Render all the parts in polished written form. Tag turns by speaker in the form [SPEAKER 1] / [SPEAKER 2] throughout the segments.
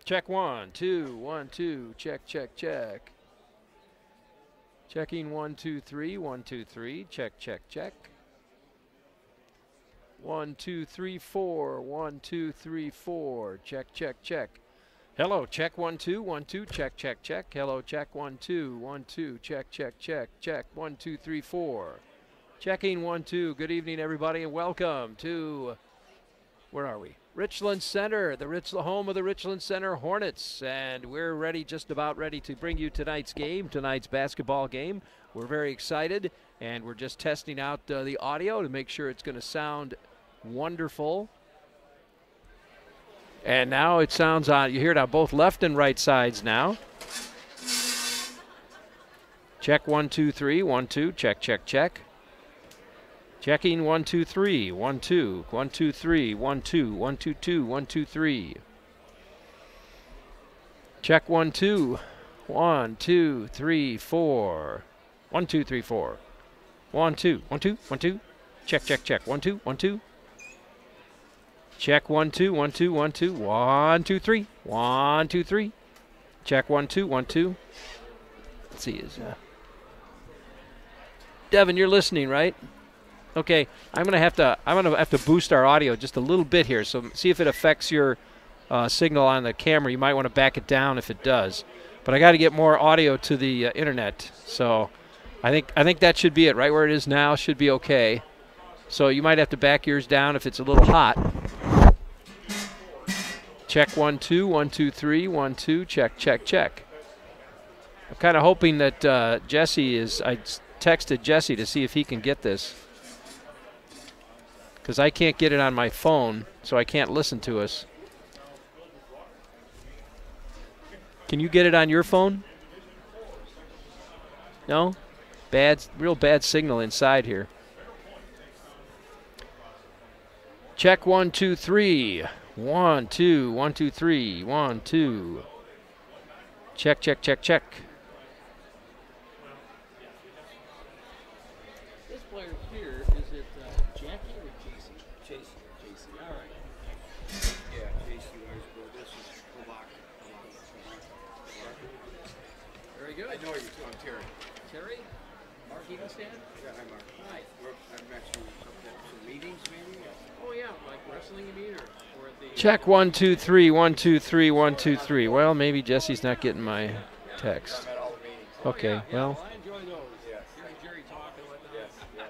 [SPEAKER 1] Check 1, 2, 1, 2. Check, check, check. Checking 1, 2, 3, 1, 2, 3. Check, check, check. 1, 2, 3, 4. 1, 2, 3, 4. Check, check, check. Hello, check 1, 2, 1, 2. Check, check, check. Hello, check 1, 2, 1, 2. Check, check, check. Check 1, 2, 3, 4. Checking 1, 2. Good evening, everybody, and welcome to, where are we? Richland Center, the home of the Richland Center Hornets, and we're ready, just about ready to bring you tonight's game, tonight's basketball game. We're very excited, and we're just testing out the audio to make sure it's going to sound wonderful. And now it sounds on, you hear it on both left and right sides now. Check 1, 2, 3, 1, 2, check, check, check. Checking 1, 2, 3, 1, 2, 1, 2, 3, 1, 2, 1, 2, 2, 1, 2, 3. Check 1, 2, 1, 2, 3, 4. 1, 2, 3, 4. 1, 2, 1, 2, 1, 2. Check, check, check. 1, 2, 1, 2. Check 1, 2, 1, 2, 1, 2. 1, 2, 3. 1, 2, 3. Check 1, 2, 1, 2. Let's see, Devin, you're listening, right? Okay, I'm gonna have to boost our audio just a little bit here. So see if it affects your signal on the camera. You might want to back it down if it does. But I got to get more audio to the internet. So I think that should be it. Right where it is now should be okay. So you might have to back yours down if it's a little hot. Check 1, 2, 1, 2, 3, 1, 2. Check, check, check. I'm kind of hoping that Jesse is. I texted Jesse to see if he can get this, because I can't get it on my phone, so I can't listen to us. Can you get it on your phone? No? Real bad signal inside here. Check 1, 2, 3. 1, 2, 1, 2, 3. 1, 2. Check, check, check, check. This player here, is it Jackie or JC? JC. All right.
[SPEAKER 2] Yeah, JC Weisberg. This is Kabak.
[SPEAKER 1] Very good.
[SPEAKER 2] I know you too. I'm Terry.
[SPEAKER 1] Terry? Mark Evenstand?
[SPEAKER 2] Yeah, hi, Mark.
[SPEAKER 1] Hi.
[SPEAKER 2] I've met you some meetings, maybe?
[SPEAKER 1] Oh, yeah, like wrestling, you mean? Or at the check 1, 2, 3, 1, 2, 3, 1, 2, 3. Well, maybe Jesse's not getting my text.
[SPEAKER 2] I'm at all the meetings.
[SPEAKER 1] Okay, well.
[SPEAKER 2] I enjoy those. Yes. Hearing Jerry talk and whatnot. Yes, yes.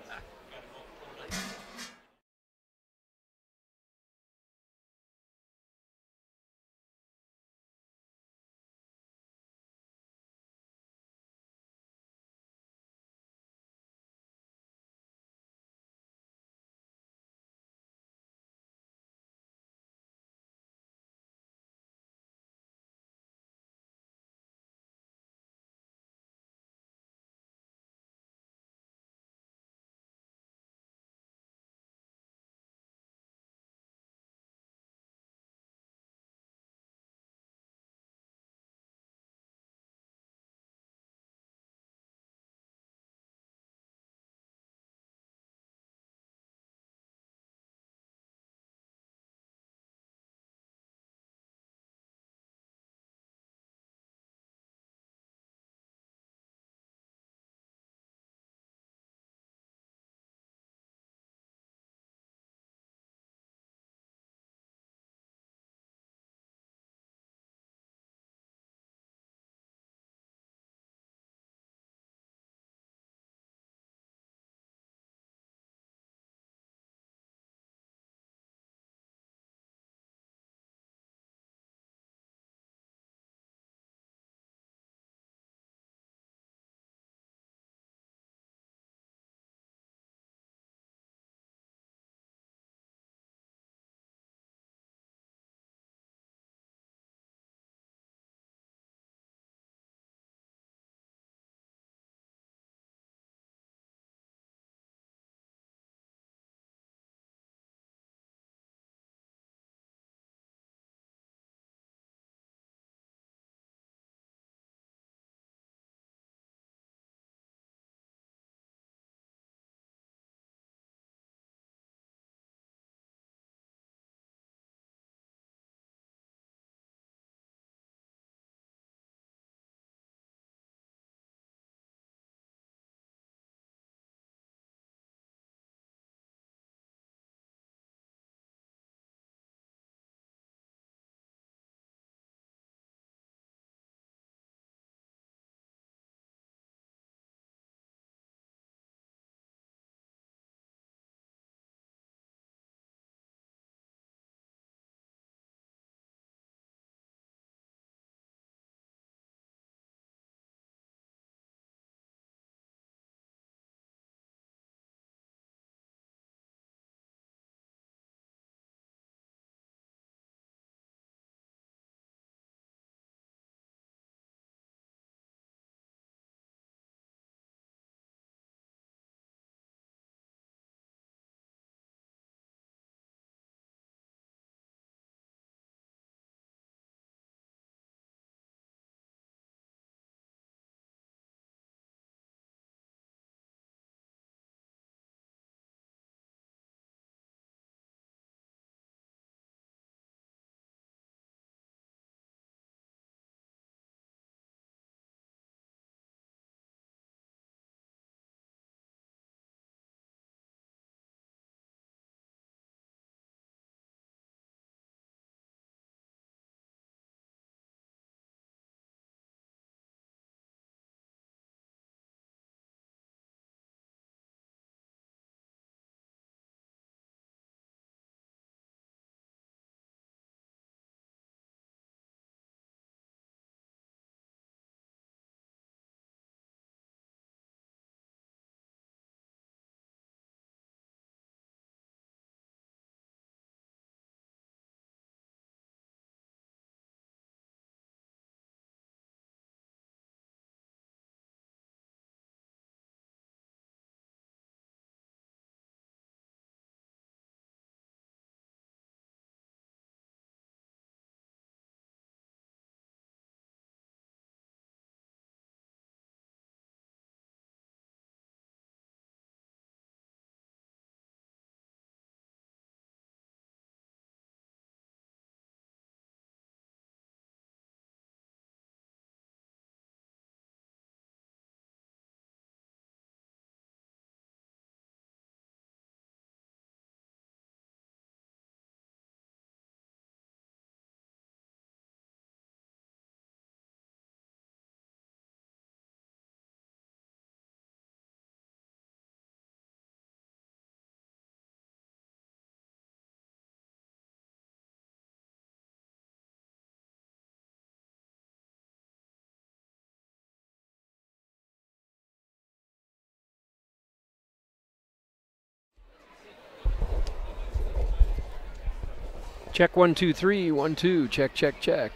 [SPEAKER 1] Check 1 2 3 1 2. Check check check.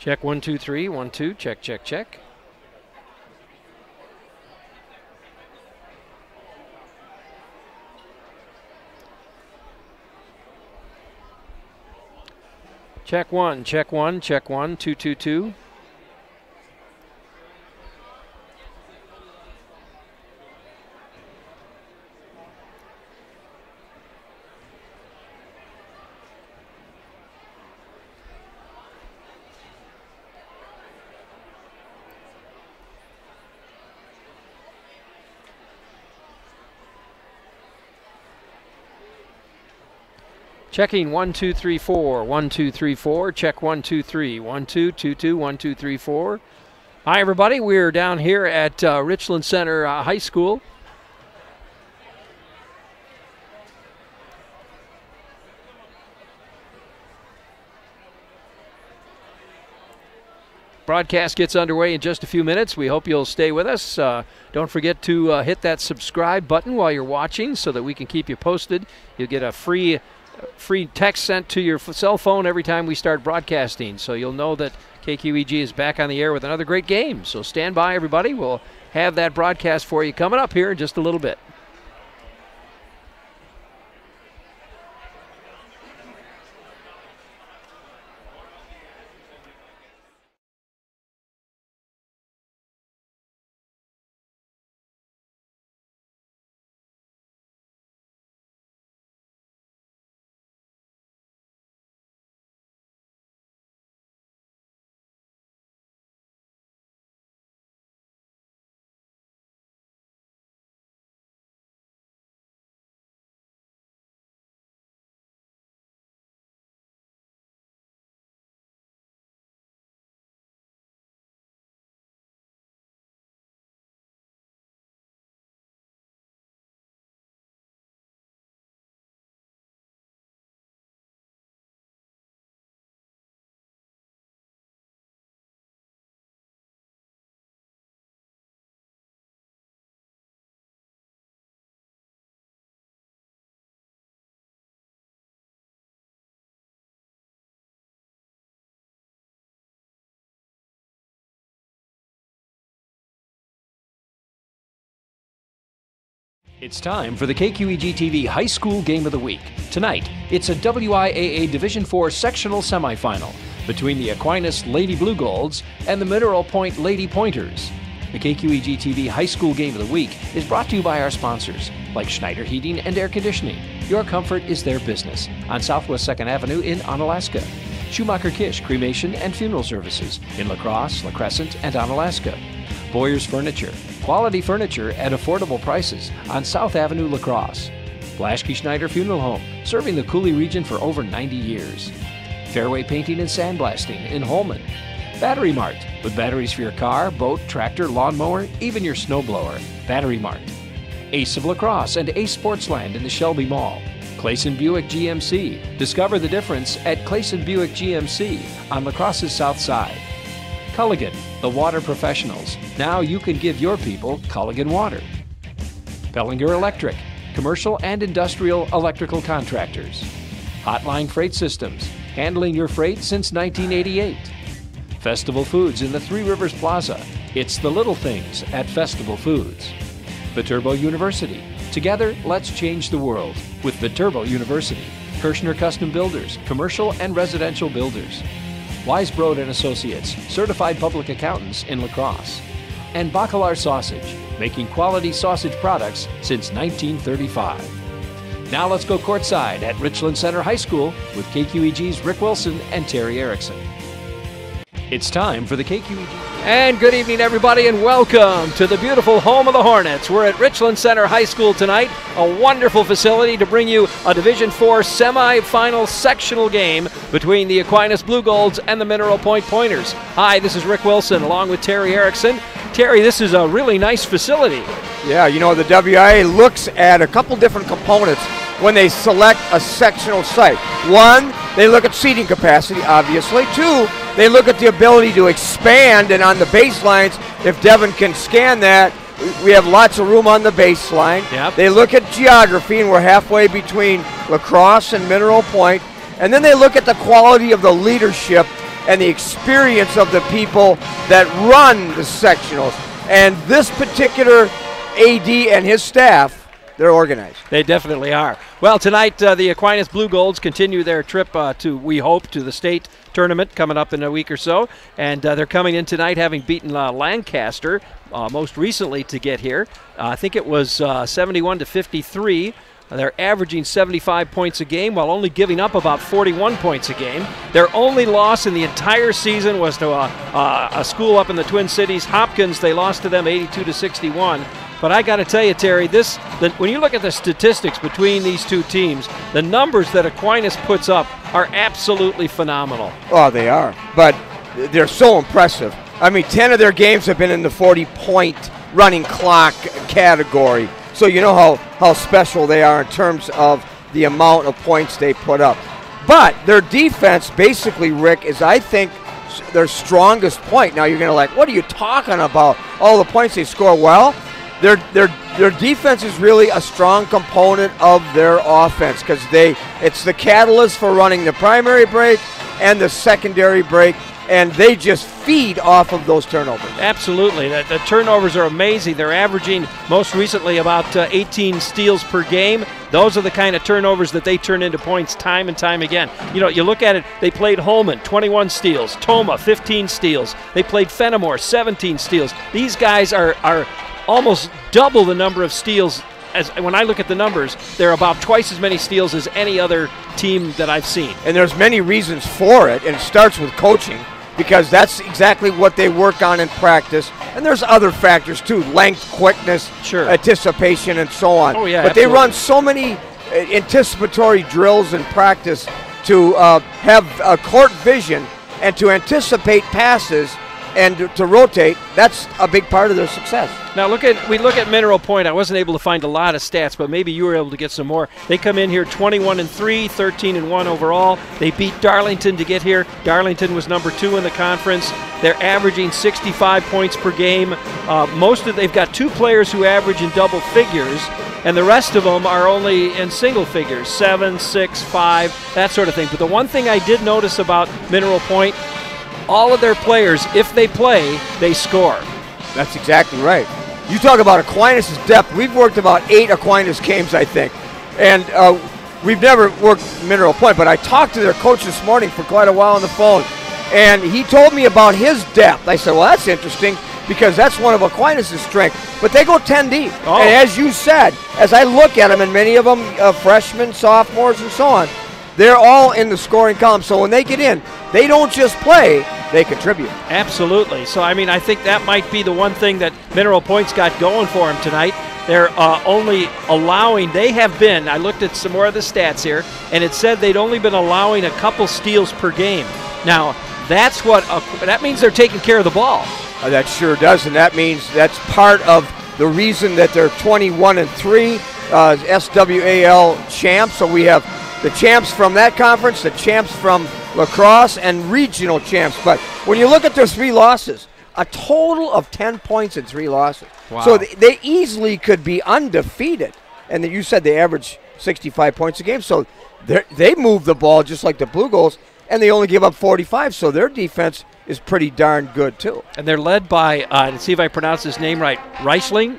[SPEAKER 1] Check 1 2 3 1 2. Check check check. Check 1 check 1 check 1 2 2 2. Checking 1 2 3 4 1 2 3 4. Check 1 2 3 1 2 2 2 1 2 3 4. Hi everybody, we're down here at Richland Center High School. Broadcast gets underway in just a few minutes. We hope you'll stay with us. Don't forget to hit that subscribe button while you're watching so that we can keep you posted. You'll get a free text sent to your cell phone every time we start broadcasting, so you'll know that KQEG is back on the air with another great game. So stand by, everybody. We'll have that broadcast for you coming up here in just a little bit. It's time for the KQEG TV High School Game of the Week. Tonight, it's a WIAA Division IV sectional semifinal between the Aquinas Lady Blue Golds and the Mineral Point Lady Pointers. The KQEG TV High School Game of the Week is brought to you by our sponsors, like Schneider Heating and Air Conditioning. Your comfort is their business on Southwest 2nd Avenue in Onalaska. Schumacher Kish Cremation and Funeral Services in La Crosse, La Crescent, and Onalaska. Boyer's Furniture, quality furniture at affordable prices on South Avenue, La Crosse. Blaschke Schneider Funeral Home, serving the Cooley region for over 90 years. Fairway Painting and Sandblasting in Holman. Battery Mart, with batteries for your car, boat, tractor, lawnmower, even your snowblower. Battery Mart. Ace of La Crosse and Ace Sportsland in the Shelby Mall. Clayson Buick GMC. Discover the difference at Clayson Buick GMC on La Crosse's south side. Culligan, the water professionals. Now you can give your people Culligan water. Pellinger Electric, commercial and industrial electrical contractors. Hotline Freight Systems, handling your freight since 1988. Festival Foods in the Three Rivers Plaza. It's the little things at Festival Foods. Viterbo University. Together, let's change the world with Viterbo University. Kirshner Custom Builders, commercial and residential builders. Weisbrod and Associates, certified public accountants in La Crosse. And Bacalar Sausage, making quality sausage products since 1935. Now let's go courtside at Richland Center High School with KQEG's Rick Wilson and Terry Erickson. It's time for the KQEG. And good evening, everybody, and welcome to the beautiful home of the Hornets. We're at Richland Center High School tonight, a wonderful facility to bring you a Division IV semifinal sectional game between the Aquinas Blue Golds and the Mineral Point Pointers. Hi, this is Rick Wilson along with Terry Erickson. Terry, this is a really nice facility.
[SPEAKER 3] Yeah, you know, the WIA looks at a couple different components when they select a sectional site. One, they look at seating capacity, obviously. Two, they look at the ability to expand, and on the baselines, if Devin can scan that, we have lots of room on the baseline.
[SPEAKER 1] Yep.
[SPEAKER 3] They look at geography, and we're halfway between La Crosse and Mineral Point. And then they look at the quality of the leadership and the experience of the people that run the sectionals. And this particular AD and his staff, they're organized.
[SPEAKER 1] They definitely are. Well, tonight the Aquinas Blue Golds continue their trip we hope, to the state tournament coming up in a week or so. And they're coming in tonight having beaten Lancaster most recently to get here. I think it was 71-53. They're averaging 75 points a game while only giving up about 41 points a game. Their only loss in the entire season was to a school up in the Twin Cities, Hopkins. They lost to them 82-61. But I got to tell you, Terry, when you look at the statistics between these two teams, the numbers that Aquinas puts up are absolutely phenomenal.
[SPEAKER 3] Oh, they are. But they're so impressive. I mean, 10 of their games have been in the 40-point running clock category. So you know how special they are in terms of the amount of points they put up. But their defense, basically, Rick, is, I think, their strongest point. Now you're going to like, what are you talking about? All the points they score. Well, their defense is really a strong component of their offense because it's the catalyst for running the primary break and the secondary break. And they just feed off of those turnovers.
[SPEAKER 1] Absolutely. The turnovers are amazing. They're averaging most recently about 18 steals per game. Those are the kind of turnovers that they turn into points time and time again. You know, you look at it, they played Holman, 21 steals. Toma, 15 steals. They played Fenimore, 17 steals. These guys are almost double the number of steals. When I look at the numbers, they're about twice as many steals as any other team that I've seen. And
[SPEAKER 3] there's many reasons for it, and it starts with coaching, because that's exactly what they work on in practice. And there's other factors too, length, quickness,
[SPEAKER 1] sure,
[SPEAKER 3] anticipation, and so on.
[SPEAKER 1] Oh, yeah,
[SPEAKER 3] but
[SPEAKER 1] absolutely.
[SPEAKER 3] They run so many anticipatory drills in practice to have court vision and to anticipate passes and to rotate. That's a big part of their success.
[SPEAKER 1] Now we look at Mineral Point. I wasn't able to find a lot of stats, but maybe you were able to get some more. They come in here 21-3, 13-1 overall. They beat Darlington to get here. Darlington was number 2 in the conference. They're averaging 65 points per game. They've got 2 players who average in double figures, and the rest of them are only in single figures, 7, 6, 5, that sort of thing. But the one thing I did notice about Mineral Point, all of their players, if they play, they score.
[SPEAKER 3] That's exactly right. You talk about Aquinas' depth. We've worked about 8 Aquinas games, I think. And we've never worked Mineral Point, but I talked to their coach this morning for quite a while on the phone, and he told me about his depth. I said, well, that's interesting because that's one of Aquinas' strengths. But they go 10 deep. Oh. And as you said, as I look at them, and many of them freshmen, sophomores, and so on, they're all in the scoring column. So when they get in, they don't just play, they contribute.
[SPEAKER 1] Absolutely. So, I mean, I think that might be the one thing that Mineral Point's got going for them tonight. They're only allowing, I looked at some more of the stats here, and it said they'd only been allowing a couple steals per game. Now, that means they're taking care of the ball.
[SPEAKER 3] That sure does, and that means that's part of the reason that they're 21-3 SWAL champs. So we have the champs from that conference, the champs from lacrosse, and regional champs. But when you look at their 3 losses, a total of 10 points in 3 losses.
[SPEAKER 1] Wow.
[SPEAKER 3] So they easily could be undefeated. And you said they average 65 points a game. So they move the ball just like the Blue Goals, and they only give up 45. So their defense is pretty darn good, too.
[SPEAKER 1] And they're led by, let's see if I pronounce his name right, Reichling.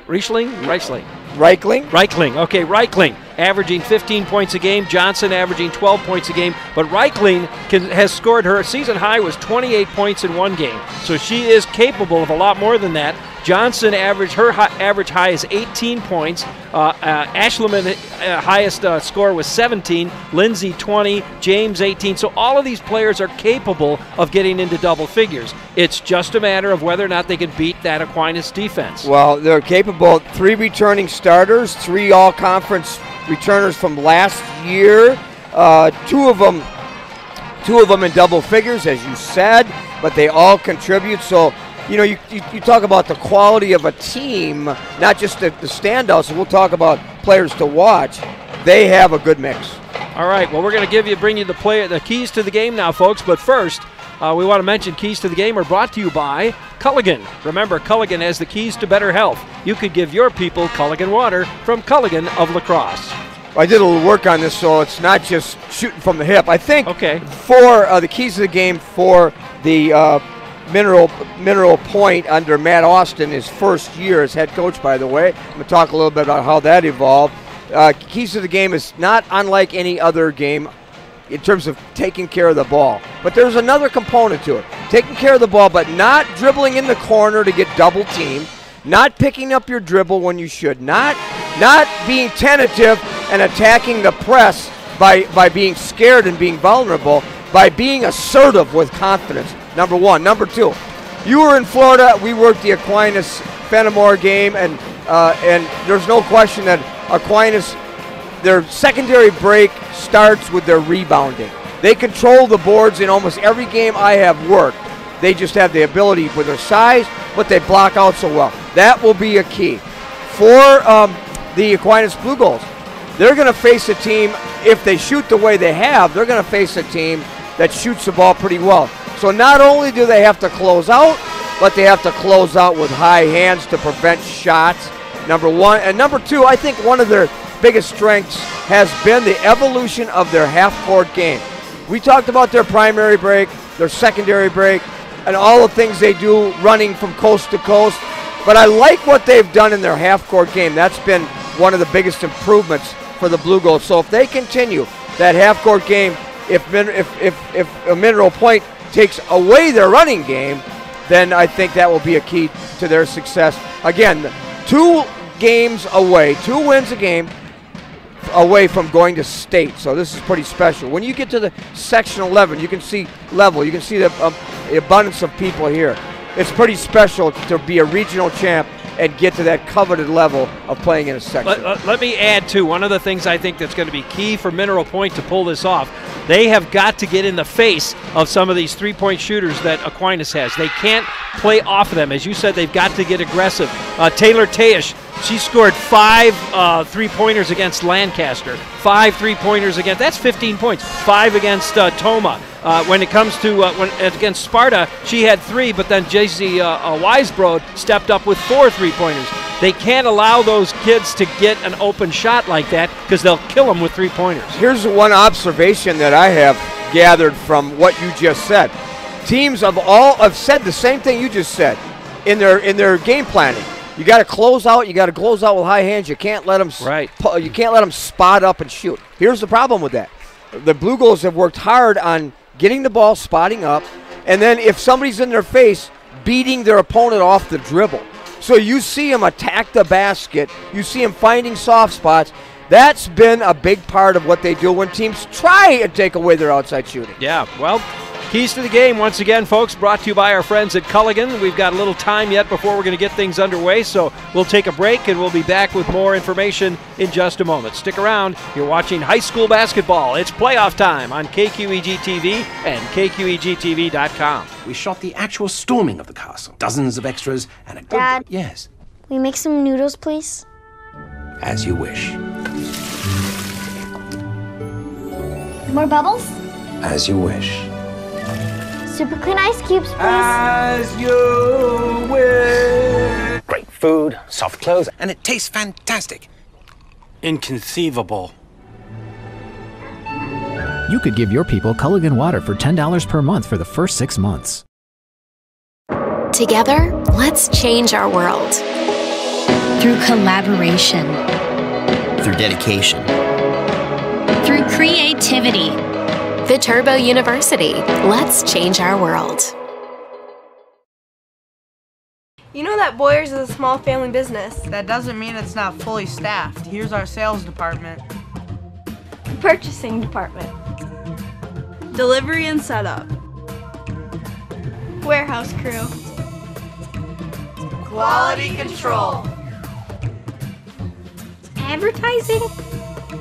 [SPEAKER 1] Okay, Reichling, averaging 15 points a game. Johnson averaging 12 points a game. But Reichling has scored, her season high was 28 points in 1 game. So she is capable of a lot more than that. Johnson average high is 18 points. Ashleman highest score was 17. Lindsay 20. James 18. So all of these players are capable of getting into double figures. It's just a matter of whether or not they can beat that Aquinas defense.
[SPEAKER 3] Well, they're capable. 3 returning starters, 3 all-conference returners from last year. 2 of them in double figures, as you said, but they all contribute. So, you know, you talk about the quality of a team, not just the standouts. We'll talk about players to watch. They have a good mix.
[SPEAKER 1] All right. Well, we're going to bring you the keys to the game now, folks. But first, we want to mention Keys to the Game are brought to you by Culligan. Remember, Culligan has the keys to better health. You could give your people Culligan water from Culligan of La Crosse.
[SPEAKER 3] I did a little work on this, so it's not just shooting from the hip. I think
[SPEAKER 1] Okay.
[SPEAKER 3] for the keys to the game for the Mineral Point under Matt Austin, his first year as head coach, by the way. I'm going to talk a little bit about how that evolved. Keys to the game is not unlike any other game in terms of taking care of the ball. But there's another component to it. Taking care of the ball, but not dribbling in the corner to get double teamed, not picking up your dribble when you should, not being tentative and attacking the press by being scared and being vulnerable, by being assertive with confidence, number one. Number two, you were in Florida. We worked the Aquinas-Fenimore game, and there's no question that Aquinas, their secondary break starts with their rebounding. They control the boards in almost every game I have worked. They just have the ability with their size, but they block out so well. That will be a key. For the Aquinas Blue Goals, they're going to face a team, if they shoot the way they have, they're going to face a team that shoots the ball pretty well. So not only do they have to close out, but they have to close out with high hands to prevent shots, number one. And number two, I think one of their biggest strengths has been the evolution of their half-court game. We talked about their primary break, their secondary break, and all the things they do running from coast to coast. But I like what they've done in their half-court game. That's been one of the biggest improvements for the Blue Goals. So if they continue that half-court game, if Mineral Point takes away their running game, then I think that will be a key to their success. Again, 2 games away, 2 wins a game away from going to state. So this is pretty special. When you get to the Section 11, you can see level. You can see the abundance of people here. It's pretty special to be a regional champ and get to that coveted level of playing in a section.
[SPEAKER 1] Let me add, too, one of the things I think that's going to be key for Mineral Point to pull this off, they have got to get in the face of some of these three-point shooters that Aquinas has. They can't play off of them. As you said, they've got to get aggressive. Taylor Tayish, she scored 5 three-pointers against Lancaster, 5 three-pointers against, that's 15 points, 5 against Toma. When it comes to against Sparta, she had 3, but then J.C. Weisbrod stepped up with 4 three-pointers. They can't allow those kids to get an open shot like that because they'll kill them with three-pointers.
[SPEAKER 3] Here's one observation that I have gathered from what you just said. Teams have said the same thing you just said in their game planning. You got to close out. You got to close out with high hands. You can't let them.
[SPEAKER 1] Right.
[SPEAKER 3] You can't let them spot up and shoot. Here's the problem with that. The Blue Goals have worked hard on getting the ball, spotting up, and then if somebody's in their face, beating their opponent off the dribble. So you see them attack the basket. You see them finding soft spots. That's been a big part of what they do when teams try and take away their outside shooting.
[SPEAKER 1] Yeah, well, keys to the game, once again, folks, brought to you by our friends at Culligan. We've got a little time yet before we're going to get things underway, so we'll take a break and we'll be back with more information in just a moment. Stick around. You're watching high school basketball. It's playoff time on KQEG TV and KQEGTV.com.
[SPEAKER 4] We shot the actual storming of the castle. Dozens of extras and a good...
[SPEAKER 5] Dad?
[SPEAKER 4] Yes.
[SPEAKER 5] Will you make some noodles, please?
[SPEAKER 4] As you wish.
[SPEAKER 5] More bubbles?
[SPEAKER 4] As you wish.
[SPEAKER 5] Super clean ice cubes, please.
[SPEAKER 4] As you wish. Great food, soft clothes, and it tastes fantastic.
[SPEAKER 6] Inconceivable.
[SPEAKER 7] You could give your people Culligan water for $10 per month for the first 6 months.
[SPEAKER 8] Together, let's change our world.
[SPEAKER 9] Through collaboration.
[SPEAKER 10] Through dedication.
[SPEAKER 9] Through creativity.
[SPEAKER 8] The Turbo University. Let's change our world.
[SPEAKER 11] You know that Boyers is a small family business.
[SPEAKER 12] That doesn't mean it's not fully staffed. Here's our sales department.
[SPEAKER 11] Purchasing department. Delivery and setup. Warehouse crew.
[SPEAKER 12] Quality control.
[SPEAKER 11] Advertising.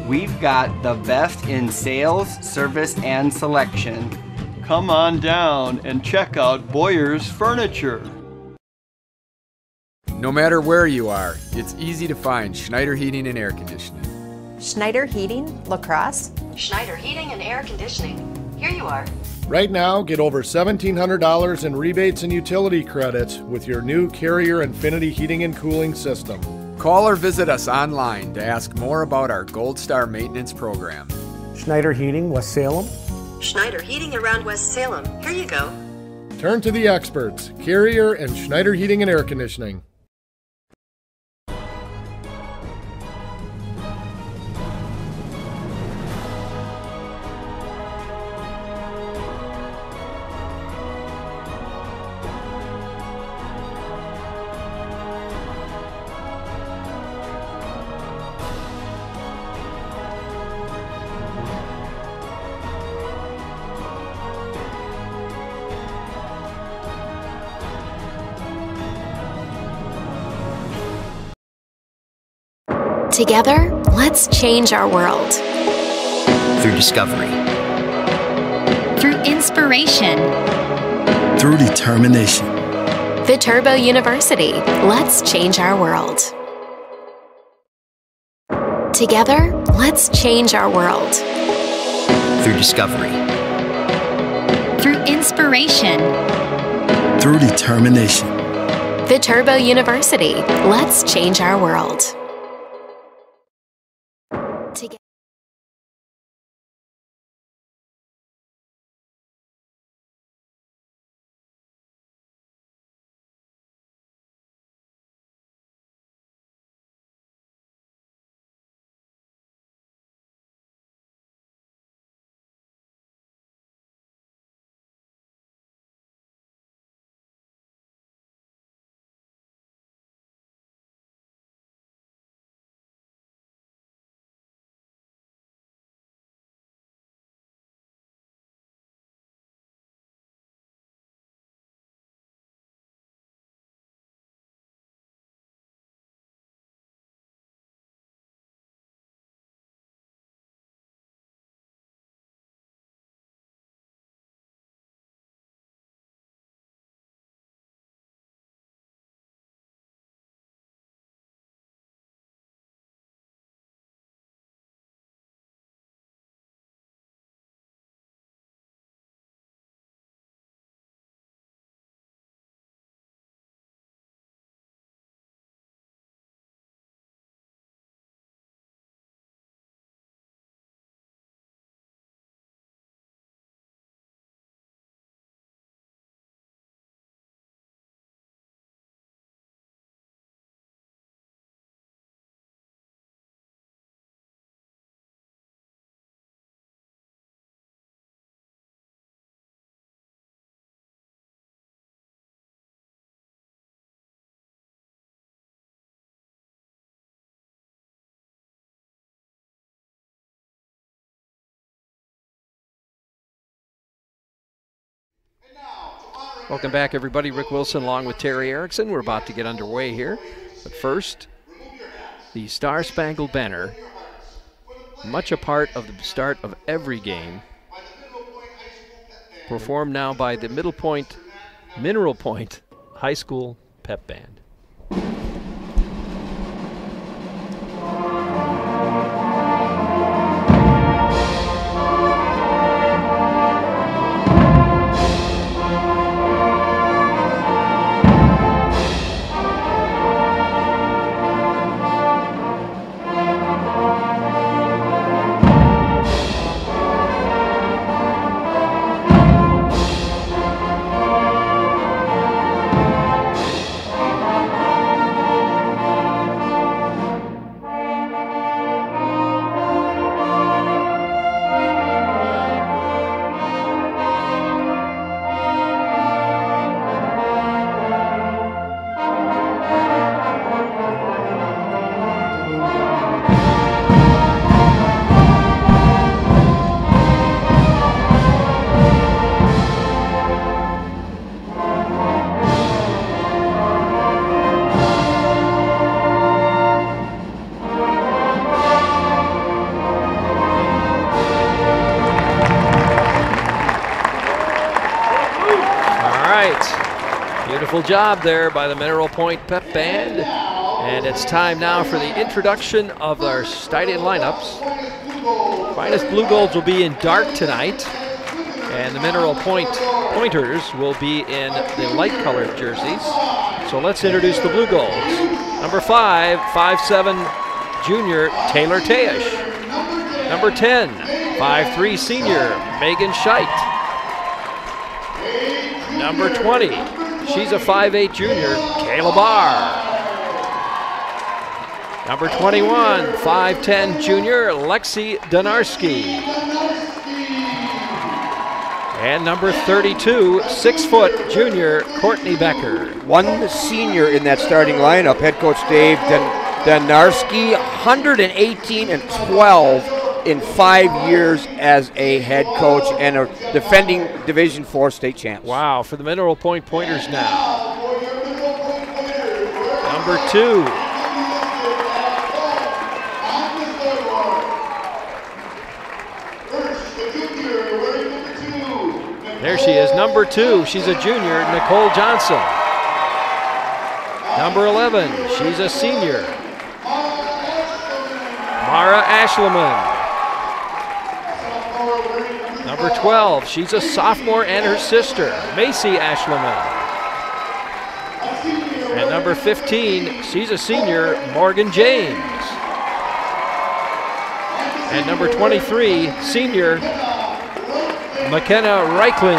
[SPEAKER 13] We've got the best in sales, service, and selection. Come on down and check out Boyer's Furniture.
[SPEAKER 14] No matter where you are, it's easy to find Schneider Heating and Air Conditioning.
[SPEAKER 15] Schneider Heating, La Crosse.
[SPEAKER 16] Schneider Heating and Air Conditioning. Here you are.
[SPEAKER 17] Right now, get over $1,700 in rebates and utility credits with your new Carrier Infinity Heating and Cooling System.
[SPEAKER 14] Call or visit us online to ask more about our Gold Star maintenance program.
[SPEAKER 18] Schneider Heating, West Salem.
[SPEAKER 16] Schneider Heating around West Salem. Here you go.
[SPEAKER 17] Turn to the experts, Carrier and Schneider Heating and Air Conditioning.
[SPEAKER 8] Together, let's change our world.
[SPEAKER 10] Through discovery.
[SPEAKER 9] Through inspiration.
[SPEAKER 6] Through determination.
[SPEAKER 8] Viterbo University, let's change our world. Together, let's change our world.
[SPEAKER 10] Through discovery.
[SPEAKER 9] Through inspiration.
[SPEAKER 6] Through determination.
[SPEAKER 8] Viterbo University, let's change our world. Together.
[SPEAKER 1] Welcome back, everybody. Rick Wilson along with Terry Erickson. We're about to get underway here. But first, the Star Spangled Banner, much a part of the start of every game, performed now by the Mineral Point High School Pep Band. Beautiful job there by the Mineral Point Pep Band. And it's time now for the introduction of our stadium lineups. Finest Blue Golds will be in dark tonight, and the Mineral Point Pointers will be in the light colored jerseys. So let's introduce the Blue Golds. Number 5, 5'7" junior Taylor Teash. Number 10, 5'3" senior Megan Scheidt. Number 20, she's a 5'8" junior Kayla Barr. Number 21, 5'10" junior Lexi Donarski. And number 32, 6' junior Courtney Becker.
[SPEAKER 3] One senior in that starting lineup, head coach Dave Donarski, 118-12 in 5 years as a head coach and a defending Division IV state champs.
[SPEAKER 1] Wow, for the Mineral Point Pointers now. Number 2. There she is, number 2. She's a junior, Nicole Johnson. Number 11, she's a senior, Mara Ashleman. Number 12, she's a sophomore and her sister, Macy Ashleman. And number 15, she's a senior, Morgan James. And number 23, senior, McKenna Reichling.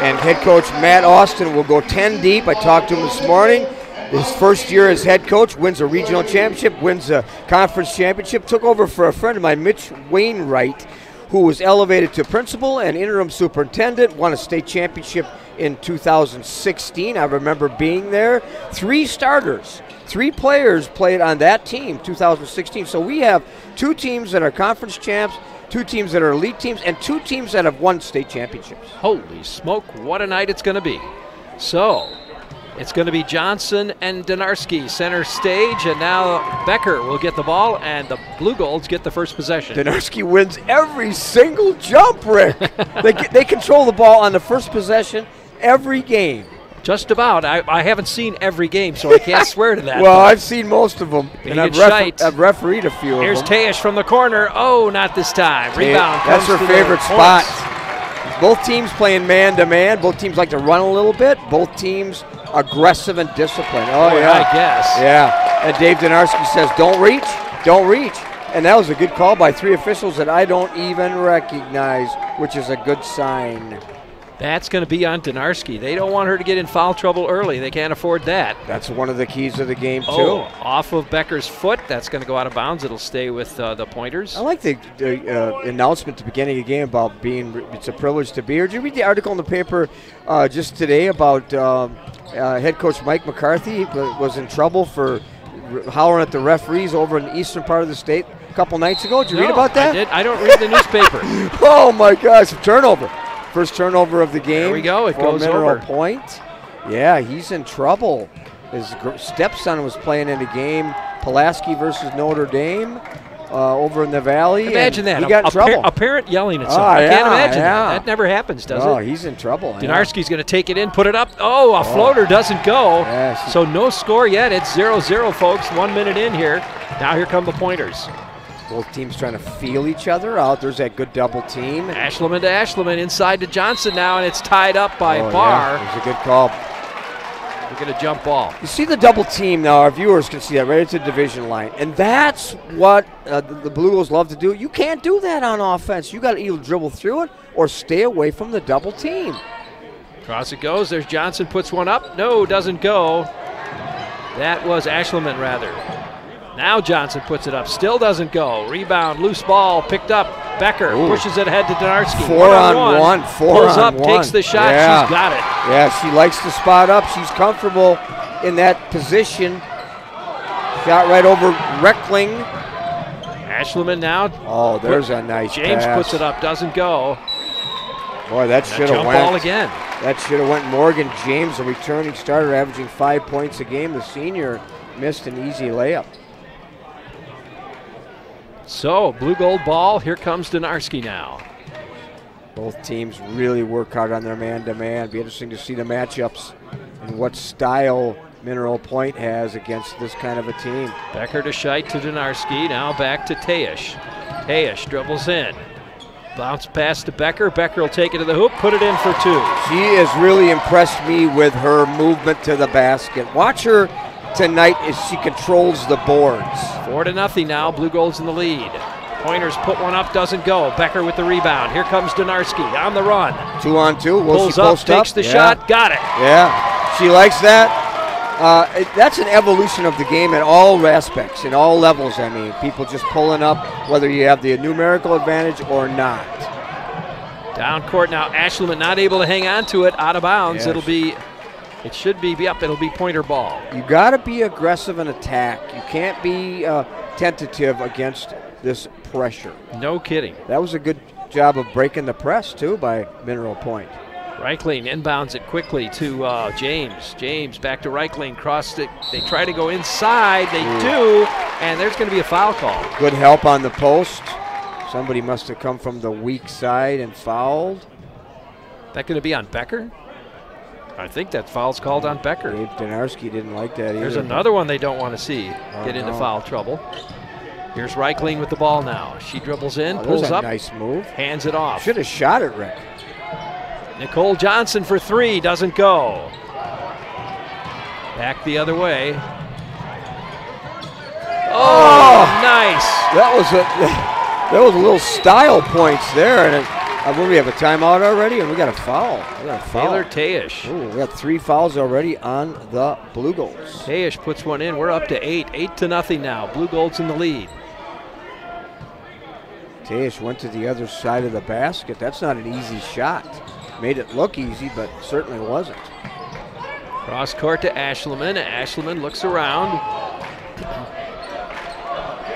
[SPEAKER 3] And head coach Matt Austin will go 10 deep. I talked to him this morning. His first year as head coach, wins a regional championship, wins a conference championship, took over for a friend of mine, Mitch Wainwright, who was elevated to principal and interim superintendent, won a state championship in 2016. I remember being there. 3 starters, 3 players played on that team, 2016. So we have 2 teams that are conference champs, 2 teams that are elite teams, and 2 teams that have won state championships.
[SPEAKER 1] Holy smoke, what a night it's going to be. So, it's going to be Johnson and Donarski center stage, and now Becker will get the ball, and the Blue Golds get the first possession.
[SPEAKER 3] Donarski wins every single jump, Rick. they control the ball on the first possession every game.
[SPEAKER 1] Just about. I haven't seen every game, so I can't swear to that.
[SPEAKER 3] Well, I've seen most of them, and I've refereed a few
[SPEAKER 1] Here's
[SPEAKER 3] of them.
[SPEAKER 1] Here's Teash from the corner. Oh, not this time. Rebound.
[SPEAKER 3] That's her favorite spot. Both teams playing man-to-man. Both teams like to run a little bit. Both teams aggressive and disciplined. Oh,
[SPEAKER 1] boy,
[SPEAKER 3] yeah.
[SPEAKER 1] I guess.
[SPEAKER 3] Yeah. And Dave Donarski says, don't reach, don't reach. And that was a good call by 3 officials that I don't even recognize, which is a good sign.
[SPEAKER 1] That's going to be on Donarski. They don't want her to get in foul trouble early. They can't afford that.
[SPEAKER 3] That's one of the keys of the game, too.
[SPEAKER 1] Oh, off of Becker's foot. That's going to go out of bounds. It'll stay with the Pointers.
[SPEAKER 3] I like the announcement at the beginning of the game about it's a privilege to be here. Did you read the article in the paper just today about head coach Mike McCarthy was in trouble for hollering at the referees over in the eastern part of the state a couple nights ago? Did you read about that?
[SPEAKER 1] I did. I don't read the newspaper.
[SPEAKER 3] Oh, my gosh. Turnover. First turnover of the game.
[SPEAKER 1] There we go. It goes
[SPEAKER 3] Mineral
[SPEAKER 1] over.
[SPEAKER 3] Point. Yeah, he's in trouble. His stepson was playing in a game, Pulaski versus Notre Dame, over in the Valley.
[SPEAKER 1] Imagine that.
[SPEAKER 3] He got in trouble.
[SPEAKER 1] A parent yelling at someone. I can't imagine that. That never happens, does it?
[SPEAKER 3] Oh, he's in trouble.
[SPEAKER 1] Donarski's going to take it in, put it up. Oh, a floater doesn't go.
[SPEAKER 3] Yes.
[SPEAKER 1] So no score yet. It's 0-0, folks. 1 minute in here. Now here come the Pointers.
[SPEAKER 3] Both teams trying to feel each other out. There's that good double team.
[SPEAKER 1] Ashleman to Ashleman, inside to Johnson now, and it's tied up by Barr.
[SPEAKER 3] Yeah, it's a good call.
[SPEAKER 1] We're going to jump ball.
[SPEAKER 3] You see the double team now. Our viewers can see that right at the division line. And that's what the Blue Wolves love to do. You can't do that on offense. You got to either dribble through it or stay away from the double team.
[SPEAKER 1] Across it goes. There's Johnson, puts one up. No, doesn't go. That was Ashleman, rather. Now Johnson puts it up. Still doesn't go. Rebound, loose ball, picked up. Becker pushes it ahead to Donarski.
[SPEAKER 3] 4 on 1.
[SPEAKER 1] Pulls up, takes the shot.
[SPEAKER 3] Yeah.
[SPEAKER 1] She's got it.
[SPEAKER 3] Yeah, she likes to spot up. She's comfortable in that position. Shot right over Reckling.
[SPEAKER 1] Ashleman now.
[SPEAKER 3] Oh, there's a nice
[SPEAKER 1] James
[SPEAKER 3] pass.
[SPEAKER 1] puts it up, doesn't go.
[SPEAKER 3] Boy, that should have went.
[SPEAKER 1] Ball again.
[SPEAKER 3] That should have went. Morgan James, a returning starter, averaging 5 points a game. The senior missed an easy layup.
[SPEAKER 1] So, blue gold ball. Here comes Donarski now.
[SPEAKER 3] Both teams really work hard on their man-to-man. Be interesting to see the matchups and what style Mineral Point has against this kind of a team.
[SPEAKER 1] Becker to Scheidt to Donarski. Now back to Teash. Teash dribbles in. Bounce pass to Becker. Becker will take it to the hoop, put it in for 2.
[SPEAKER 3] She has really impressed me with her movement to the basket. Watch her tonight as she controls the boards.
[SPEAKER 1] 4-0 now. Blue Gold's in the lead. Pointers put one up, doesn't go. Becker with the rebound. Here comes Donarski on the run.
[SPEAKER 3] 2-on-2. Will
[SPEAKER 1] Pulls
[SPEAKER 3] she
[SPEAKER 1] up,
[SPEAKER 3] post up?
[SPEAKER 1] takes the shot, got it.
[SPEAKER 3] Yeah, she likes that. That's an evolution of the game at all aspects, in all levels. I mean, people just pulling up, whether you have the numerical advantage or not.
[SPEAKER 1] Down court now. Ashleman not able to hang on to it. Out of bounds.
[SPEAKER 3] Yes.
[SPEAKER 1] It should be up. It'll be Pointer ball.
[SPEAKER 3] You got to be aggressive in attack. You can't be tentative against this pressure.
[SPEAKER 1] No kidding.
[SPEAKER 3] That was a good job of breaking the press, too, by Mineral Point.
[SPEAKER 1] Reichling inbounds it quickly to James. James back to Reichling. Crossed it. They try to go inside. They do. And there's going to be a foul call.
[SPEAKER 3] Good help on the post. Somebody must have come from the weak side and fouled.
[SPEAKER 1] That going to be on Becker? I think that foul's called on Becker.
[SPEAKER 3] Dave Donarski didn't like that either.
[SPEAKER 1] There's another one they don't want to see get into foul trouble. Here's Reichling with the ball now. She dribbles in, pulls up.
[SPEAKER 3] Nice move.
[SPEAKER 1] Hands it off.
[SPEAKER 3] Should have shot it, Rick.
[SPEAKER 1] Nicole Johnson for three, doesn't go. Back the other way. Oh, nice.
[SPEAKER 3] That was a little style points there, and we have a timeout already, and we got a foul.
[SPEAKER 1] Taylor Tayish.
[SPEAKER 3] Ooh, we got 3 fouls already on the Blue Golds.
[SPEAKER 1] Tayish puts one in. We're up to 8. 8-0 now. Blue Golds in the lead.
[SPEAKER 3] Tayish went to the other side of the basket. That's not an easy shot. Made it look easy, but certainly wasn't.
[SPEAKER 1] Cross court to Ashleman. Ashleman looks around.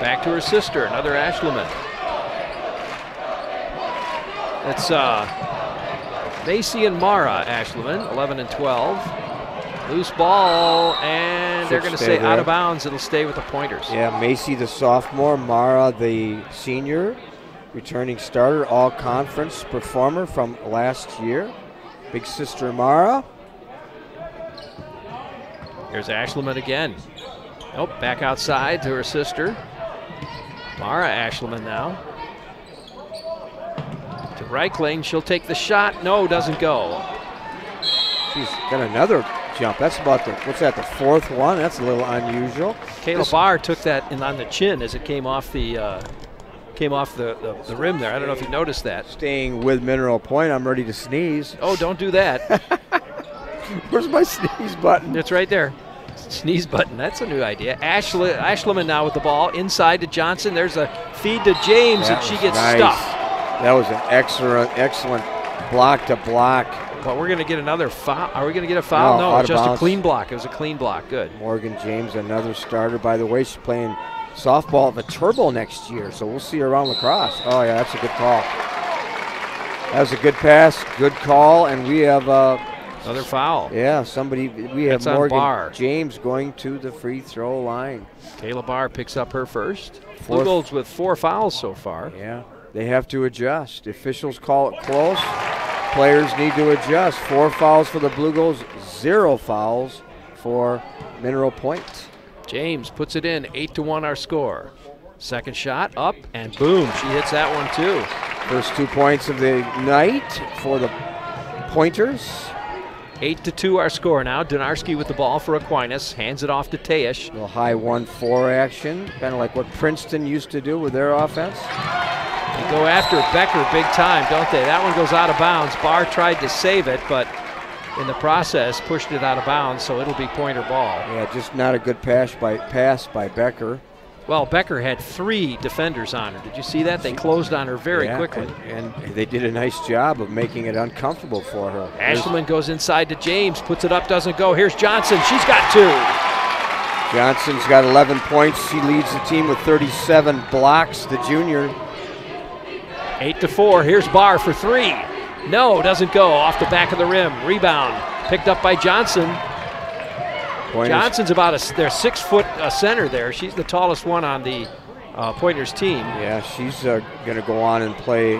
[SPEAKER 1] Back to her sister, another Ashleman. It's Macy and Mara Ashleman, 11 and 12. Loose ball, and they're going to say out of bounds. It'll stay with the Pointers.
[SPEAKER 3] Yeah, Macy the sophomore, Mara the senior, returning starter, all-conference performer from last year. Big sister Mara.
[SPEAKER 1] Here's Ashleman again. Nope, back outside to her sister. Mara Ashleman now. To Reichling, she'll take the shot. No, doesn't go.
[SPEAKER 3] She's got another jump. That's about the, what's that, the 4th one? That's a little unusual.
[SPEAKER 1] Kayla Barr took that on the chin as it came off the rim there. I don't know if you noticed that.
[SPEAKER 3] Staying with Mineral Point, I'm ready to sneeze.
[SPEAKER 1] Oh, don't do that.
[SPEAKER 3] Where's my sneeze button?
[SPEAKER 1] It's right there. Sneeze button. That's a new idea. Ashleman now with the ball inside to Johnson. There's a feed to James, and she gets stuffed.
[SPEAKER 3] That was an excellent block to block.
[SPEAKER 1] But we're going to get another foul. Are we going to get a foul? No, just a clean block. It was a clean block. Good.
[SPEAKER 3] Morgan James, another starter. By the way, she's playing softball at Viterbo next year, so we'll see her around lacrosse. Oh, yeah, that's a good call. That was a good pass, good call, and we have
[SPEAKER 1] another foul.
[SPEAKER 3] Yeah, we have Morgan
[SPEAKER 1] Barr.
[SPEAKER 3] James going to the free throw line.
[SPEAKER 1] Kayla Barr picks up her first. Blue Golds with 4 fouls so far.
[SPEAKER 3] Yeah, they have to adjust. Officials call it close. Players need to adjust. 4 fouls for the Blue Golds, 0 fouls for Mineral Point.
[SPEAKER 1] James puts it in, 8-1 our score. Second shot up, and boom, she hits that one too.
[SPEAKER 3] First 2 points of the night for the Pointers.
[SPEAKER 1] 8-2 our score now. Donarski with the ball for Aquinas, hands it off to Tayish.
[SPEAKER 3] A little high 1-4 action, kind of like what Princeton used to do with their offense.
[SPEAKER 1] They go after Becker big time, don't they? That one goes out of bounds. Barr tried to save it, but in the process pushed it out of bounds, so it'll be Pointer ball.
[SPEAKER 3] Yeah, just not a good pass by Becker.
[SPEAKER 1] Well, Becker had 3 defenders on her. Did you see that? They closed on her very quickly.
[SPEAKER 3] And they did a nice job of making it uncomfortable for her.
[SPEAKER 1] Ashleman goes inside to James, puts it up, doesn't go. Here's Johnson, she's got 2.
[SPEAKER 3] Johnson's got 11 points. She leads the team with 37 blocks, the junior.
[SPEAKER 1] 8-4, here's Barr for 3. No, doesn't go, off the back of the rim. Rebound, picked up by Johnson. Pointers. Johnson's about their 6-foot center there. She's the tallest one on the Pointers team.
[SPEAKER 3] Yeah, she's going to go on and play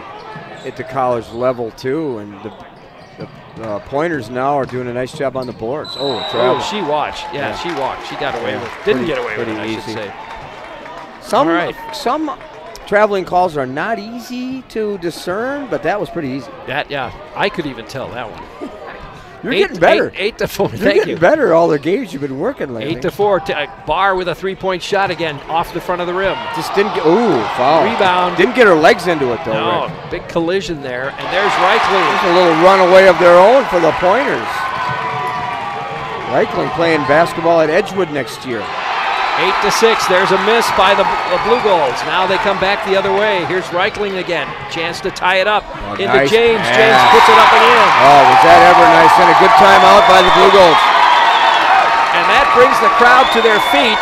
[SPEAKER 3] at the college level too. And the Pointers now are doing a nice job on the boards. Oh, travel.
[SPEAKER 1] Oh, she watched. Yeah, she walked. She got away with it. Didn't get away with it, I should say.
[SPEAKER 3] Some traveling calls are not easy to discern, but that was pretty easy.
[SPEAKER 1] Yeah, I could even tell that one.
[SPEAKER 3] You're getting better.
[SPEAKER 1] 8-4.
[SPEAKER 3] You're
[SPEAKER 1] Thank
[SPEAKER 3] getting
[SPEAKER 1] you.
[SPEAKER 3] better all the games you've been working lately.
[SPEAKER 1] 8-4. Barr with a three-point shot again off the front of the rim.
[SPEAKER 3] Just didn't get. Ooh, foul.
[SPEAKER 1] Rebound.
[SPEAKER 3] Didn't get her legs into it though.
[SPEAKER 1] No,
[SPEAKER 3] Rick.
[SPEAKER 1] big collision there. And there's Reichling.
[SPEAKER 3] There's a little runaway of their own for the Pointers. Reichling playing basketball at Edgewood next year.
[SPEAKER 1] 8-6. There's a miss by the Blue Golds. Now they come back the other way. Here's Reichling again. Chance to tie it up into
[SPEAKER 3] nice
[SPEAKER 1] James.
[SPEAKER 3] pass.
[SPEAKER 1] James puts it up and in.
[SPEAKER 3] Oh, was that ever nice? And a good timeout by the Blue Golds.
[SPEAKER 1] And that brings the crowd to their feet.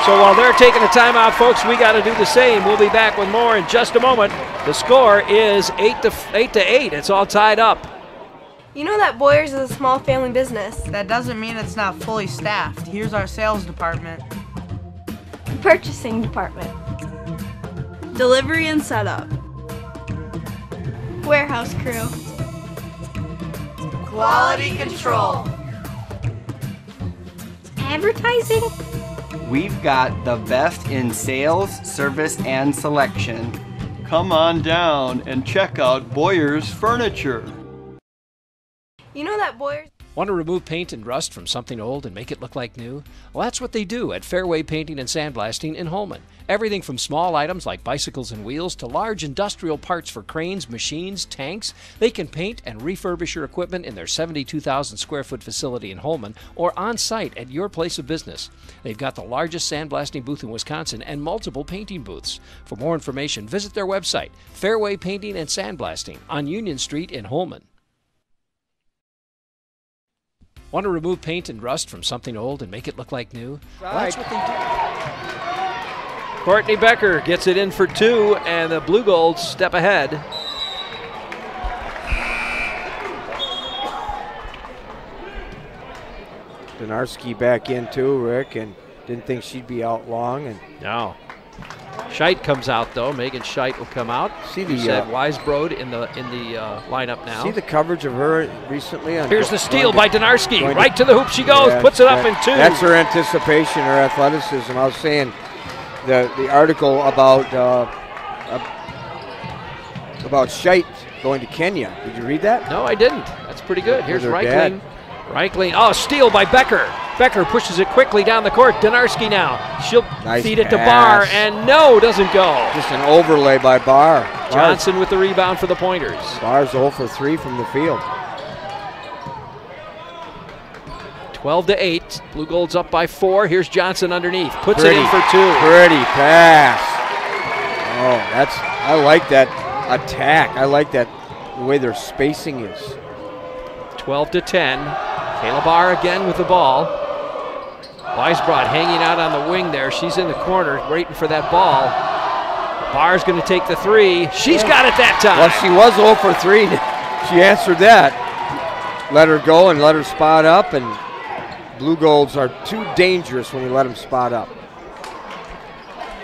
[SPEAKER 1] So while they're taking a timeout, folks, we got to do the same. We'll be back with more in just a moment. The score is 8-8. It's all tied up.
[SPEAKER 11] You know that Boyers is a small family business.
[SPEAKER 12] That doesn't mean it's not fully staffed. Here's our sales department.
[SPEAKER 5] Purchasing department.
[SPEAKER 19] Delivery and setup.
[SPEAKER 5] Warehouse crew.
[SPEAKER 12] Quality control.
[SPEAKER 5] Advertising.
[SPEAKER 13] We've got the best in sales, service, and selection. Come on down and check out Boyer's Furniture.
[SPEAKER 11] You know that Boyers...
[SPEAKER 1] Want to remove paint and rust from something old and make it look like new? Well, that's what they do at Fairway Painting and Sandblasting in Holman. Everything from small items like bicycles and wheels to large industrial parts for cranes, machines, tanks. They can paint and refurbish your equipment in their 72,000 square foot facility in Holman or on site at your place of business. They've got the largest sandblasting booth in Wisconsin and multiple painting booths. For more information, visit their website, Fairway Painting and Sandblasting on Union Street in Holman. Want to remove paint and rust from something old and make it look like new? Well, that's what they do. Courtney Becker gets it in for two, and the Blue Golds step ahead.
[SPEAKER 3] Donarski back in too, Rick, and didn't think she'd be out long. And
[SPEAKER 1] no. Scheit comes out though. Megan Scheit will come out.
[SPEAKER 3] See the
[SPEAKER 1] Weisbrod in the lineup now.
[SPEAKER 3] See the coverage of her recently.
[SPEAKER 1] Here's the steal by Donarski. Right to the hoop she goes. Puts it up in two.
[SPEAKER 3] That's her anticipation, her athleticism. I was saying the article about Scheit going to Kenya. Did you read that?
[SPEAKER 1] No, I didn't. That's pretty good. Here's Reichling.
[SPEAKER 3] Dad.
[SPEAKER 1] Reichling. Oh, steal by Becker. Becker pushes it quickly down the court. Donarski now. She'll feed it to Barr, and no, doesn't go.
[SPEAKER 3] Just an overlay by Barr.
[SPEAKER 1] Johnson with the rebound for the Pointers.
[SPEAKER 3] Barr's 0 for 3 from the field.
[SPEAKER 1] 12-8. Blue Golds up by 4. Here's Johnson underneath. Puts it in for two.
[SPEAKER 3] Pretty pass. Oh, I like that attack. I like that the way their spacing is.
[SPEAKER 1] 12-10. Kayla Barr again with the ball. Weisbrod hanging out on the wing there. She's in the corner waiting for that ball. Barr's going to take the three. She's got it that time.
[SPEAKER 3] Well, she was 0 for 3. She answered that. Let her go and let her spot up, and Blue Golds are too dangerous when you let them spot up.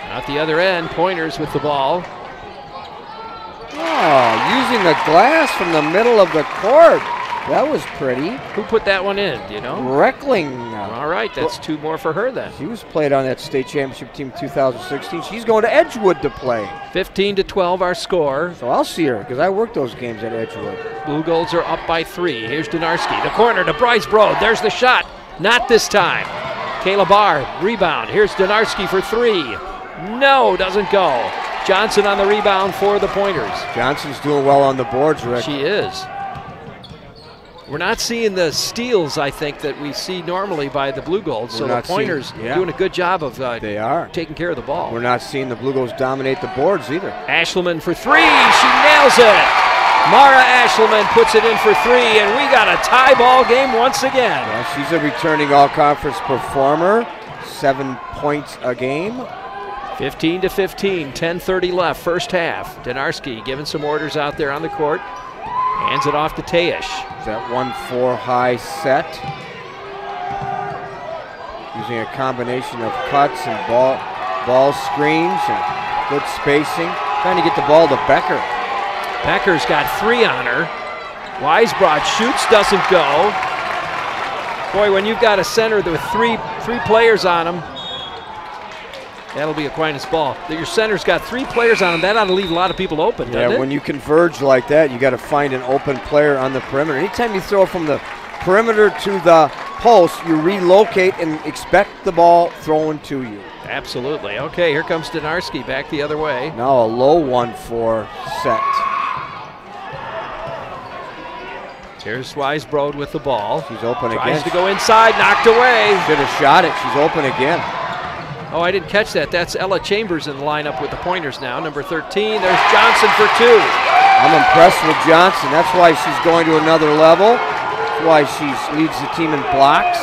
[SPEAKER 1] At the other end, Pointers with the ball.
[SPEAKER 3] Oh, using the glass from the middle of the court. That was pretty.
[SPEAKER 1] Who put that one in, do you know?
[SPEAKER 3] Reckling.
[SPEAKER 1] All right, that's two more for her then.
[SPEAKER 3] She was played on that state championship team 2016. She's going to Edgewood to play.
[SPEAKER 1] 15-12 our score.
[SPEAKER 3] So I'll see her because I worked those games at Edgewood.
[SPEAKER 1] Blue Golds are up by 3. Here's Donarski. The corner to Weisbrod. There's the shot. Not this time. Kayla Barr, rebound. Here's Donarski for 3. No, doesn't go. Johnson on the rebound for the Pointers.
[SPEAKER 3] Johnson's doing well on the boards, Rick.
[SPEAKER 1] She is. We're not seeing the steals, I think, that we see normally by the Blue Golds. So the Pointers doing a good job of taking care of the ball.
[SPEAKER 3] We're not seeing the Blue Golds dominate the boards either.
[SPEAKER 1] Ashleman for 3. She nails it. Mara Ashleman puts it in for 3, and we got a tie ball game once again.
[SPEAKER 3] Well, she's a returning all-conference performer. 7 points a game.
[SPEAKER 1] 15-15, 10:30 left, first half. Donarski giving some orders out there on the court. Hands it off to Tayish.
[SPEAKER 3] That 1-4 high set. Using a combination of cuts and ball screens and good spacing. Trying to get the ball to Becker.
[SPEAKER 1] Becker's got 3 on her. Weisbrod shoots, doesn't go. Boy, when you've got a center with three players on him, that'll be Aquinas ball. Your center's got 3 players on him. That ought to leave a lot of people open, doesn't it?
[SPEAKER 3] Yeah, when you converge like that, you got to find an open player on the perimeter. Anytime you throw from the perimeter to the post, you relocate and expect the ball thrown to you.
[SPEAKER 1] Absolutely. Okay, here comes Donarski back the other way.
[SPEAKER 3] Now a low 1-4 set.
[SPEAKER 1] Here's Weisbrod with the ball.
[SPEAKER 3] She's open again.
[SPEAKER 1] Tries to go inside, knocked away.
[SPEAKER 3] Should have shot it. She's open again.
[SPEAKER 1] Oh, I didn't catch that. That's Ella Chambers in the lineup with the pointers now. Number 13. There's Johnson for 2.
[SPEAKER 3] I'm impressed with Johnson. That's why she's going to another level. That's why she leads the team in blocks.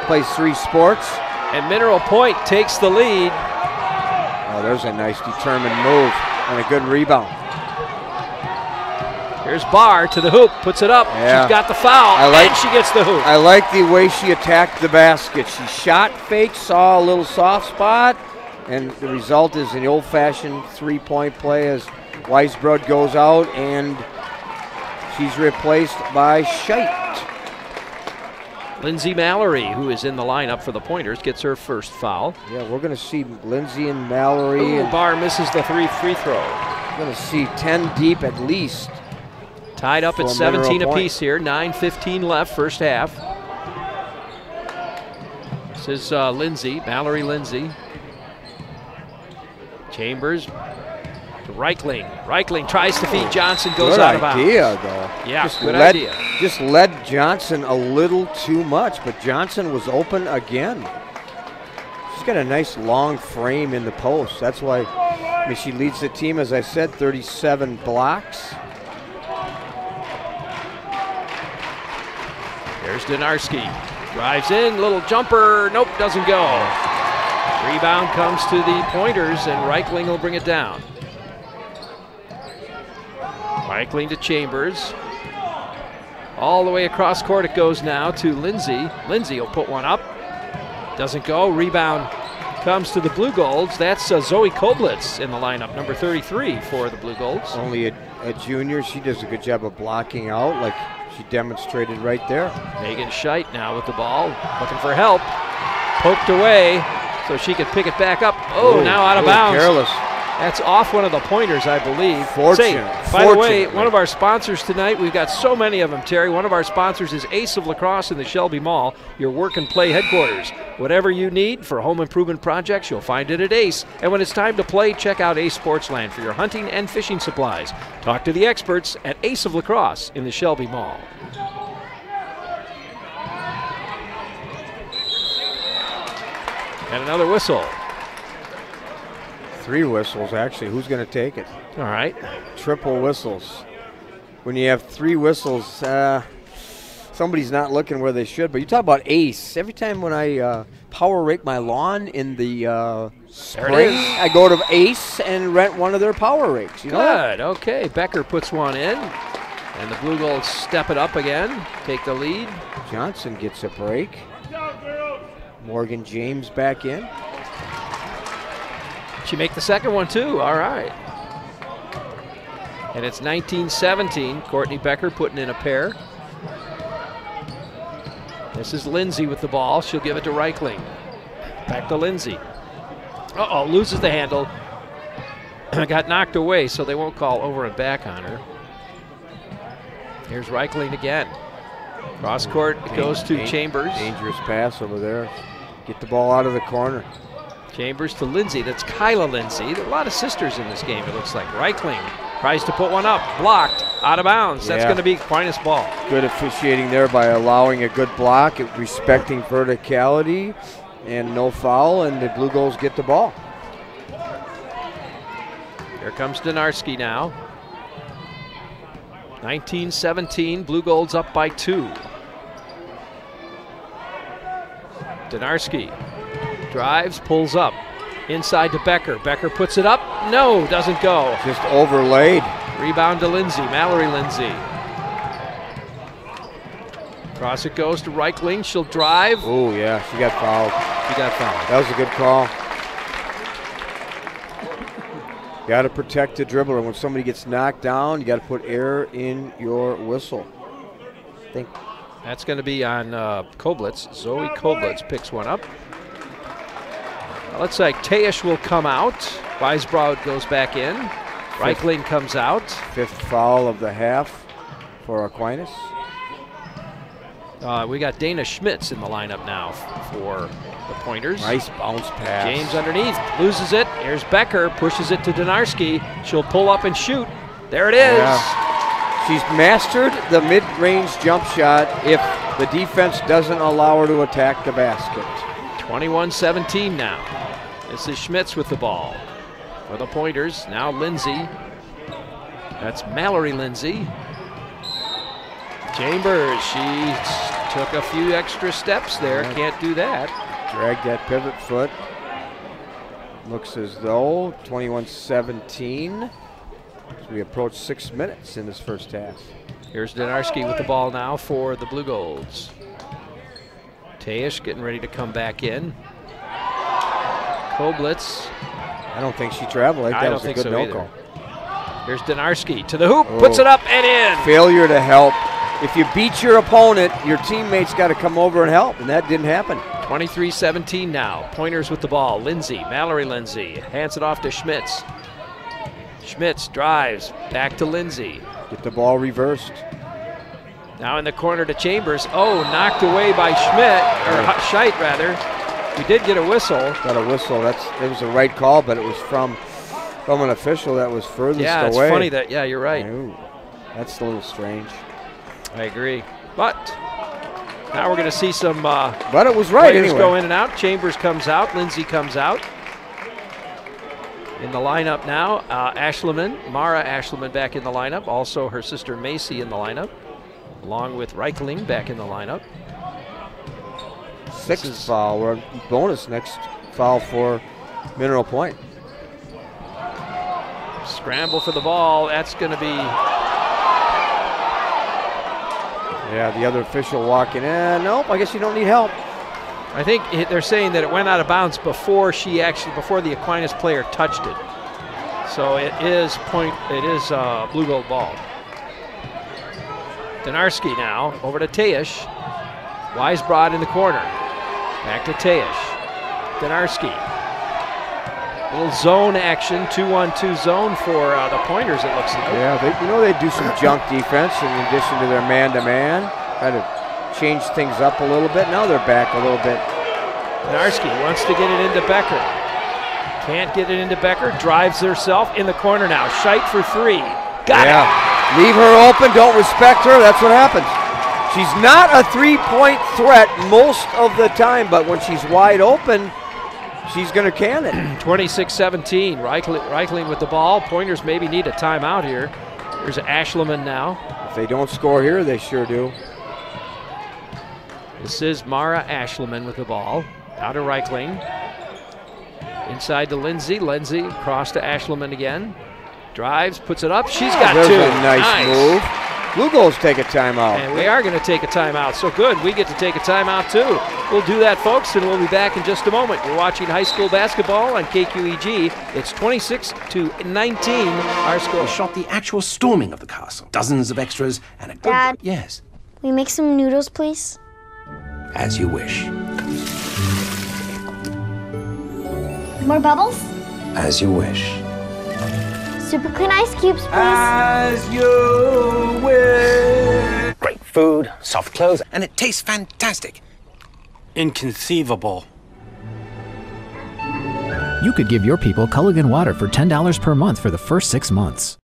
[SPEAKER 3] Plays 3 sports.
[SPEAKER 1] And Mineral Point takes the lead.
[SPEAKER 3] Oh, there's a nice determined move and a good rebound.
[SPEAKER 1] Here's Barr to the hoop, puts it up.
[SPEAKER 3] Yeah.
[SPEAKER 1] She's got the foul, and she gets the hoop.
[SPEAKER 3] I like the way she attacked the basket. She shot fake, saw a little soft spot, and the result is an old-fashioned 3-point play as Weisbrod goes out, and she's replaced by Scheidt.
[SPEAKER 1] Lindsay Mallory, who is in the lineup for the Pointers, gets her first foul.
[SPEAKER 3] Yeah, we're going to see Lindsay and Mallory.
[SPEAKER 1] Ooh, and Barr misses the 3 free throw.
[SPEAKER 3] We're going to see 10 deep at least.
[SPEAKER 1] Tied up at 17 apiece here. 9:15 left, first half. This is Lindsay, Mallory Lindsay. Chambers to Reichling. Reichling tries to feed Johnson, goes out of bounds.
[SPEAKER 3] Good idea, though.
[SPEAKER 1] Yeah, good idea.
[SPEAKER 3] Just led Johnson a little too much, but Johnson was open again. She's got a nice long frame in the post. That's why she leads the team, as I said, 37 blocks.
[SPEAKER 1] There's Donarski. Drives in, little jumper. Nope, doesn't go. Rebound comes to the Pointers, and Reichling will bring it down. Reichling to Chambers. All the way across court it goes now to Lindsay. Lindsay will put one up. Doesn't go. Rebound comes to the Blue Golds. That's Zoe Koblitz in the lineup, number 33 for the Blue Golds.
[SPEAKER 3] Only a junior. She does a good job of blocking out, like she demonstrated right there.
[SPEAKER 1] Megan Scheidt now with the ball, looking for help. Poked away so she could pick it back up. Oh, now out of bounds.
[SPEAKER 3] Careless.
[SPEAKER 1] That's off one of the Pointers, I believe.
[SPEAKER 3] By
[SPEAKER 1] the way, one of our sponsors tonight, we've got so many of them, Terry. One of our sponsors is Ace of Lacrosse in the Shelby Mall, your work and play headquarters. Whatever you need for home improvement projects, you'll find it at Ace. And when it's time to play, check out Ace Sportsland for your hunting and fishing supplies. Talk to the experts at Ace of Lacrosse in the Shelby Mall. And another whistle.
[SPEAKER 3] 3 whistles, actually. Who's going to take it?
[SPEAKER 1] All right.
[SPEAKER 3] Triple whistles. When you have 3 whistles, somebody's not looking where they should. But you talk about Ace. Every time when I power rake my lawn in the spring, I go to Ace and rent one of their power rakes. You know that?
[SPEAKER 1] Good. Okay. Becker puts one in. And the Blue Golds step it up again, take the lead.
[SPEAKER 3] Johnson gets a break. Morgan James back in.
[SPEAKER 1] She make the second one too, all right. And it's 19-17, Courtney Becker putting in a pair. This is Lindsay with the ball, she'll give it to Reichling. Back to Lindsay. Uh-oh, loses the handle. Got knocked away, so they won't call over and back on her. Here's Reichling again. Cross court, it goes to Chambers.
[SPEAKER 3] Dangerous pass over there. Get the ball out of the corner.
[SPEAKER 1] Chambers to Lindsay. That's Kyla Lindsay. There are a lot of sisters in this game, it looks like. Reichling tries to put one up. Blocked. Out of bounds. That's going to be Aquinas ball.
[SPEAKER 3] Good officiating there by allowing a good block, respecting verticality, and no foul, and the Blue Golds get the ball.
[SPEAKER 1] Here comes Donarski now. 19-17, Blue Golds up by 2. Donarski drives, pulls up. Inside to Becker. Becker puts it up. No, doesn't go.
[SPEAKER 3] Just overlaid.
[SPEAKER 1] Rebound to Lindsay, Mallory Lindsay. Cross it goes to Reichling. She'll drive.
[SPEAKER 3] Oh, yeah, she got fouled.
[SPEAKER 1] She got fouled.
[SPEAKER 3] That was a good call. Got to protect the dribbler. When somebody gets knocked down, you got to put air in your whistle. I think
[SPEAKER 1] that's going to be on Koblitz. Zoe Koblitz picks one up. Looks like Teyish will come out. Weisbrod goes back in. Reichling comes out.
[SPEAKER 3] 5th foul of the half for Aquinas.
[SPEAKER 1] We got Dana Schmitz in the lineup now for the Pointers.
[SPEAKER 3] Nice bounce pass.
[SPEAKER 1] James underneath, loses it. Here's Becker, pushes it to Donarski. She'll pull up and shoot. There it is.
[SPEAKER 3] Yeah. She's mastered the mid-range jump shot if the defense doesn't allow her to attack the basket.
[SPEAKER 1] 21-17 now. This is Schmitz with the ball for the Pointers. Now Lindsay. That's Mallory Lindsay. Chambers, she took a few extra steps there. Can't do that.
[SPEAKER 3] Drag that pivot foot. Looks as though 21-17 as we approach 6 minutes in this first half.
[SPEAKER 1] Here's Donarski with the ball now for the Blue Golds. Tayish getting ready to come back in. Koblitz.
[SPEAKER 3] I don't think she traveled.
[SPEAKER 1] I don't think so either.
[SPEAKER 3] No-call.
[SPEAKER 1] Here's Donarski to the hoop, puts it up and in.
[SPEAKER 3] Failure to help. If you beat your opponent, your teammates got to come over and help, and that didn't happen.
[SPEAKER 1] 23-17 now. Pointers with the ball. Lindsay, Mallory Lindsay, hands it off to Schmitz. Schmitz drives back to Lindsay.
[SPEAKER 3] Get the ball reversed.
[SPEAKER 1] Now in the corner to Chambers. Oh, knocked away by Schmidt, or Scheit rather. We did get a whistle.
[SPEAKER 3] Got a whistle. It was the right call, but it was from an official that was furthest away.
[SPEAKER 1] Yeah, it's funny that. Yeah, you're right.
[SPEAKER 3] Ooh, that's a little strange.
[SPEAKER 1] I agree, but now we're going to see some.
[SPEAKER 3] But it was right anyway.
[SPEAKER 1] Go in and out. Chambers comes out. Lindsay comes out. In the lineup now, Mara Ashleman back in the lineup. Also her sister Macy in the lineup, along with Reichling back in the lineup.
[SPEAKER 3] Sixth foul. We're on bonus next foul for Mineral Point.
[SPEAKER 1] Scramble for the ball. That's going to be.
[SPEAKER 3] Yeah, the other official walking in. Nope, I guess you don't need help.
[SPEAKER 1] I think they're saying that it went out of bounds before the Aquinas player touched it. So it is Blue Gold ball. Donarski now over to Tayish. Weisbrod in the corner. Back to Tayish. Donarski. Little zone action, 2-1-2 zone for the Pointers, it looks like.
[SPEAKER 3] Yeah, they do some junk defense in addition to their man-to-man. Try to change things up a little bit. Now they're back a little bit.
[SPEAKER 1] Donarski wants to get it into Becker. Can't get it into Becker. Drives herself in the corner now. Scheit for three. Got it.
[SPEAKER 3] Leave her open. Don't respect her. That's what happens. She's not a three-point threat most of the time, but when she's wide open, she's going to can it.
[SPEAKER 1] 26-17. Reichling with the ball. Pointers maybe need a timeout here. Here's Ashleman now.
[SPEAKER 3] If they don't score here, they sure do.
[SPEAKER 1] This is Mara Ashleman with the ball. Out to Reichling. Inside to Lindsay. Lindsay across to Ashleman again. Drives, puts it up. She's got two.
[SPEAKER 3] There's a nice move. Blue Goals take a timeout.
[SPEAKER 1] And we are going to take a timeout. So good, we get to take a timeout too. We'll do that, folks, and we'll be back in just a moment. You're watching high school basketball on KQEG. It's 26-19, our score.
[SPEAKER 10] We shot the actual storming of the castle. Dozens of extras and a good...
[SPEAKER 5] Dad?
[SPEAKER 10] Yes.
[SPEAKER 5] Will you make some noodles, please?
[SPEAKER 10] As you wish.
[SPEAKER 5] More bubbles?
[SPEAKER 10] As you wish.
[SPEAKER 5] Super clean ice cubes, please.
[SPEAKER 4] As you wish.
[SPEAKER 10] Great food, soft clothes, and it tastes fantastic.
[SPEAKER 2] Inconceivable.
[SPEAKER 7] You could give your people Culligan water for $10 per month for the first 6 months.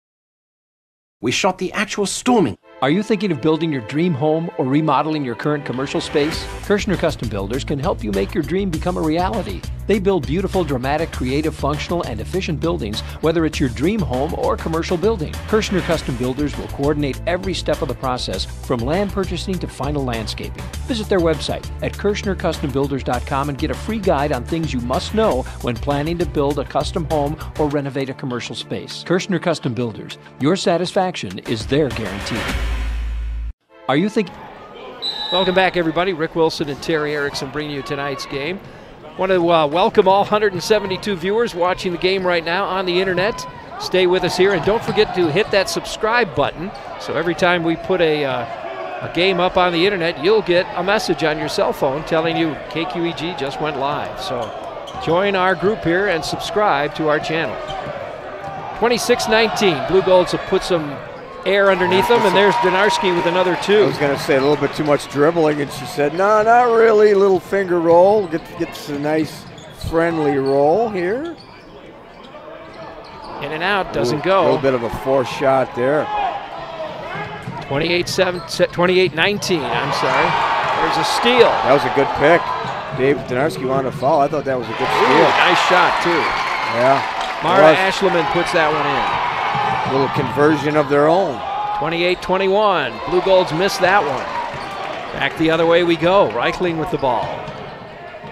[SPEAKER 10] We shot the actual storming.
[SPEAKER 1] Are you thinking of building your dream home or remodeling your current commercial space? Kirshner Custom Builders can help you make your dream become a reality. They build beautiful, dramatic, creative, functional, and efficient buildings, whether it's your dream home or commercial building. Kirshner Custom Builders will coordinate every step of the process, from land purchasing to final landscaping. Visit their website at KirshnerCustomBuilders.com and get a free guide on things you must know when planning to build a custom home or renovate a commercial space. Kirshner Custom Builders, your satisfaction is their guarantee. Are you thinking? Welcome back, everybody. Rick Wilson and Terry Erickson bring you tonight's game. Want to welcome all 172 viewers watching the game right now on the internet. Stay with us here, and don't forget to hit that subscribe button. So every time we put a game up on the internet, you'll get a message on your cell phone telling you KQEG just went live. So join our group here and subscribe to our channel. 26-19. Blue Golds have put some air underneath them, and there's Donarski with another 2.
[SPEAKER 3] I was going to say a little bit too much dribbling, and she said, no, not really. Little finger roll. Gets a nice friendly roll here.
[SPEAKER 1] In and out, doesn't go.
[SPEAKER 3] A little bit of a forced shot there.
[SPEAKER 1] 28-19, I'm sorry. There's a steal.
[SPEAKER 3] That was a good pick. Dave Donarski wanted a foul. I thought that was a good steal.
[SPEAKER 1] Ooh, nice shot, too.
[SPEAKER 3] Yeah.
[SPEAKER 1] Mara Ashleman puts that one in.
[SPEAKER 3] A little conversion of their own.
[SPEAKER 1] 28-21. Blue Golds missed that one. Back the other way we go. Reichling with the ball.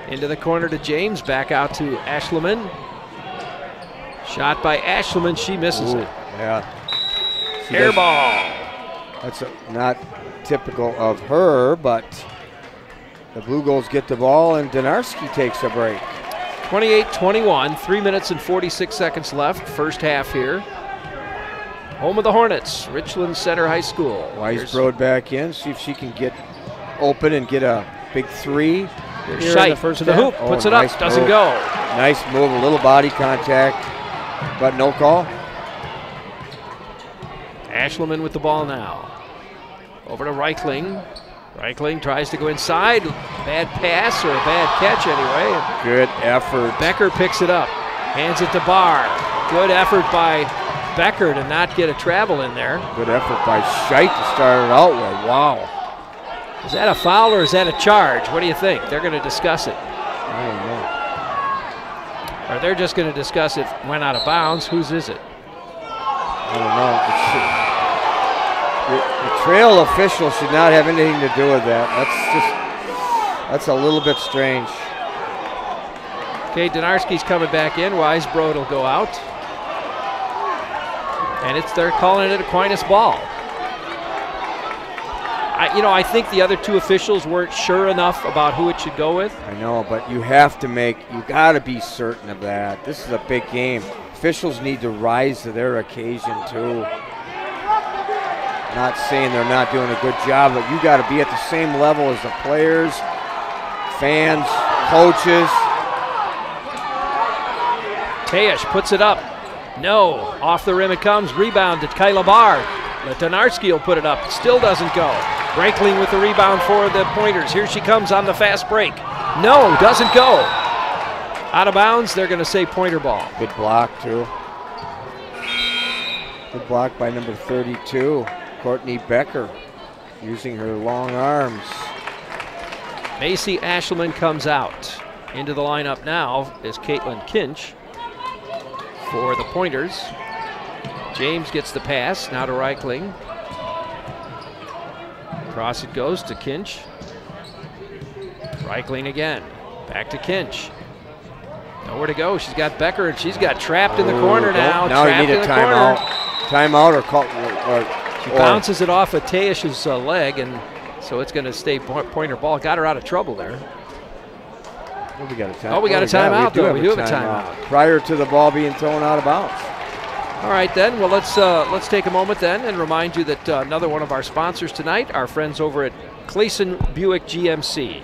[SPEAKER 1] Into the corner to James. Back out to Ashleman. Shot by Ashleman. She misses it.
[SPEAKER 3] Yeah.
[SPEAKER 1] Air ball.
[SPEAKER 3] That's not typical of her, but the Blue Golds get the ball, and Donarski takes a break.
[SPEAKER 1] 28-21, 3 minutes and 46 seconds left, first half here. Home of the Hornets, Richland Center High School.
[SPEAKER 3] Weisbrod back in, see if she can get open and get a big 3.
[SPEAKER 1] Here's Scheidt to the hoop, puts it up, doesn't go.
[SPEAKER 3] Nice move, a little body contact, but no call.
[SPEAKER 1] Ashleman with the ball now. Over to Reichling. Reichling tries to go inside. Bad pass or a bad catch anyway.
[SPEAKER 3] Good effort.
[SPEAKER 1] Becker picks it up. Hands it to Barr. Good effort by Becker to not get a travel in there.
[SPEAKER 3] Good effort by Scheidt to start it out with. Wow.
[SPEAKER 1] Is that a foul or is that a charge? What do you think? They're going to discuss it.
[SPEAKER 3] I don't know.
[SPEAKER 1] Or they're just going to discuss if it went out of bounds. Whose is it?
[SPEAKER 3] I don't know. The trail official should not have anything to do with that. That's a little bit strange.
[SPEAKER 1] Okay, Donarski's coming back in. Weisbrod will go out. And they're calling it Aquinas ball. I think the other 2 officials weren't sure enough about who it should go with.
[SPEAKER 3] I know, but you got to be certain of that. This is a big game. Officials need to rise to their occasion too. Not saying they're not doing a good job, but you got to be at the same level as the players, fans, coaches.
[SPEAKER 1] Teash puts it up. No, off the rim it comes. Rebound to Kyla Barr. Donarski will put it up. Still doesn't go. Reichling with the rebound for the Pointers. Here she comes on the fast break. No, doesn't go. Out of bounds, they're going to say Pointer ball.
[SPEAKER 3] Good block, too. Good block by number 32, Courtney Becker, using her long arms.
[SPEAKER 1] Macy Ashleman comes out. Into the lineup now is Caitlin Kinch for the Pointers. James gets the pass, now to Reichling. Across it goes to Kinch. Reichling again, back to Kinch. Nowhere to go, she's got Becker and she's got trapped in the corner now.
[SPEAKER 3] Now you need a timeout. Timeout or call.
[SPEAKER 1] She bounces it off of Teash's leg, and so it's going to stay Pointer ball. Got her out of trouble there.
[SPEAKER 3] Oh, we got a timeout.
[SPEAKER 1] Oh, we got a timeout, though. We do have a timeout.
[SPEAKER 3] Prior to the ball being thrown out of bounds.
[SPEAKER 1] All right, then. Well, let's take a moment then and remind you that another one of our sponsors tonight, our friends over at Clayson Buick GMC.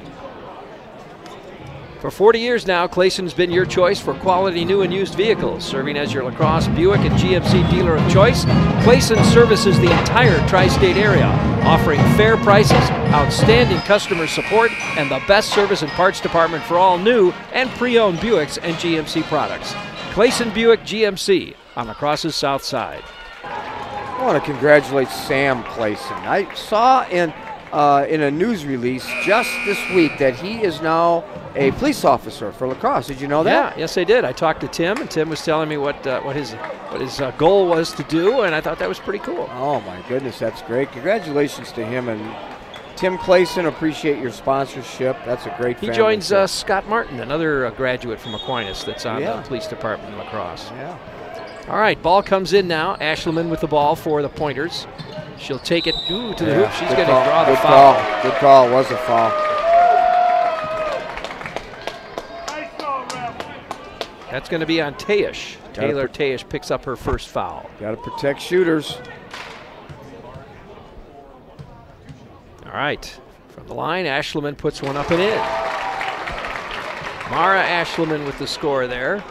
[SPEAKER 1] For 40 years now, Clayson's been your choice for quality new and used vehicles. Serving as your LaCrosse, Buick, and GMC dealer of choice, Clayson services the entire tri-state area, offering fair prices, outstanding customer support, and the best service and parts department for all new and pre-owned Buicks and GMC products. Clayson Buick GMC on LaCrosse's south side.
[SPEAKER 3] I want to congratulate Sam Clayson. I saw in a news release just this week that he is now a police officer for LaCrosse. Did you know that?
[SPEAKER 1] Yeah, yes I did. I talked to Tim, and Tim was telling me what his goal was to do, and I thought that was pretty cool.
[SPEAKER 3] Oh my goodness, that's great. Congratulations to him and Tim Clayson. Appreciate your sponsorship. That's a great family.
[SPEAKER 1] He joins Scott Martin, another graduate from Aquinas that's on the police department in LaCrosse.
[SPEAKER 3] Yeah.
[SPEAKER 1] All right, ball comes in now. Ashleman with the ball for the Pointers. She'll take it to the hoop. She's going to draw the foul.
[SPEAKER 3] Good call. It was a foul.
[SPEAKER 1] That's going to be on Teash. Taylor Teash picks up her first foul.
[SPEAKER 3] Got to protect shooters.
[SPEAKER 1] All right, from the line, Ashleman puts one up and in. Mara Ashleman with the score there.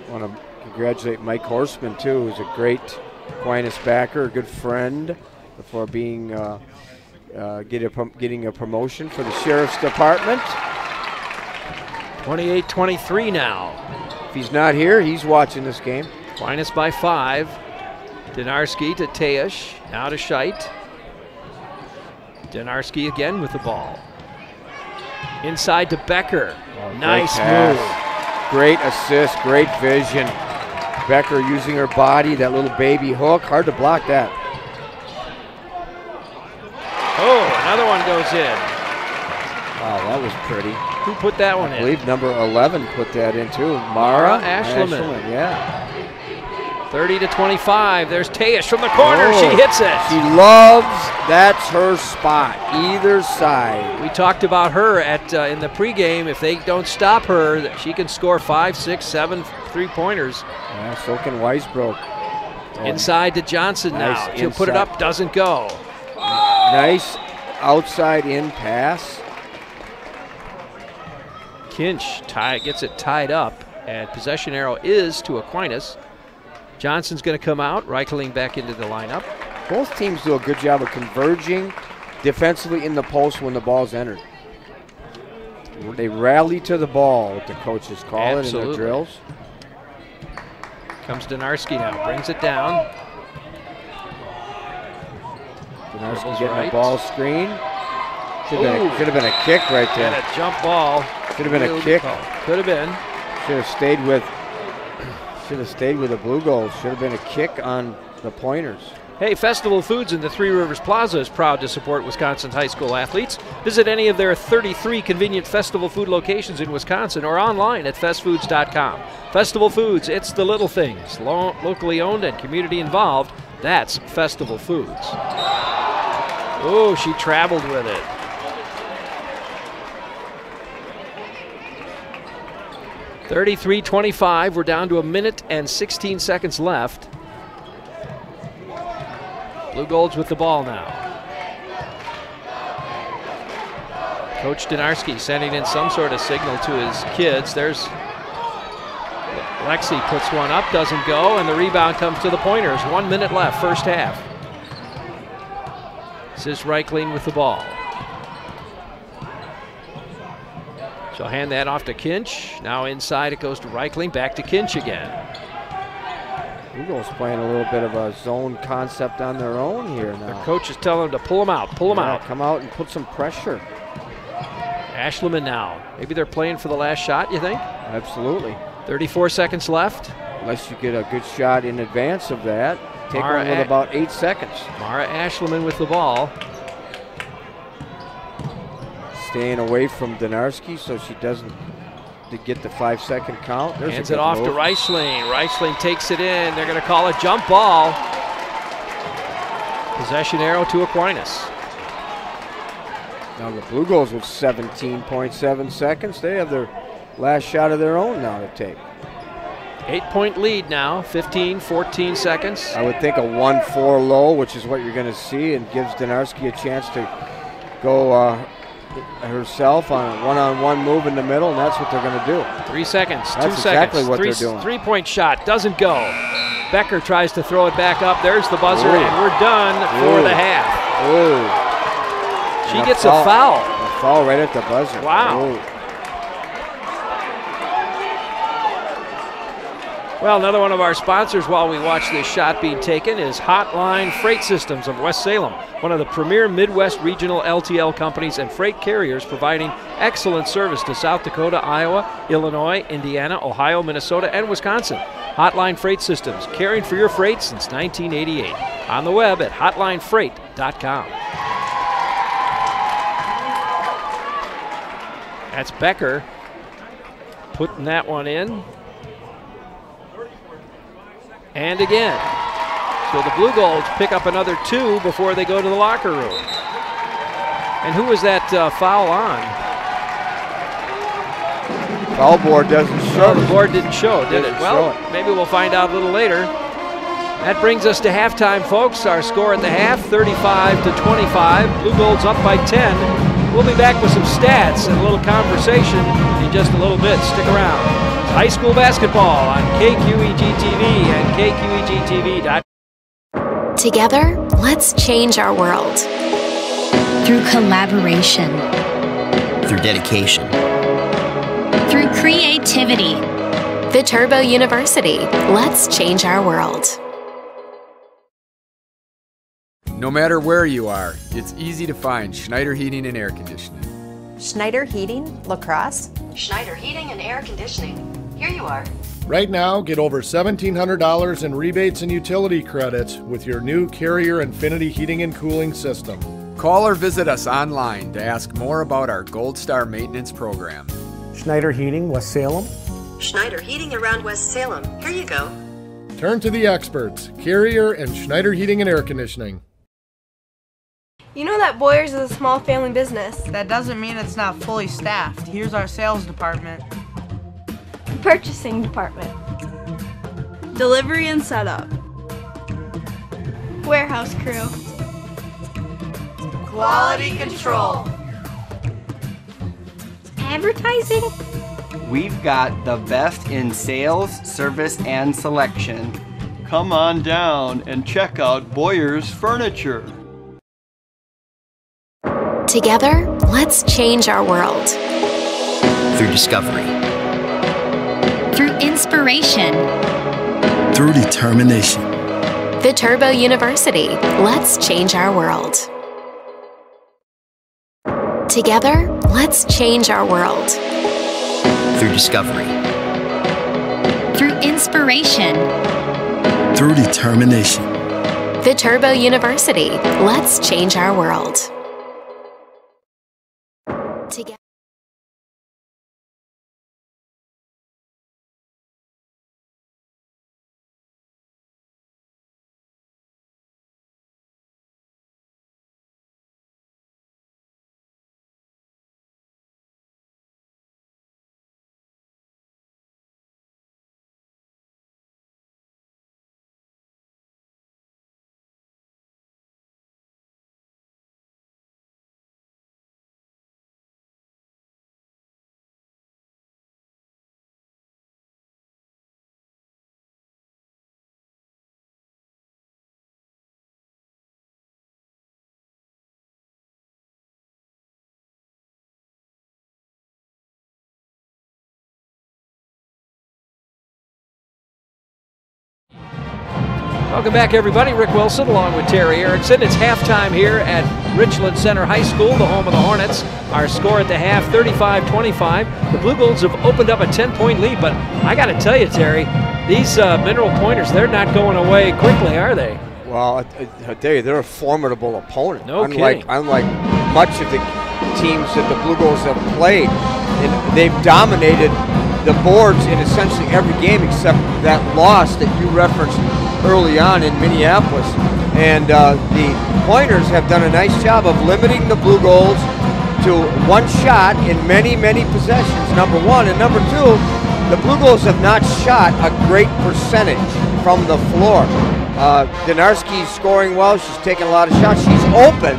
[SPEAKER 3] I want to congratulate Mike Horseman, too, who's a great Aquinas backer, a good friend before being getting a promotion for the Sheriff's Department.
[SPEAKER 1] 28-23 now.
[SPEAKER 3] If he's not here, he's watching this game.
[SPEAKER 1] Aquinas by 5. Dinarski to Teash, now to Scheit. Dinarski again with the ball. Inside to Becker. Nice move.
[SPEAKER 3] Great assist, great vision. Becker using her body, that little baby hook. Hard to block that.
[SPEAKER 1] Oh, another one goes in.
[SPEAKER 3] Wow, that was pretty.
[SPEAKER 1] Who put that one in?
[SPEAKER 3] I believe number 11 put that in too. Mara
[SPEAKER 1] Ashleman.
[SPEAKER 3] Yeah.
[SPEAKER 1] 30-25. There's Teash from the corner. She hits it.
[SPEAKER 3] She loves, that's her spot, either side.
[SPEAKER 1] We talked about her in the pregame. If they don't stop her, she can score 5, 6, 7 3-pointers.
[SPEAKER 3] Yeah, so can Weisbrook.
[SPEAKER 1] Inside to Johnson now. She'll put it up, doesn't go.
[SPEAKER 3] Nice outside in pass.
[SPEAKER 1] Kinch gets it tied up, and possession arrow is to Aquinas. Johnson's going to come out, Reichling back into the lineup.
[SPEAKER 3] Both teams do a good job of converging defensively in the post when the ball's entered. They rally to the ball, what the coaches call it in their drills.
[SPEAKER 1] Comes Dinarski now, brings it down.
[SPEAKER 3] Dinarski getting a ball screen. Should have been a kick right there.
[SPEAKER 1] And a jump ball.
[SPEAKER 3] Should have been a kick.
[SPEAKER 1] Could have been.
[SPEAKER 3] Should have stayed with the blue goals. Should have been a kick on the pointers.
[SPEAKER 1] Hey, Festival Foods in the Three Rivers Plaza is proud to support Wisconsin high school athletes. Visit any of their 33 convenient Festival Food locations in Wisconsin or online at festfoods.com. Festival Foods, it's the little things. Locally owned and community involved. That's Festival Foods. Oh, she traveled with it. (33-25). We're down to 1 minute and 16 seconds left. Blue Golds with the ball now. Coach Dinarski sending in some sort of signal to his kids. There's Lexi, puts one up, doesn't go, and the rebound comes to the Pointers. 1 minute left, first half. This is Reichling with the ball. She'll hand that off to Kinch. Now inside it goes to Reichling, back to Kinch again.
[SPEAKER 3] Eagles playing a little bit of a zone concept on their own here now.
[SPEAKER 1] Their coach is telling them to pull them out, out.
[SPEAKER 3] Come out and put some pressure.
[SPEAKER 1] Ashleman now. Maybe they're playing for the last shot, you think?
[SPEAKER 3] Absolutely.
[SPEAKER 1] 34 seconds left.
[SPEAKER 3] Unless you get a good shot in advance of that. Take one with about 8 seconds.
[SPEAKER 1] Mara Ashleman with the ball.
[SPEAKER 3] Staying away from Dinarski so she doesn't get the 5-second count. There's
[SPEAKER 1] hands it off to Reichling. Reichling takes it in. They're going to call a jump ball. Possession arrow to Aquinas.
[SPEAKER 3] Now the Blue Goals with 17.7 seconds. They have their last shot of their own now to take.
[SPEAKER 1] 8-point lead now, 14 seconds.
[SPEAKER 3] I would think a 1-4 low, which is what you're going to see, and gives Dinarski a chance to go herself on a one-on-one move in the middle, and that's what they're going to do.
[SPEAKER 1] 3 seconds,
[SPEAKER 3] that's
[SPEAKER 1] 2
[SPEAKER 3] exactly
[SPEAKER 1] seconds.
[SPEAKER 3] What they're doing.
[SPEAKER 1] 3-point shot, doesn't go. Becker tries to throw it back up. There's the buzzer, and we're done for the half. She gets a foul.
[SPEAKER 3] A foul right at the buzzer.
[SPEAKER 1] Wow. Well, another one of our sponsors while we watch this shot being taken is Hotline Freight Systems of West Salem, one of the premier Midwest regional LTL companies and freight carriers providing excellent service to South Dakota, Iowa, Illinois, Indiana, Ohio, Minnesota, and Wisconsin. Hotline Freight Systems, caring for your freight since 1988. On the web at hotlinefreight.com. That's Becker putting that one in. And again. So the Blue Golds pick up another 2 before they go to the locker room. And who was that foul on?
[SPEAKER 3] Foul board doesn't show.
[SPEAKER 1] The board didn't show, did it? Well, maybe we'll find out a little later. That brings us to halftime, folks. Our score at the half, 35-25. Blue Golds up by 10. We'll be back with some stats and a little conversation in just a little bit. Stick around. High school basketball on KQEG TV and KQEGTV.com.
[SPEAKER 8] Together, let's change our world.
[SPEAKER 9] Through collaboration.
[SPEAKER 20] Through dedication.
[SPEAKER 9] Through creativity.
[SPEAKER 8] Viterbo University. Let's change our world.
[SPEAKER 14] No matter where you are, it's easy to find Schneider Heating and Air Conditioning.
[SPEAKER 15] Schneider Heating, La Crosse.
[SPEAKER 16] Schneider Heating and Air Conditioning. Here you are.
[SPEAKER 17] Right now, get over $1,700 in rebates and utility credits with your new Carrier Infinity heating and cooling system.
[SPEAKER 14] Call or visit us online to ask more about our Gold Star maintenance program.
[SPEAKER 18] Schneider Heating, West Salem.
[SPEAKER 16] Schneider Heating around West Salem. Here you go.
[SPEAKER 17] Turn to the experts, Carrier and Schneider Heating and Air Conditioning.
[SPEAKER 11] You know that Boyers is a small family business.
[SPEAKER 12] That doesn't mean it's not fully staffed. Here's our sales department.
[SPEAKER 19] Purchasing department. Delivery and setup. Warehouse crew.
[SPEAKER 12] Quality control.
[SPEAKER 19] Advertising.
[SPEAKER 13] We've got the best in sales, service, and selection. Come on down and check out Boyers Furniture.
[SPEAKER 8] Together, let's change our world.
[SPEAKER 20] Through discovery.
[SPEAKER 9] Through inspiration.
[SPEAKER 6] Through determination.
[SPEAKER 8] Viterbo University. Let's change our world. Together, let's change our world.
[SPEAKER 20] Through discovery.
[SPEAKER 9] Through inspiration.
[SPEAKER 6] Through determination.
[SPEAKER 8] Viterbo University. Let's change our world. Together.
[SPEAKER 1] Welcome back, everybody. Rick Wilson along with Terry Erickson. It's halftime here at Richland Center High School, the home of the Hornets. Our score at the half, 35-25. The Blue Goals have opened up a 10-point lead, but I got to tell you, Terry, these Mineral Pointers, they're not going away quickly, are they?
[SPEAKER 3] Well, I tell you, they're a formidable opponent.
[SPEAKER 1] No kidding.
[SPEAKER 3] Unlike much of the teams that the Blue Goals have played, and they've dominated the boards in essentially every game except that loss that you referenced early on in Minneapolis. And the Pointers have done a nice job of limiting the Blue Goals to one shot in many, many possessions, number one. And number two, the Blue Goals have not shot a great percentage from the floor. Dinarski's scoring well. She's taking a lot of shots. She's open,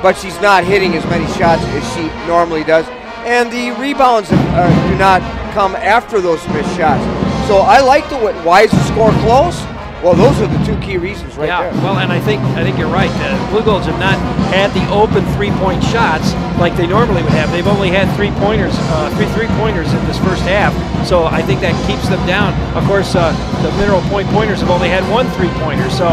[SPEAKER 3] but she's not hitting as many shots as she normally does. And the rebounds do not come after those missed shots. So I like the way why is the score close? Well, those are the two key reasons right there.
[SPEAKER 1] Well, and I think you're right. Blue Goals have not had the open three-point shots like they normally would have. They've only had three-pointers in this first half, so I think that keeps them down. Of course, the Mineral Point Pointers have only had one three-pointer, so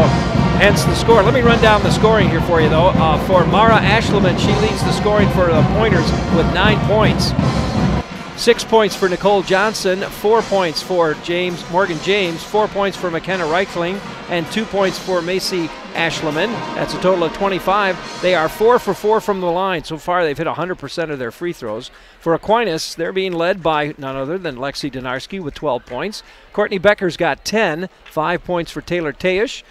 [SPEAKER 1] hence the score. Let me run down the scoring here for you, though. For Mara Ashleman, she leads the scoring for the Pointers with 9 points. 6 points for Nicole Johnson, 4 points for Morgan James, 4 points for McKenna Reichling, and 2 points for Macy Ashleman. That's a total of 25. They are 4 for 4 from the line. So far, they've hit 100% of their free throws. For Aquinas, they're being led by none other than Lexi Dinarski with 12 points. Courtney Becker's got 10, 5 points for Taylor Teish.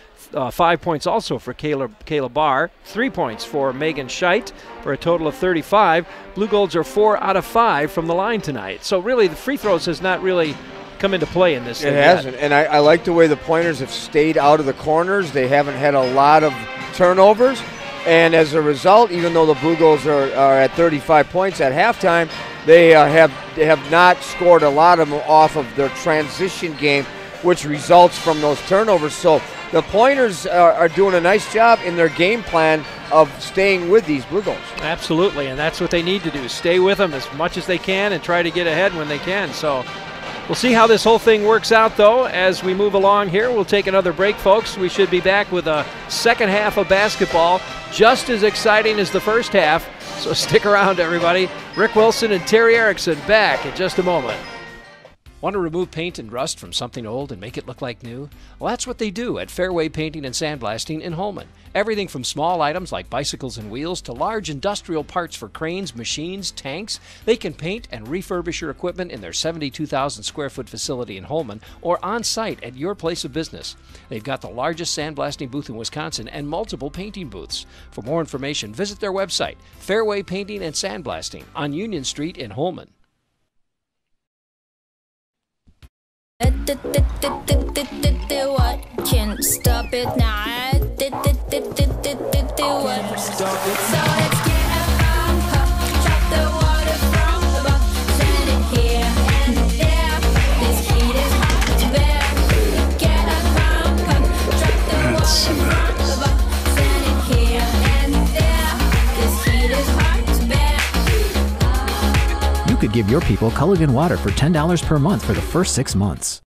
[SPEAKER 1] 5 points also for Kayla Barr, 3 points for Megan Scheit for a total of 35. Blue Golds are 4 out of 5 from the line tonight. So really the free throws has not really come into play in this.
[SPEAKER 3] It hasn't, and I like the way the Pointers have stayed out of the corners. They haven't had a lot of turnovers, and as a result, even though the Blue Golds are at 35 points at halftime, they have not scored a lot of them off of their transition game, which results from those turnovers. So the Pointers are doing a nice job in their game plan of staying with these Blue Goals.
[SPEAKER 1] Absolutely, and that's what they need to do. Stay with them as much as they can and try to get ahead when they can. So we'll see how this whole thing works out, though, as we move along here. We'll take another break, folks. We should be back with a second half of basketball, just as exciting as the first half. So stick around, everybody. Rick Wilson and Terry Erickson back in just a moment. Want to remove paint and rust from something old and make it look like new? Well, that's what they do at Fairway Painting and Sandblasting in Holman. Everything from small items like bicycles and wheels to large industrial parts for cranes, machines, tanks. They can paint and refurbish your equipment in their 72,000 square foot facility in Holman or on site at your place of business. They've got the largest sandblasting booth in Wisconsin and multiple painting booths. For more information, visit their website, Fairway Painting and Sandblasting on Union Street in Holman.
[SPEAKER 21] What can stop it now? What? So let's get drop the water from above, send it here and there. This heat is hot to bear. Get a cup, drop the water from above, send it here and there. This heat is hot to bear.
[SPEAKER 7] You could give your people Culligan water for $10 per month for the first 6 months.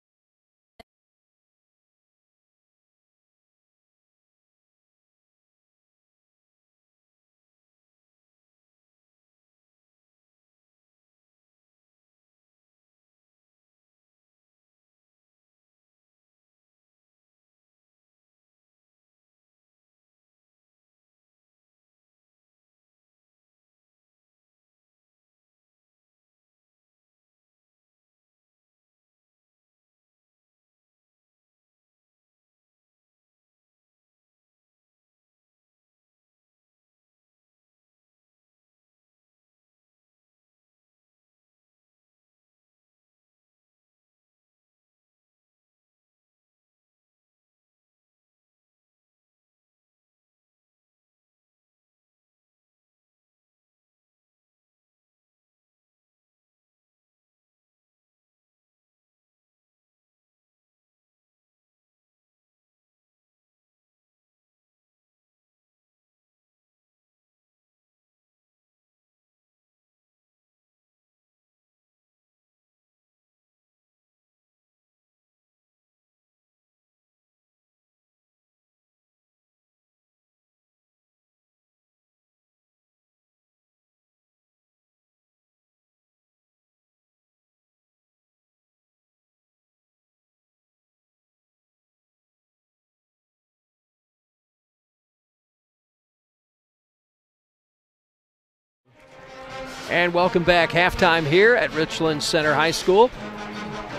[SPEAKER 1] And welcome back. Halftime here at Richland Center High School.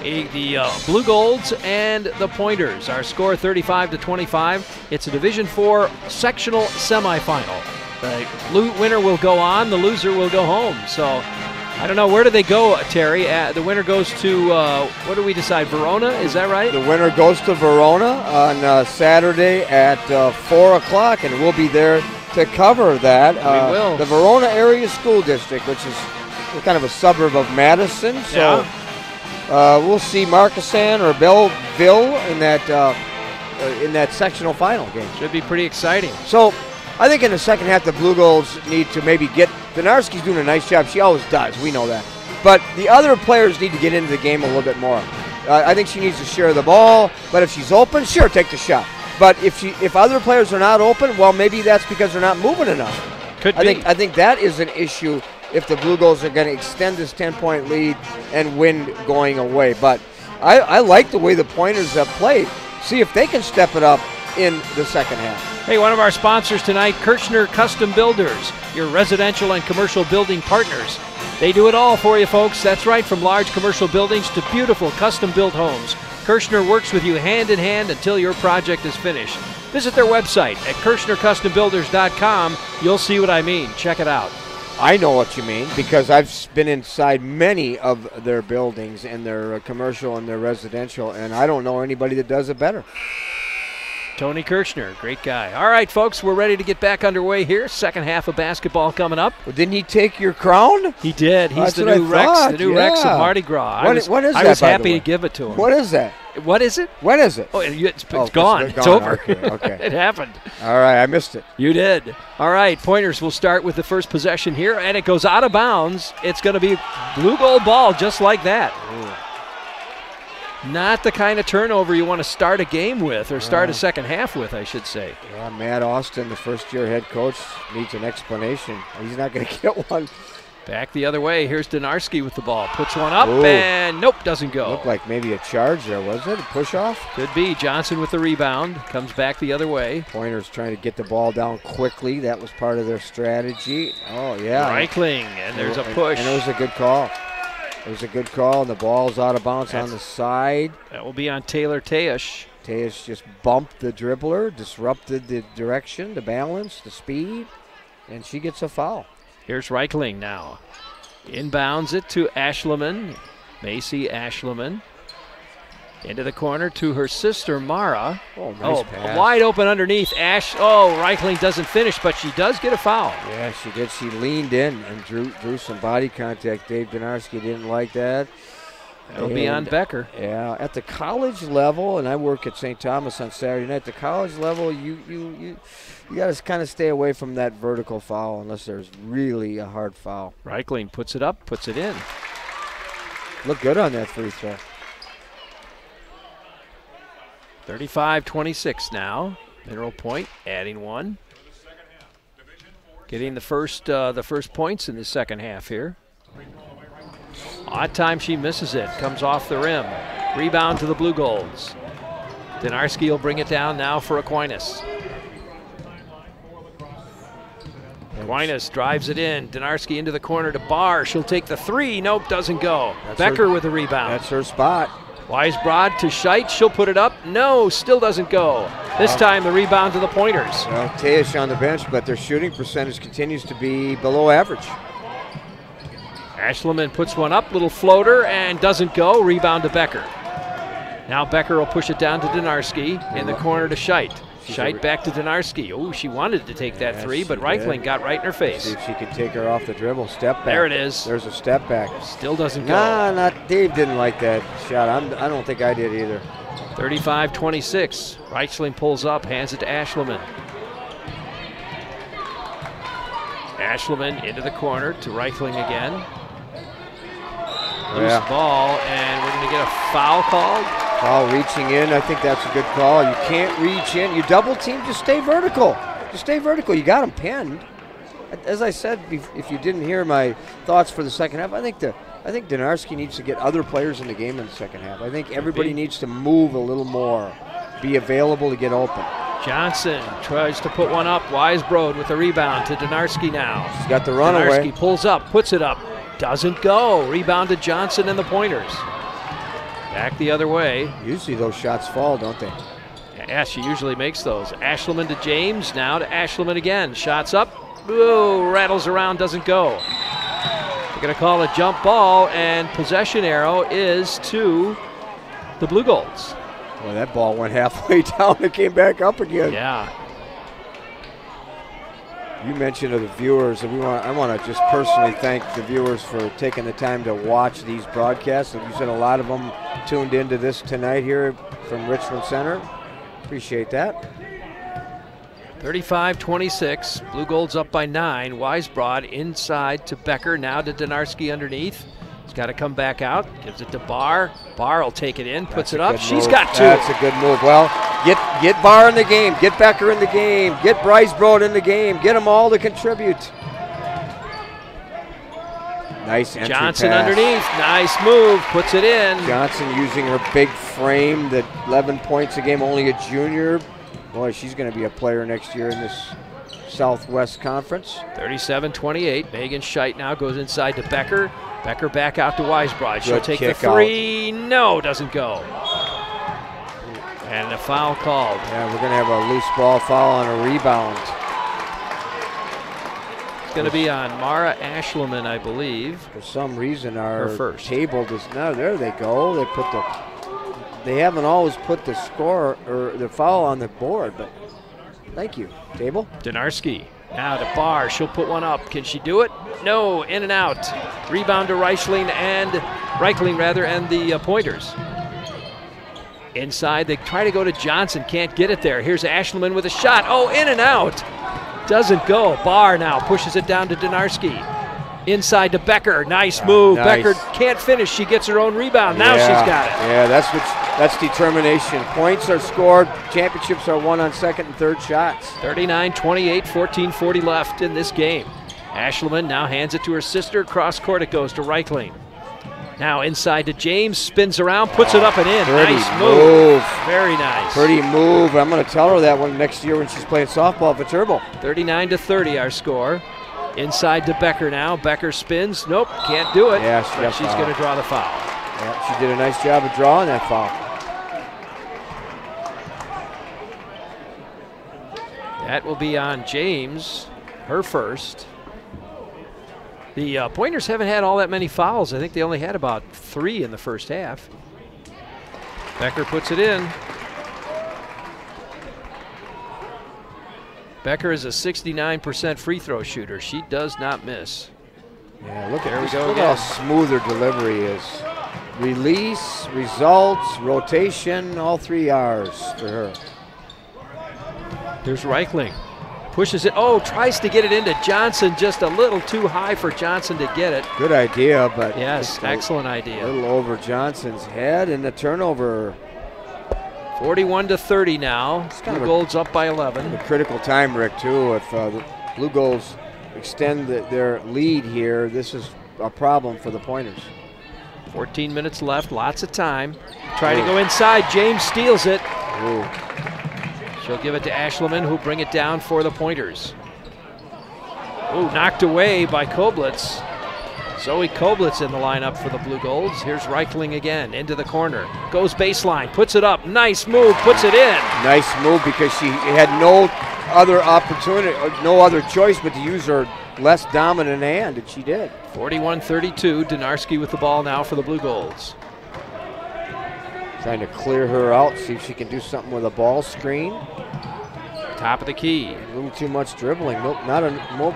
[SPEAKER 1] The Blue Golds and the Pointers. Our score 35-25. It's a Division IV sectional semifinal. The winner will go on. The loser will go home. So I don't know. Where do they go, Terry? The winner goes to, what do we decide, Verona? Is that right?
[SPEAKER 3] The winner goes to Verona on Saturday at 4 o'clock, and we'll be there to cover that.
[SPEAKER 1] We will.
[SPEAKER 3] The Verona Area School District, which is kind of a suburb of Madison. So we'll see Markesan or Belleville in that sectional final game.
[SPEAKER 1] Should be pretty exciting.
[SPEAKER 3] So I think in the second half, the Blue Golds need to maybe get – Donarski's doing a nice job. She always does. We know that. But the other players need to get into the game a little bit more. I think she needs to share the ball. But if she's open, sure, take the shot. But if other players are not open, well, maybe that's because they're not moving enough.
[SPEAKER 1] Could be.
[SPEAKER 3] I think that is an issue if the Blue Golds are going to extend this 10-point lead and win going away. But I like the way the Pointers have played. See if they can step it up in the second half.
[SPEAKER 1] Hey, one of our sponsors tonight, Kirchner Custom Builders, your residential and commercial building partners. They do it all for you, folks. That's right, from large commercial buildings to beautiful custom-built homes. Kirchner works with you hand in hand until your project is finished. Visit their website at KirchnerCustomBuilders.com. You'll see what I mean. Check it out.
[SPEAKER 3] I know what you mean because I've been inside many of their buildings and their commercial and their residential, and I don't know anybody that does it better.
[SPEAKER 1] Tony Kirchner, great guy. All right, folks, we're ready to get back underway here. Second half of basketball coming up.
[SPEAKER 3] Well, didn't he take your crown?
[SPEAKER 1] He did. He's
[SPEAKER 3] That's
[SPEAKER 1] the
[SPEAKER 3] what
[SPEAKER 1] new
[SPEAKER 3] I
[SPEAKER 1] Rex,
[SPEAKER 3] thought,
[SPEAKER 1] the new Rex of Mardi Gras.
[SPEAKER 3] What is that,
[SPEAKER 1] I was
[SPEAKER 3] by the
[SPEAKER 1] happy
[SPEAKER 3] way?
[SPEAKER 1] to give it to him.
[SPEAKER 3] What is that?
[SPEAKER 1] What is it?
[SPEAKER 3] When is it?
[SPEAKER 1] Oh, it's
[SPEAKER 3] Oh,
[SPEAKER 1] gone. It's over.
[SPEAKER 3] Okay.
[SPEAKER 1] It happened.
[SPEAKER 3] All right, I missed it.
[SPEAKER 1] You did. All right, Pointers will start with the first possession here, and it goes out of bounds. It's going to be blue gold ball just like that. Not the kind of turnover you want to start a game with, or start a second half with, I should say.
[SPEAKER 3] Yeah, Matt Austin, the first-year head coach, needs an explanation. He's not going to get one.
[SPEAKER 1] Back the other way. Here's Donarski with the ball. Puts one up,
[SPEAKER 3] Ooh.
[SPEAKER 1] and nope, doesn't go.
[SPEAKER 3] Looked like maybe a charge there, was it? A push-off?
[SPEAKER 1] Could be. Johnson with the rebound. Comes back the other way.
[SPEAKER 3] Pointers trying to get the ball down quickly. That was part of their strategy. Oh, yeah.
[SPEAKER 1] Reichling, and there's a push.
[SPEAKER 3] And it was a good call. It was a good call, and the ball's out of bounds on the side.
[SPEAKER 1] That will be on Taylor Teash.
[SPEAKER 3] Teash just bumped the dribbler, disrupted the direction, the balance, the speed, and she gets a foul.
[SPEAKER 1] Here's Reichling now. Inbounds it to Ashleman. Macy Ashleman. Into the corner to her sister, Mara.
[SPEAKER 3] Oh, nice pass.
[SPEAKER 1] Wide open underneath. Reichling doesn't finish, but she does get a foul.
[SPEAKER 3] Yeah, she did. She leaned in and drew some body contact. Dave Donarski didn't like that.
[SPEAKER 1] That'll be on Becker.
[SPEAKER 3] Yeah, at the college level, and I work at St. Thomas on Saturday night, at the college level, you got to kind of stay away from that vertical foul unless there's really a hard foul.
[SPEAKER 1] Reichling puts it up, puts it in.
[SPEAKER 3] Look good on that free throw.
[SPEAKER 1] 35-26 now. Mineral Point adding one. Getting the first points in the second half here. Odd time she misses it. Comes off the rim. Rebound to the Blue Golds. Donarski will bring it down now for Aquinas. Aquinas drives it in. Donarski into the corner to Barr. She'll take the three. Nope, doesn't go. Becker with a rebound.
[SPEAKER 3] That's her spot.
[SPEAKER 1] Weisbrod to Scheit. She'll put it up. No, still doesn't go. This time the rebound to the Pointers.
[SPEAKER 3] Well, Teash on the bench, but their shooting percentage continues to be below average.
[SPEAKER 1] Ashleman puts one up, little floater, and doesn't go. Rebound to Becker. Now Becker will push it down to Donarski. In the corner to Scheit. Scheit back to Donarski. Oh, she wanted to take that three, but Reichling got right in her face.
[SPEAKER 3] See if she could take her off the dribble. Step back.
[SPEAKER 1] There it is.
[SPEAKER 3] There's a step back.
[SPEAKER 1] Still doesn't go.
[SPEAKER 3] Nah, Dave didn't like that shot. I don't think I did either.
[SPEAKER 1] 35-26. Reichling pulls up, hands it to Ashleman. Ashleman into the corner to Reichling again. Loose ball, and we're going to get a foul called.
[SPEAKER 3] Foul reaching in. I think that's a good call. You can't reach in. You double team, just stay vertical. Just stay vertical. You got them pinned. As I said, if you didn't hear my thoughts for the second half, I think Donarski needs to get other players in the game in the second half. I think everybody needs to move a little more, be available to get open.
[SPEAKER 1] Johnson tries to put one up. Weisbrod with the rebound to Donarski now.
[SPEAKER 3] She's got the runaway.
[SPEAKER 1] Donarski pulls up, puts it up. Doesn't go. Rebound to Johnson and the Pointers. Back the other way.
[SPEAKER 3] Usually those shots fall, don't they?
[SPEAKER 1] Yeah, she usually makes those. Ashleman to James, now to Ashleman again. Shots up. Ooh, rattles around, doesn't go. They're going to call a jump ball, and possession arrow is to the Blue Golds.
[SPEAKER 3] Well, that ball went halfway down and came back up again.
[SPEAKER 1] Yeah.
[SPEAKER 3] You mentioned to the viewers, and I want to just personally thank the viewers for taking the time to watch these broadcasts. And you said a lot of them tuned into this tonight here from Richmond Center. Appreciate that.
[SPEAKER 1] 35-26. Blue Golds up by 9. Weisbrod inside to Becker. Now to Donarski underneath. He's got to come back out. Gives it to Barr. Barr will take it in. Puts it up. She's got two.
[SPEAKER 3] That's a good move. Well, get Barr in the game. Get Becker in the game. Get Weisbrod in the game. Get them all to contribute. Nice entry
[SPEAKER 1] Johnson
[SPEAKER 3] pass.
[SPEAKER 1] Underneath. Nice move. Puts it in.
[SPEAKER 3] Johnson using her big frame. The 11 points a game. Only a junior. Boy, she's going to be a player next year in this Southwest Conference.
[SPEAKER 1] 37-28. Megan Scheit now goes inside to Becker. Becker back out to Weisbrod. She'll take the three. No, doesn't go. And a foul called.
[SPEAKER 3] Yeah, we're going to have a loose ball foul on a rebound.
[SPEAKER 1] It's going to be on Mara Ashleman, I believe.
[SPEAKER 3] For some reason, our table does. No, there they go. They put they haven't always put the score or the foul on the board, but thank you. Table.
[SPEAKER 1] Donarski now to Barr. She'll put one up. Can she do it? No. In and out. Rebound to Reichling and the Pointers. Inside, they try to go to Johnson. Can't get it there. Here's Ashleman with a shot. Oh, in and out. Doesn't go. Barr now pushes it down to Donarski. Inside to Becker. Nice move.
[SPEAKER 3] Nice.
[SPEAKER 1] Becker can't finish. She gets her own rebound. Now she's got it.
[SPEAKER 3] Yeah, that's determination. Points are scored. Championships are won on second and third shots.
[SPEAKER 1] 39-28, 14:40 left in this game. Ashleman now hands it to her sister. Cross court it goes to Reichling. Now inside to James, spins around, puts it up and in. Nice move. Very nice.
[SPEAKER 3] Pretty move. I'm going to tell her that one next year when she's playing softball for Turbo.
[SPEAKER 1] 39-30 our score. Inside to Becker now. Becker spins. Nope, can't do it.
[SPEAKER 3] Yeah,
[SPEAKER 1] but she's going to draw the foul.
[SPEAKER 3] Yeah, she did a nice job of drawing that foul.
[SPEAKER 1] That will be on James, her first. The Pointers haven't had all that many fouls. I think they only had about 3 in the first half. Becker puts it in. Becker is a 69% free throw shooter. She does not miss.
[SPEAKER 3] Yeah, look
[SPEAKER 1] there
[SPEAKER 3] at
[SPEAKER 1] we go
[SPEAKER 3] look
[SPEAKER 1] again.
[SPEAKER 3] how smooth her delivery is. Release, results, rotation, all 3 R's for her.
[SPEAKER 1] Here's Reichling. Pushes it. Oh, tries to get it into Johnson. Just a little too high for Johnson to get it.
[SPEAKER 3] Good idea, but
[SPEAKER 1] yes, excellent idea.
[SPEAKER 3] A little over Johnson's head and the turnover.
[SPEAKER 1] 41-30 now.
[SPEAKER 3] It's kind
[SPEAKER 1] Blue
[SPEAKER 3] of
[SPEAKER 1] Gold's up by 11.
[SPEAKER 3] A critical time, Rick, too. If the Blue Golds extend their lead here, this is a problem for the Pointers.
[SPEAKER 1] 14 minutes left, lots of time. Try to go inside. James steals it.
[SPEAKER 3] Ooh.
[SPEAKER 1] She'll give it to Ashleman, who'll bring it down for the Pointers. Ooh, knocked away by Koblitz. Zoe Koblitz in the lineup for the Blue Golds. Here's Reichling again, into the corner. Goes baseline, puts it up. Nice move, puts it in.
[SPEAKER 3] Nice move because she had no other opportunity, no other choice but to use her less dominant hand, and she did.
[SPEAKER 1] 41-32, Donarski with the ball now for the Blue Golds.
[SPEAKER 3] Trying to clear her out, see if she can do something with a ball screen.
[SPEAKER 1] Top of the key.
[SPEAKER 3] A little too much dribbling, nope,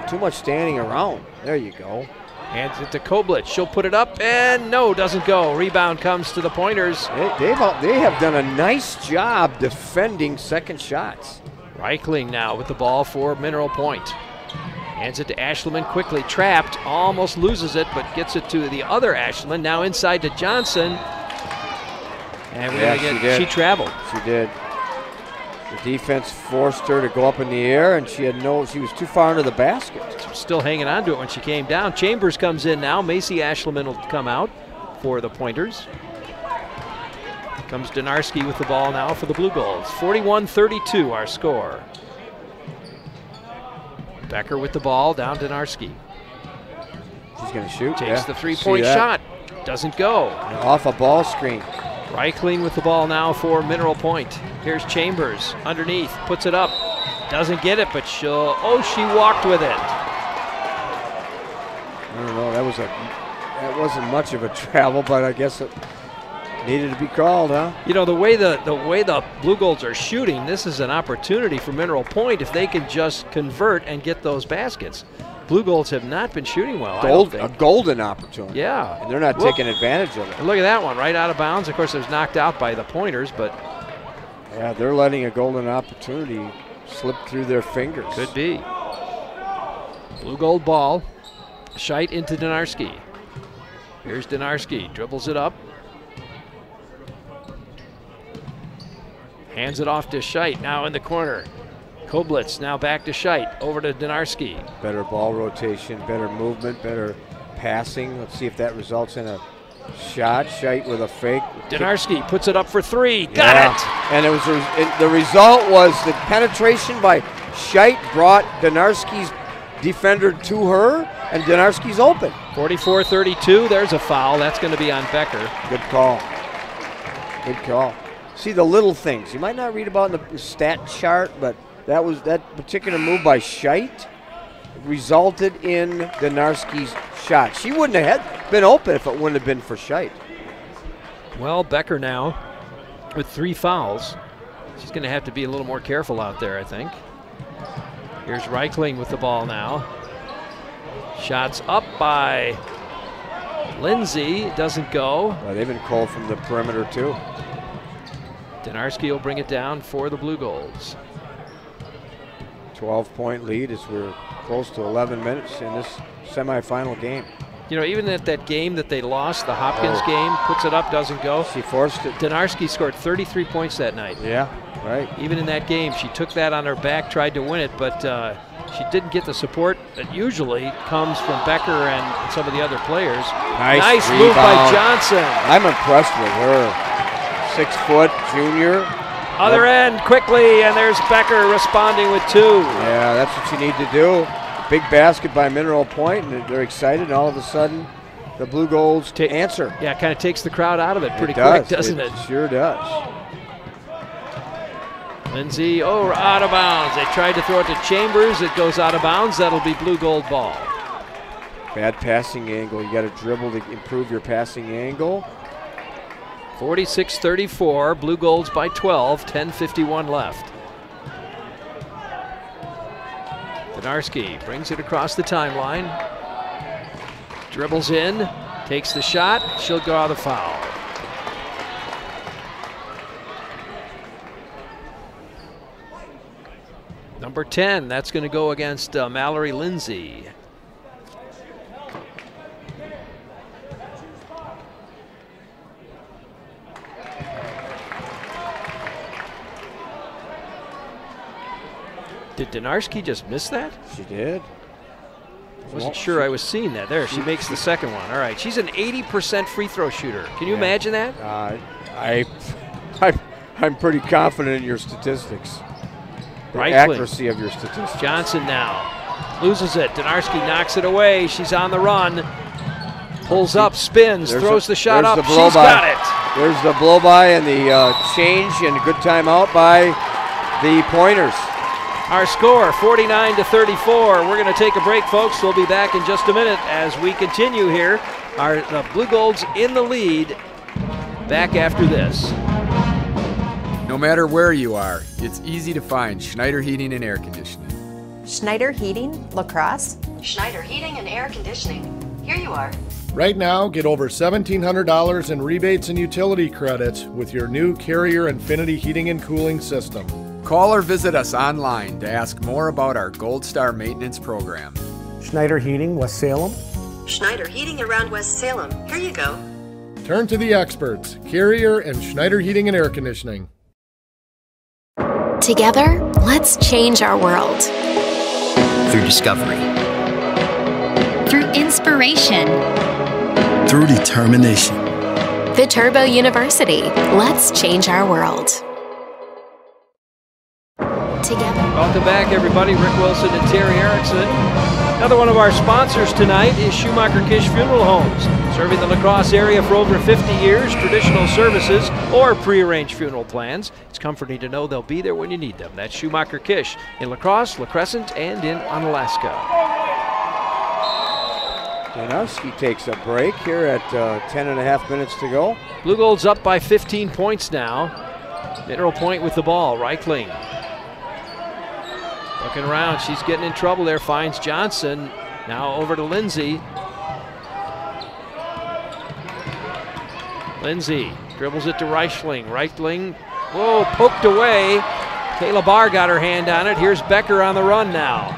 [SPEAKER 3] too much standing around. There you go.
[SPEAKER 1] Hands it to Koblitz. She'll put it up, and no, doesn't go. Rebound comes to the Pointers.
[SPEAKER 3] They have done a nice job defending second shots.
[SPEAKER 1] Reichling now with the ball for Mineral Point. Hands it to Ashleman quickly, trapped, almost loses it, but gets it to the other Ashleman. Now inside to Johnson. And she traveled.
[SPEAKER 3] She did. The defense forced her to go up in the air, and she was too far into the basket.
[SPEAKER 1] Still hanging on to it when she came down. Chambers comes in now. Macy Ashleman will come out for the Pointers. Comes Donarski with the ball now for the Blue Golds. 41-32 our score. Becker with the ball, down Donarski.
[SPEAKER 3] She's going to shoot.
[SPEAKER 1] Takes the three-point shot. Doesn't go.
[SPEAKER 3] Off a ball screen.
[SPEAKER 1] Reichling with the ball now for Mineral Point. Here's Chambers underneath, puts it up. Doesn't get it, but she walked with it.
[SPEAKER 3] I don't know, that wasn't much of a travel, but I guess it needed to be called, huh?
[SPEAKER 1] You know, the way the Blue Golds are shooting, this is an opportunity for Mineral Point if they can just convert and get those baskets. Blue Golds have not been shooting well.
[SPEAKER 3] A golden opportunity.
[SPEAKER 1] Yeah.
[SPEAKER 3] And they're not taking advantage of it.
[SPEAKER 1] And look at that one, right out of bounds. Of course, it was knocked out by the Pointers, but.
[SPEAKER 3] Yeah, they're letting a golden opportunity slip through their fingers.
[SPEAKER 1] Could be. Blue Gold ball. Scheit into Donarski. Here's Donarski, dribbles it up. Hands it off to Scheit, now in the corner. Koblitz now back to Scheit, over to Donarski.
[SPEAKER 3] Better ball rotation, better movement, better passing. Let's see if that results in a shot. Scheit with a fake.
[SPEAKER 1] Donarski puts it up for 3. Got it!
[SPEAKER 3] And the result was the penetration by Scheit brought Donarski's defender to her, and Donarski's open.
[SPEAKER 1] 44-32, there's a foul. That's going to be on Becker.
[SPEAKER 3] Good call. Good call. See the little things. You might not read about in the stat chart, but that particular move by Scheit resulted in Donarski's shot. She wouldn't have been open if it wouldn't have been for Scheit.
[SPEAKER 1] Well, Becker now with 3 fouls. She's going to have to be a little more careful out there, I think. Here's Reichling with the ball now. Shots up by Lindsay. Doesn't go.
[SPEAKER 3] Well, they've been cold from the perimeter, too.
[SPEAKER 1] Dinarski will bring it down for the Blue Golds.
[SPEAKER 3] 12-point lead as we're close to 11 minutes in this semifinal game.
[SPEAKER 1] You know, even at that game that they lost, the Hopkins game, puts it up, doesn't go.
[SPEAKER 3] She forced it.
[SPEAKER 1] Dinarski scored 33 points that night.
[SPEAKER 3] Yeah, right.
[SPEAKER 1] Even in that game, she took that on her back, tried to win it, but she didn't get the support that usually comes from Becker and some of the other players. Nice move by Johnson.
[SPEAKER 3] I'm impressed with her. 6-foot junior.
[SPEAKER 1] Other end quickly, and there's Becker responding with 2.
[SPEAKER 3] Yeah, that's what you need to do. Big basket by Mineral Point, and they're excited, and all of a sudden, the Blue Golds answer.
[SPEAKER 1] Yeah, kind of takes the crowd out of it pretty quick, doesn't it?
[SPEAKER 3] It sure does.
[SPEAKER 1] Lindsay, out of bounds. They tried to throw it to Chambers. It goes out of bounds. That'll be Blue Gold ball.
[SPEAKER 3] Bad passing angle. You got to dribble to improve your passing angle.
[SPEAKER 1] 46-34, Blue Golds by 12, 10:51 left. Dinarski brings it across the timeline. Dribbles in, takes the shot. She'll draw the foul. Number 10, that's going to go against Mallory Lindsay. Did Dinarski just miss that?
[SPEAKER 3] She did.
[SPEAKER 1] Wasn't sure I was seeing that. There, she makes the second one. All right, she's an 80% free throw shooter. Can you imagine that?
[SPEAKER 3] I'm pretty confident in your statistics. The
[SPEAKER 1] Reichling.
[SPEAKER 3] Accuracy of your statistics.
[SPEAKER 1] Johnson now loses it. Dinarski knocks it away. She's on the run. Pulls up, spins, throws the shot up. She's got it.
[SPEAKER 3] There's the blow by and the change and a good timeout by the Pointers.
[SPEAKER 1] Our score, 49-34. We're going to take a break, folks. We'll be back in just a minute as we continue here. The Blue Golds in the lead. Back after this.
[SPEAKER 14] No matter where you are, it's easy to find Schneider Heating and Air Conditioning.
[SPEAKER 15] Schneider Heating, La Crosse.
[SPEAKER 16] Schneider Heating and Air Conditioning. Here you are.
[SPEAKER 17] Right now, get over $1,700 in rebates and utility credits with your new Carrier Infinity Heating and Cooling System.
[SPEAKER 14] Call or visit us online to ask more about our Gold Star maintenance program.
[SPEAKER 18] Schneider Heating, West Salem.
[SPEAKER 16] Schneider Heating around West Salem. Here you go.
[SPEAKER 17] Turn to the experts, Carrier and Schneider Heating and Air Conditioning.
[SPEAKER 8] Together, let's change our world.
[SPEAKER 20] Through discovery.
[SPEAKER 9] Through inspiration.
[SPEAKER 6] Through determination.
[SPEAKER 8] Viterbo University. Let's change our world. Together.
[SPEAKER 1] Welcome back, everybody. Rick Wilson and Terry Erickson. Another one of our sponsors tonight is Schumacher Kish Funeral Homes. Serving the La Crosse area for over 50 years, traditional services or prearranged funeral plans. It's comforting to know they'll be there when you need them. That's Schumacher Kish in La Crosse, La Crescent, and in Onalaska.
[SPEAKER 3] Dinarski takes a break here at 10.5 minutes to go.
[SPEAKER 1] Blue Golds up by 15 points now. Mineral Point with the ball. Reichling. Looking around, she's getting in trouble there, finds Johnson. Now over to Lindsay. Lindsay dribbles it to Reichling. Reichling, whoa, poked away. Kayla Barr got her hand on it. Here's Becker on the run now.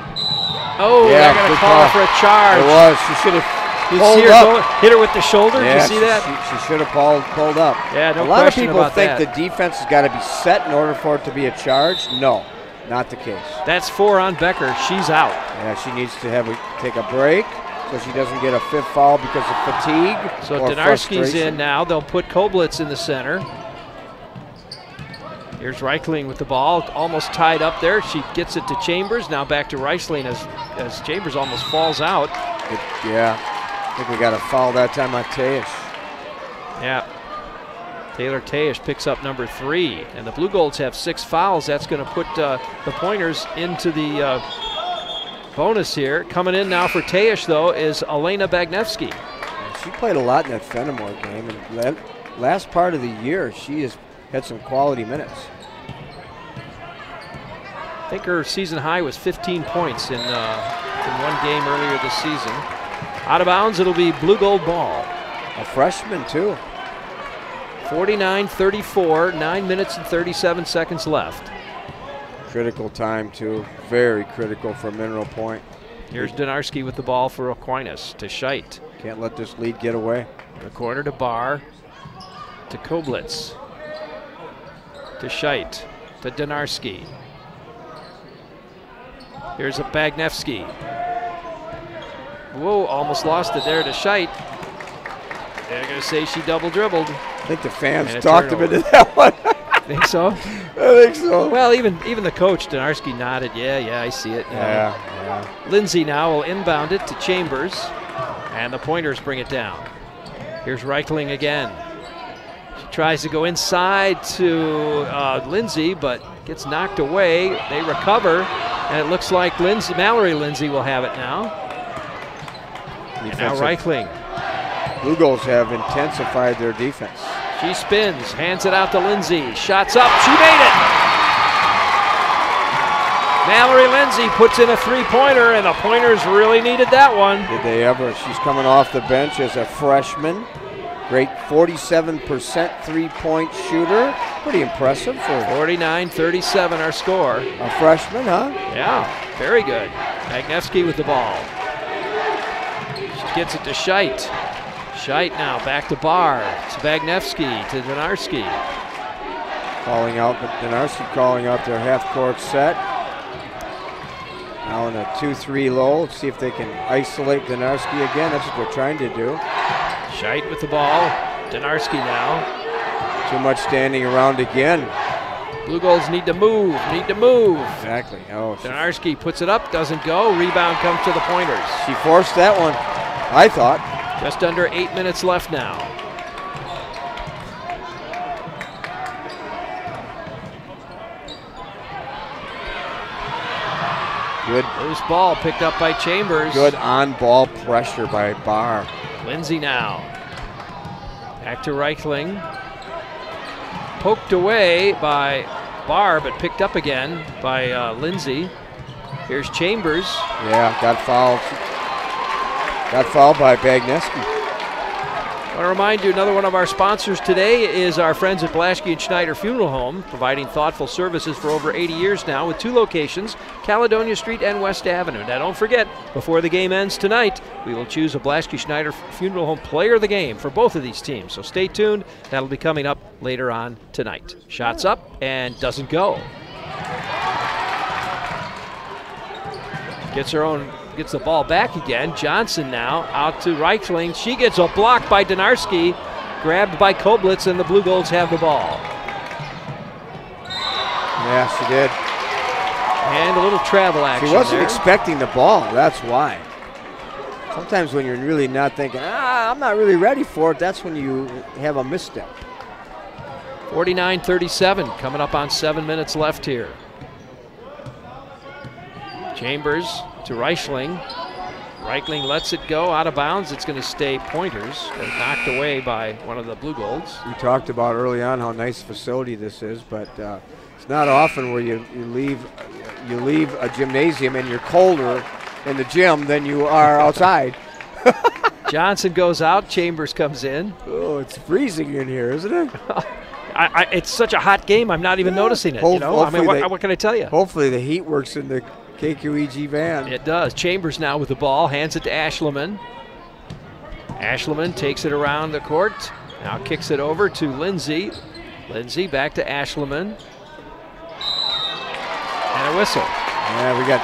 [SPEAKER 1] Oh,
[SPEAKER 3] yeah,
[SPEAKER 1] they're going to call for a charge.
[SPEAKER 3] It was. She should have pulled up.
[SPEAKER 1] Hit her with the shoulder.
[SPEAKER 3] Yeah,
[SPEAKER 1] did you see that?
[SPEAKER 3] She should have pulled up.
[SPEAKER 1] Yeah, no
[SPEAKER 3] question about that. A lot of people think the defense has got to be set in order for it to be a charge. No. Not the case.
[SPEAKER 1] That's 4 on Becker. She's out.
[SPEAKER 3] Yeah, she needs to take a break so she doesn't get a 5th foul because of fatigue.
[SPEAKER 1] So
[SPEAKER 3] or
[SPEAKER 1] Dinarski's in now. They'll put Koblitz in the center. Here's Reichling with the ball, almost tied up there. She gets it to Chambers. Now back to Reichling as Chambers almost falls out.
[SPEAKER 3] Yeah, I think we got a foul that time on Tayish.
[SPEAKER 1] Yeah. Taylor Tayish picks up number 3, and the Blue Golds have 6 fouls. That's going to put the Pointers into the bonus here. Coming in now for Tayish, though, is Elena Bagnevsky.
[SPEAKER 3] She played a lot in that Fenimore game, and that last part of the year, she has had some quality minutes.
[SPEAKER 1] I think her season high was 15 points in one game earlier this season. Out of bounds, it'll be blue gold ball.
[SPEAKER 3] A freshman too.
[SPEAKER 1] 49-34, 9 minutes and 37 seconds left.
[SPEAKER 3] Critical time too, very critical for Mineral Point.
[SPEAKER 1] Here's Donarski with the ball for Aquinas to Scheit.
[SPEAKER 3] Can't let this lead get away.
[SPEAKER 1] The corner to Barr, to Koblitz, to Scheit, to Donarski. Here's a Bagnevsky. Whoa, almost lost it there to Scheit. They're going to say she double dribbled.
[SPEAKER 3] I think the fans talked him into that one.
[SPEAKER 1] Think so?
[SPEAKER 3] I think so.
[SPEAKER 1] Well, even the coach, Donarski, nodded. Yeah, I see it.
[SPEAKER 3] Yeah.
[SPEAKER 1] Lindsay now will inbound it to Chambers, and the Pointers bring it down. Here's Reichling again. She tries to go inside to Lindsay, but gets knocked away. They recover, and it looks like Mallory Lindsay will have it now. And now Reichling.
[SPEAKER 3] Blue Goals have intensified their defense.
[SPEAKER 1] She spins, hands it out to Lindsay. Shots up, she made it! Mallory Lindsay puts in a three-pointer, and the Pointers really needed that one.
[SPEAKER 3] Did they ever? She's coming off the bench as a freshman. Great 47% three-point shooter. Pretty impressive for
[SPEAKER 1] 49-37 our score.
[SPEAKER 3] A freshman, huh?
[SPEAKER 1] Yeah, very good. Bagnevsky with the ball. She gets it to Scheit. Scheit now back to Barr. To Bagnevsky, to Donarski.
[SPEAKER 3] Calling out, but Donarski calling out their half-court set. Now in a 2-3 low. Let's see if they can isolate Donarski again. That's what they're trying to do.
[SPEAKER 1] Scheit with the ball. Donarski now.
[SPEAKER 3] Too much standing around again.
[SPEAKER 1] Blue Goals need to move,
[SPEAKER 3] Exactly. Oh,
[SPEAKER 1] Donarski puts it up, doesn't go. Rebound comes to the Pointers.
[SPEAKER 3] She forced that one, I thought.
[SPEAKER 1] Just under 8 minutes left now.
[SPEAKER 3] Good.
[SPEAKER 1] Loose ball picked up by Chambers.
[SPEAKER 3] Good on-ball pressure by Barr.
[SPEAKER 1] Lindsay now. Back to Reichling. Poked away by Barr, but picked up again by Lindsay. Here's Chambers.
[SPEAKER 3] Yeah, got fouled. Got fouled by Bagnevsky.
[SPEAKER 1] I want to remind you, another one of our sponsors today is our friends at Blaschke and Schneider Funeral Home, providing thoughtful services for over 80 years now with 2 locations, Caledonia Street and West Avenue. Now don't forget, before the game ends tonight, we will choose a Blaschke Schneider Funeral Home player of the game for both of these teams. So stay tuned. That'll be coming up later on tonight. Shots up and doesn't go. Gets the ball back again. Johnson now out to Reichling. She gets a block by Donarski, grabbed by Koblitz, and the Blue Goals have the ball.
[SPEAKER 3] Yeah, she did.
[SPEAKER 1] And a little travel action.
[SPEAKER 3] She wasn't
[SPEAKER 1] there.
[SPEAKER 3] expecting the ball, that's why. Sometimes when you're really not thinking, I'm not really ready for it, that's when you have a misstep.
[SPEAKER 1] 49-37, coming up on 7 minutes left here. Chambers to Reichling. Reichling lets it go out of bounds. It's going to stay Pointers. They're knocked away by one of the Blue Golds.
[SPEAKER 3] We talked about early on how nice a facility this is, but it's not often where you leave a gymnasium and you're colder in the gym than you are outside.
[SPEAKER 1] Johnson goes out. Chambers comes in.
[SPEAKER 3] Oh, it's freezing in here, isn't it?
[SPEAKER 1] It's such a hot game. I'm not even noticing it. You know? I mean, what can I tell you?
[SPEAKER 3] Hopefully the heat works in the KQEG van.
[SPEAKER 1] It does. Chambers now with the ball, hands it to Ashleman. Ashleman takes it around the court, now kicks it over to Lindsay. Lindsay back to Ashleman. And a whistle.
[SPEAKER 3] Yeah, we got,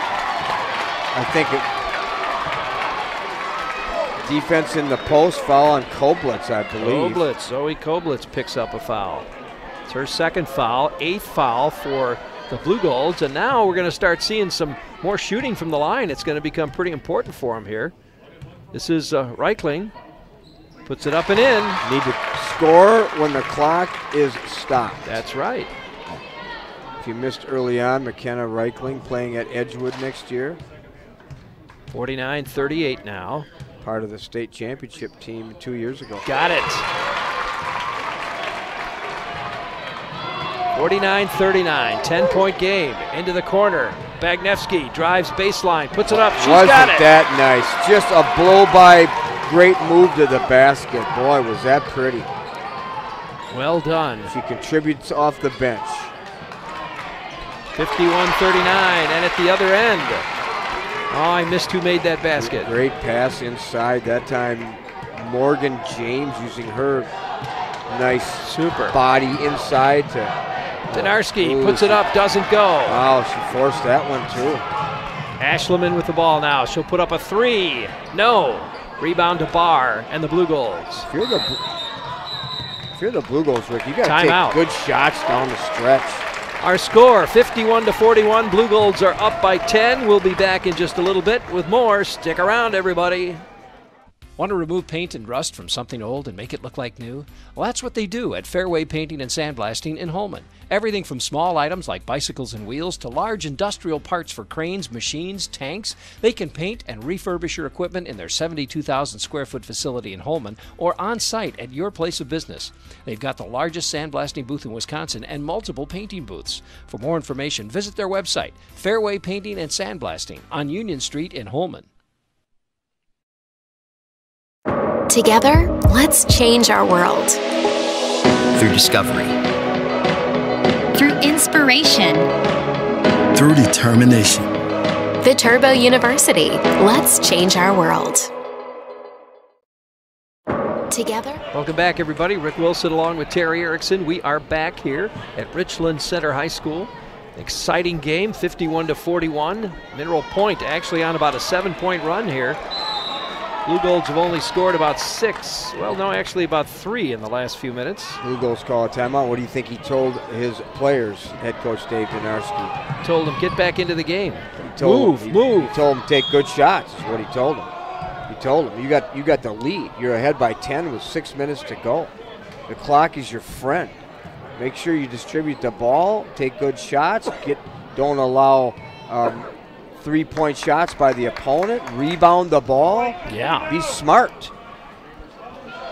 [SPEAKER 3] I think, defense in the post, foul on Koblitz, I believe.
[SPEAKER 1] Zoe Koblitz picks up a foul. It's her second foul, 8th foul for the Blue Golds, and now we're going to start seeing some more shooting from the line. It's going to become pretty important for them here. This is Reichling. Puts it up and in.
[SPEAKER 3] Need to score when the clock is stopped.
[SPEAKER 1] That's right.
[SPEAKER 3] If you missed early on, McKenna Reichling playing at Edgewood next year.
[SPEAKER 1] 49-38 now.
[SPEAKER 3] Part of the state championship team 2 years ago.
[SPEAKER 1] Got it. 49-39, 10-point game. Into the corner. Bagnevsky drives baseline, puts it up. She's
[SPEAKER 3] Wasn't
[SPEAKER 1] got it.
[SPEAKER 3] that nice? Just a blow-by, great move to the basket. Boy, was that pretty.
[SPEAKER 1] Well done.
[SPEAKER 3] She contributes off the bench.
[SPEAKER 1] 51-39, and at the other end. Oh, I missed who made that basket.
[SPEAKER 3] Great pass inside. That time, Morgan James using her nice body inside to
[SPEAKER 1] Dinarski puts it up, doesn't go.
[SPEAKER 3] Wow, she forced that one too.
[SPEAKER 1] Ashleman with the ball now. She'll put up a three. No. Rebound to Barr and the Blue Golds.
[SPEAKER 3] If you're the Blue Golds, Rick, you got to take
[SPEAKER 1] Timeout.
[SPEAKER 3] good shots down the stretch.
[SPEAKER 1] Our score, 51-41. Blue Golds are up by 10. We'll be back in just a little bit with more. Stick around, everybody. Want to remove paint and rust from something old and make it look like new? Well, that's what they do at Fairway Painting and Sandblasting in Holman. Everything from small items like bicycles and wheels to large industrial parts for cranes, machines, tanks. They can paint and refurbish your equipment in their 72,000 square foot facility in Holman or on site at your place of business. They've got the largest sandblasting booth in Wisconsin and multiple painting booths. For more information, visit their website, Fairway Painting and Sandblasting on Union Street in Holman.
[SPEAKER 8] Together, let's change our world.
[SPEAKER 20] Through discovery.
[SPEAKER 9] Through inspiration.
[SPEAKER 6] Through determination.
[SPEAKER 8] Viterbo University. Let's change our world. Together.
[SPEAKER 1] Welcome back, everybody. Rick Wilson along with Terry Erickson. We are back here at Richland Center High School. Exciting game, 51-41. Mineral Point actually on about a 7-point run here. Blue Golds have only scored about 6. Well, no, actually about 3 in the last few minutes.
[SPEAKER 3] Blue Golds call a timeout. What do you think he told his players, head coach Dave Dinarski?
[SPEAKER 1] Told them, get back into the game.
[SPEAKER 3] He told
[SPEAKER 1] Move.
[SPEAKER 3] He told them, take good shots, is what he told them. He told them, you got the lead. You're ahead by 10 with 6 minutes to go. The clock is your friend. Make sure you distribute the ball, take good shots, don't allow 3-point shots by the opponent, rebound the ball.
[SPEAKER 1] Yeah.
[SPEAKER 3] Be smart.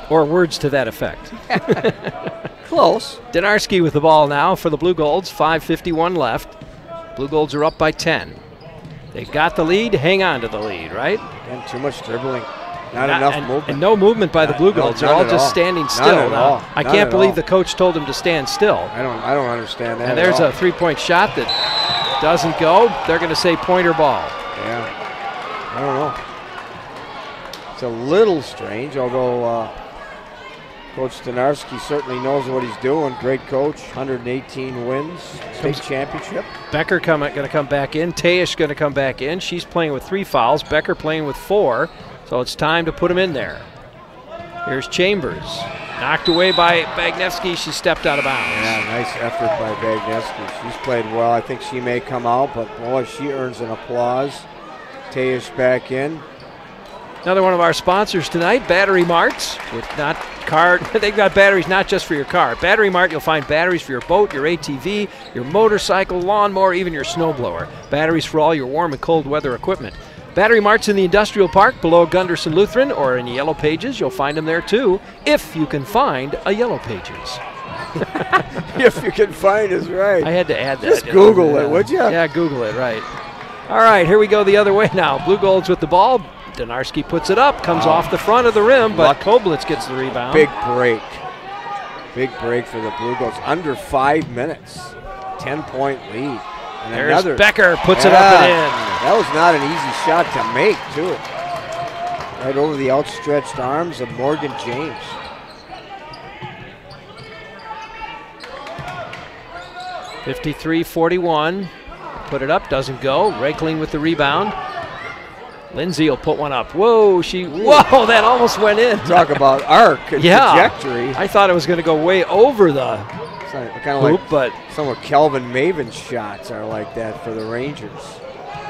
[SPEAKER 1] Or words to that effect.
[SPEAKER 3] Close.
[SPEAKER 1] Dinarski with the ball now for the Blue Golds, 5:51 left. Blue Golds are up by 10. They got the lead, hang on to the lead, right?
[SPEAKER 3] Again, too much dribbling. Not enough movement.
[SPEAKER 1] And no movement by the Blue Golds. They're all just standing still now. I can't believe the coach told them to stand still.
[SPEAKER 3] I don't understand that.
[SPEAKER 1] And there's a 3-point shot that doesn't go. They're going to say pointer ball.
[SPEAKER 3] Yeah. I don't know. It's a little strange, although Coach Dinarski certainly knows what he's doing. Great coach, 118 wins, state championship.
[SPEAKER 1] Becker going to come back in. Tayish going to come back in. She's playing with 3 fouls. Becker playing with 4. So it's time to put him in there. Here's Chambers. Knocked away by Bagnevsky. She stepped out of bounds.
[SPEAKER 3] Yeah, nice effort by Bagnevsky. She's played well. I think she may come out, but boy, she earns an applause. Tayish back in.
[SPEAKER 1] Another one of our sponsors tonight, Battery Marts. With not car, they've got batteries not just for your car. Battery Mart, you'll find batteries for your boat, your ATV, your motorcycle, lawnmower, even your snowblower. Batteries for all your warm and cold weather equipment. Battery Mart's in the Industrial Park below Gunderson Lutheran, or in Yellow Pages. You'll find them there too, if you can find a Yellow Pages.
[SPEAKER 3] If you can find is right.
[SPEAKER 1] I had to add that.
[SPEAKER 3] Just Google it, would you?
[SPEAKER 1] Yeah, Google it, right. All right, here we go the other way now. Blue Golds with the ball. Dinarski puts it up, comes off the front of the rim, but Koblitz gets the rebound.
[SPEAKER 3] Big break. Big break for the Blue Golds. Under 5 minutes. 10-point lead. And
[SPEAKER 1] there's Becker, puts it up and in.
[SPEAKER 3] That was not an easy shot to make, too. Right over the outstretched arms of Morgan James.
[SPEAKER 1] (53-41). Put it up, doesn't go. Raikling with the rebound. Lindsay will put one up. Whoa, whoa, that almost went in.
[SPEAKER 3] Talk about arc and trajectory.
[SPEAKER 1] I thought it was going to go way over the
[SPEAKER 3] kind of
[SPEAKER 1] hoop,
[SPEAKER 3] like
[SPEAKER 1] but
[SPEAKER 3] some of Kelvin Maven's shots are like that for the Rangers.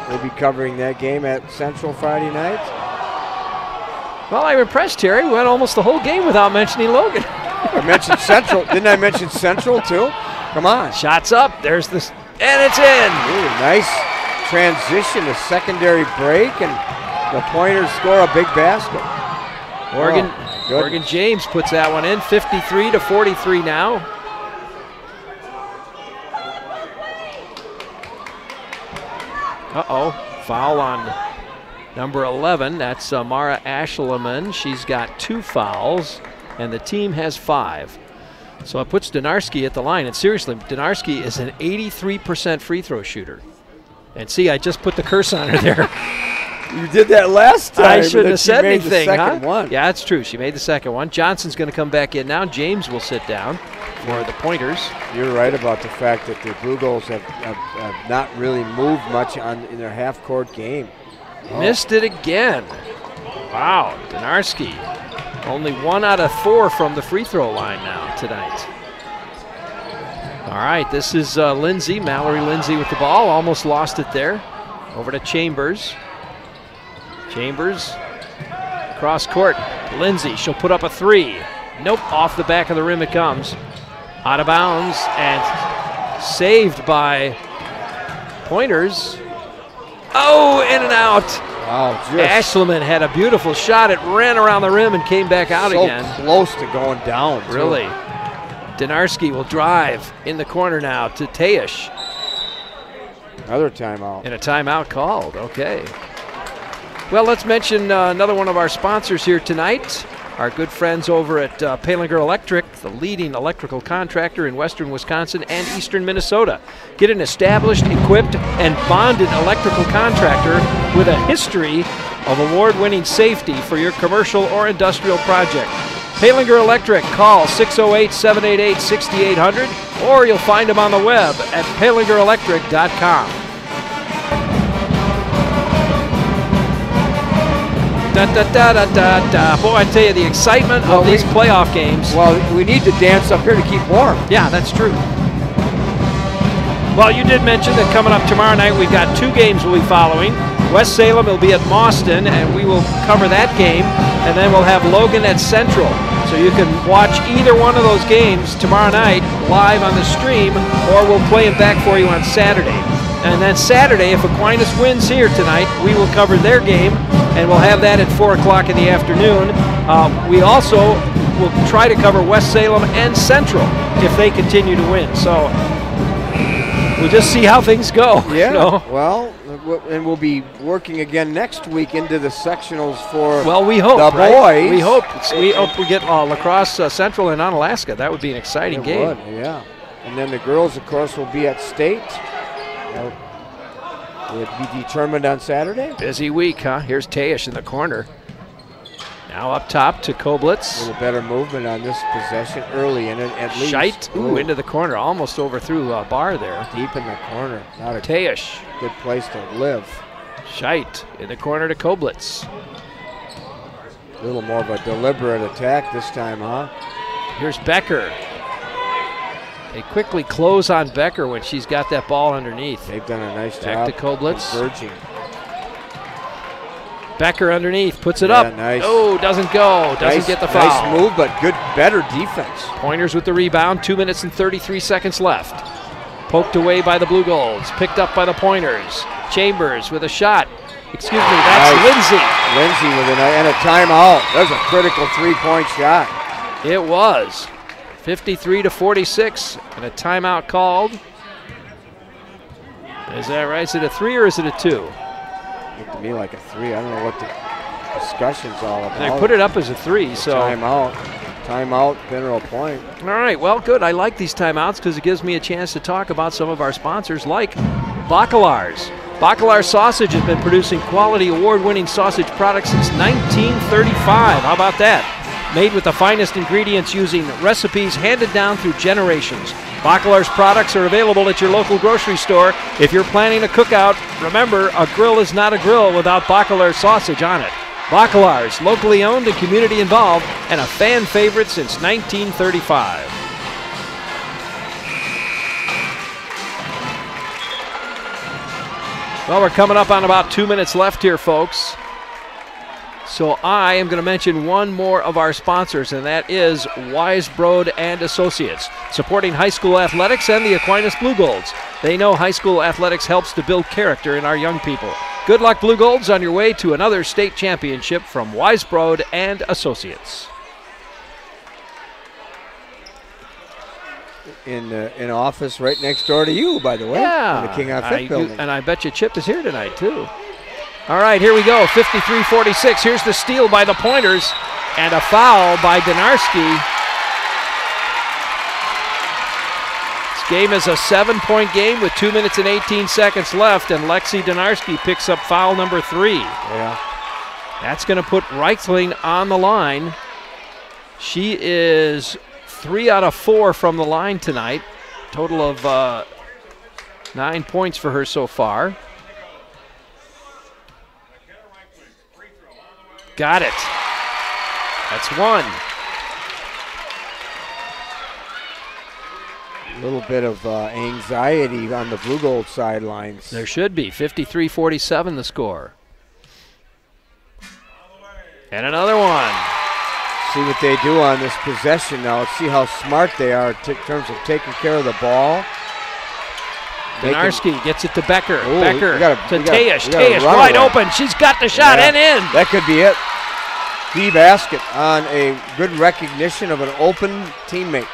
[SPEAKER 3] We'll be covering that game at Central Friday night.
[SPEAKER 1] Well, I'm impressed, Terry. We went almost the whole game without mentioning Logan.
[SPEAKER 3] I mentioned Central. Didn't I mention Central, too? Come on.
[SPEAKER 1] Shots up. There's this, and it's in.
[SPEAKER 3] Ooh, nice transition, a secondary break, and the Pointers score a big basket.
[SPEAKER 1] Morgan James puts that one in, 53-43 now. Uh-oh, foul on number 11. That's Mara Ashleman. She's got 2 fouls, and the team has 5. So it puts Donarski at the line. And seriously, Donarski is an 83% free throw shooter. And see, I just put the curse on her there.
[SPEAKER 3] You did that last time.
[SPEAKER 1] I shouldn't have said anything,
[SPEAKER 3] the second one.
[SPEAKER 1] Yeah, that's true. She made the second one. Johnson's going to come back in now. James will sit down for the Pointers.
[SPEAKER 3] You're right about the fact that the Blue Goals have not really moved much in their half-court game.
[SPEAKER 1] Missed it again. Wow, Donarski. Only 1 out of 4 from the free throw line now tonight. All right, this is Lindsay, Mallory Lindsay with the ball. Almost lost it there. Over to Chambers. Chambers, cross court. Lindsay, she'll put up a 3. Nope, off the back of the rim it comes. Out of bounds and saved by Pointers. Oh, in and out.
[SPEAKER 3] Wow,
[SPEAKER 1] Ashleman had a beautiful shot. It ran around the rim and came back out again.
[SPEAKER 3] So close to going down, too.
[SPEAKER 1] Really. Donarski will drive in the corner now to Teish.
[SPEAKER 3] Another timeout.
[SPEAKER 1] And a timeout called, okay. Well, let's mention another one of our sponsors here tonight. Our good friends over at Palinger Electric, the leading electrical contractor in western Wisconsin and eastern Minnesota. Get an established, equipped, and bonded electrical contractor with a history of award-winning safety for your commercial or industrial project. Palinger Electric, call 608-788-6800, or you'll find them on the web at palingerelectric.com. Da, da, da, da, da, da. Boy, I tell you, the excitement of these playoff games.
[SPEAKER 3] Well, we need to dance up here to keep warm.
[SPEAKER 1] Yeah, that's true. Well, you did mention that coming up tomorrow night, we've got 2 games we'll be following. West Salem will be at Mauston, and we will cover that game. And then we'll have Logan at Central. So you can watch either one of those games tomorrow night live on the stream, or we'll play them back for you on Saturday. And then Saturday, if Aquinas wins here tonight, we will cover their game, and we'll have that at 4 o'clock in the afternoon. We also will try to cover West Salem and Central if they continue to win. So we'll just see how things go.
[SPEAKER 3] Yeah,
[SPEAKER 1] you know?
[SPEAKER 3] Well, and we'll be working again next week into the sectionals for
[SPEAKER 1] we hope,
[SPEAKER 3] the
[SPEAKER 1] right?
[SPEAKER 3] boys.
[SPEAKER 1] We hope we get lacrosse Central and Onalaska. That would be an exciting game.
[SPEAKER 3] Would, yeah. And then the girls, of course, will be at state. Will it be determined on Saturday?
[SPEAKER 1] Busy week, huh? Here's Teish in the corner. Now up top to Koblitz.
[SPEAKER 3] A little better movement on this possession early in it, at least.
[SPEAKER 1] Scheidt, into the corner, almost overthrew a bar there.
[SPEAKER 3] Deep in the corner. Not a
[SPEAKER 1] Teish.
[SPEAKER 3] Good place to live.
[SPEAKER 1] Scheidt in the corner to Koblitz.
[SPEAKER 3] A little more of a deliberate attack this time, huh?
[SPEAKER 1] Here's Becker. They quickly close on Becker when she's got that ball underneath.
[SPEAKER 3] They've done a nice
[SPEAKER 1] job. Back to Koblitz.
[SPEAKER 3] Converging.
[SPEAKER 1] Becker underneath, puts it up.
[SPEAKER 3] Nice.
[SPEAKER 1] Oh, doesn't go. Doesn't get the foul.
[SPEAKER 3] Nice move, but better defense.
[SPEAKER 1] Pointers with the rebound. 2 minutes and 33 seconds left. Poked away by the Blue Golds. Picked up by the Pointers. Chambers with a shot. Excuse me, that's Lindsay.
[SPEAKER 3] Lindsay with a timeout. That was a critical 3-point shot.
[SPEAKER 1] It was. 53-46, and a timeout called. Is that right? Is it a 3 or is it a 2?
[SPEAKER 3] Looked to me like a 3. I don't know what the discussion's all about.
[SPEAKER 1] And they put it up as a 3, so.
[SPEAKER 3] Timeout, Mineral Point.
[SPEAKER 1] All right, well, good. I like these timeouts because it gives me a chance to talk about some of our sponsors like Bacalar's. Bacalar Sausage has been producing quality award-winning sausage products since 1935. How about that? Made with the finest ingredients using recipes handed down through generations. Bacalar's products are available at your local grocery store. If you're planning a cookout, remember, a grill is not a grill without Bacalar sausage on it. Bacalar's, locally owned and community involved, and a fan favorite since 1935. Well, we're coming up on about 2 minutes left here, folks. So I am going to mention one more of our sponsors, and that is Weisbrod and Associates, supporting high school athletics and the Aquinas Blue Golds. They know high school athletics helps to build character in our young people. Good luck, Blue Golds, on your way to another state championship from Weisbrod and Associates.
[SPEAKER 3] in office right next door to you, by the way.
[SPEAKER 1] Yeah.
[SPEAKER 3] In the King on Fifth building.
[SPEAKER 1] And I bet you Chip is here tonight, too. All right, here we go. 53-46. Here's the steal by the Pointers and a foul by Donarski. This game is a 7-point game with 2 minutes and 18 seconds left, and Lexi Donarski picks up foul number 3.
[SPEAKER 3] Yeah.
[SPEAKER 1] That's going to put Reichling on the line. She is 3 out of 4 from the line tonight. Total of 9 points for her so far. Got it. That's 1.
[SPEAKER 3] A little bit of anxiety on the Blue Gold sidelines.
[SPEAKER 1] There should be. 53-47 the score. And another one.
[SPEAKER 3] See what they do on this possession now. Let's see how smart they are in terms of taking care of the ball.
[SPEAKER 1] Donarski gets it to Becker.
[SPEAKER 3] Ooh,
[SPEAKER 1] Becker to Tejas.
[SPEAKER 3] Tejas
[SPEAKER 1] Tejas wide open. She's got the shot and in.
[SPEAKER 3] That could be it. Key basket on a good recognition of an open teammate.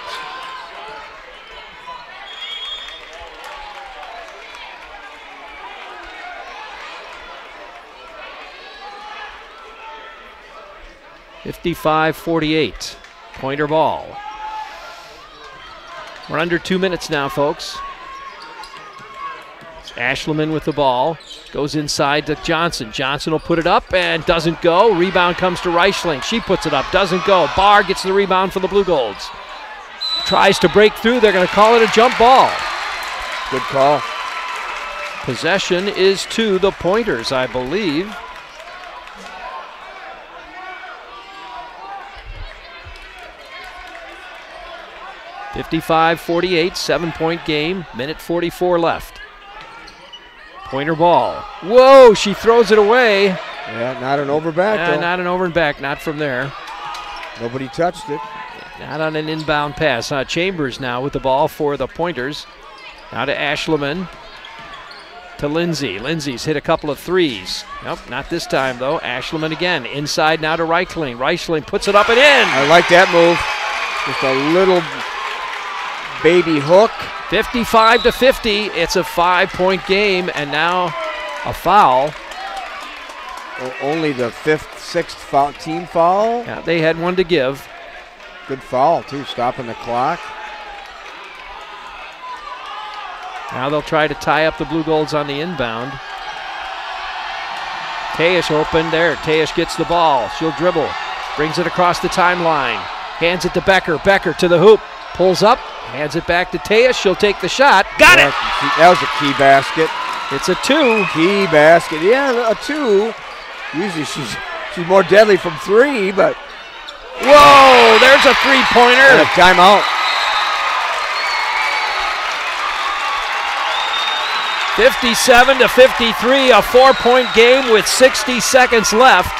[SPEAKER 1] (55-48). Pointer ball. We're under 2 minutes now, folks. Ashleman with the ball. Goes inside to Johnson. Johnson will put it up and doesn't go. Rebound comes to Reichling. She puts it up, doesn't go. Barr gets the rebound for the Blue Golds. Tries to break through. They're going to call it a jump ball.
[SPEAKER 3] Good call.
[SPEAKER 1] Possession is to the Pointers, I believe. (55-48), 7-point game, minute 44 left. Pointer ball. Whoa, she throws it away.
[SPEAKER 3] Yeah, not an overback, though.
[SPEAKER 1] Not an over and back, not from there.
[SPEAKER 3] Nobody touched it.
[SPEAKER 1] Not on an inbound pass. Chambers now with the ball for the Pointers. Now to Ashleman. To Lindsay. Lindsay's hit a couple of threes. Nope, not this time, though. Ashleman again. Inside now to Reichling. Reichling puts it up and in.
[SPEAKER 3] I like that move. Just a little baby hook.
[SPEAKER 1] 55-50. It's a 5-point game, and now a foul.
[SPEAKER 3] Only the 6th team foul.
[SPEAKER 1] Yeah, they had one to give.
[SPEAKER 3] Good foul, too, stopping the clock.
[SPEAKER 1] Now they'll try to tie up the Blue Golds on the inbound. Tejas open there. Tejas gets the ball. She'll dribble. Brings it across the timeline. Hands it to Becker. Becker to the hoop. Pulls up. Hands it back to Tejas. She'll take the shot. Got it!
[SPEAKER 3] That was a key basket.
[SPEAKER 1] It's a 2.
[SPEAKER 3] Key basket. Yeah, a 2. Usually she's more deadly from 3, but...
[SPEAKER 1] Whoa! There's a three-pointer.
[SPEAKER 3] And a timeout.
[SPEAKER 1] 57-53, a 4-point game with 60 seconds left.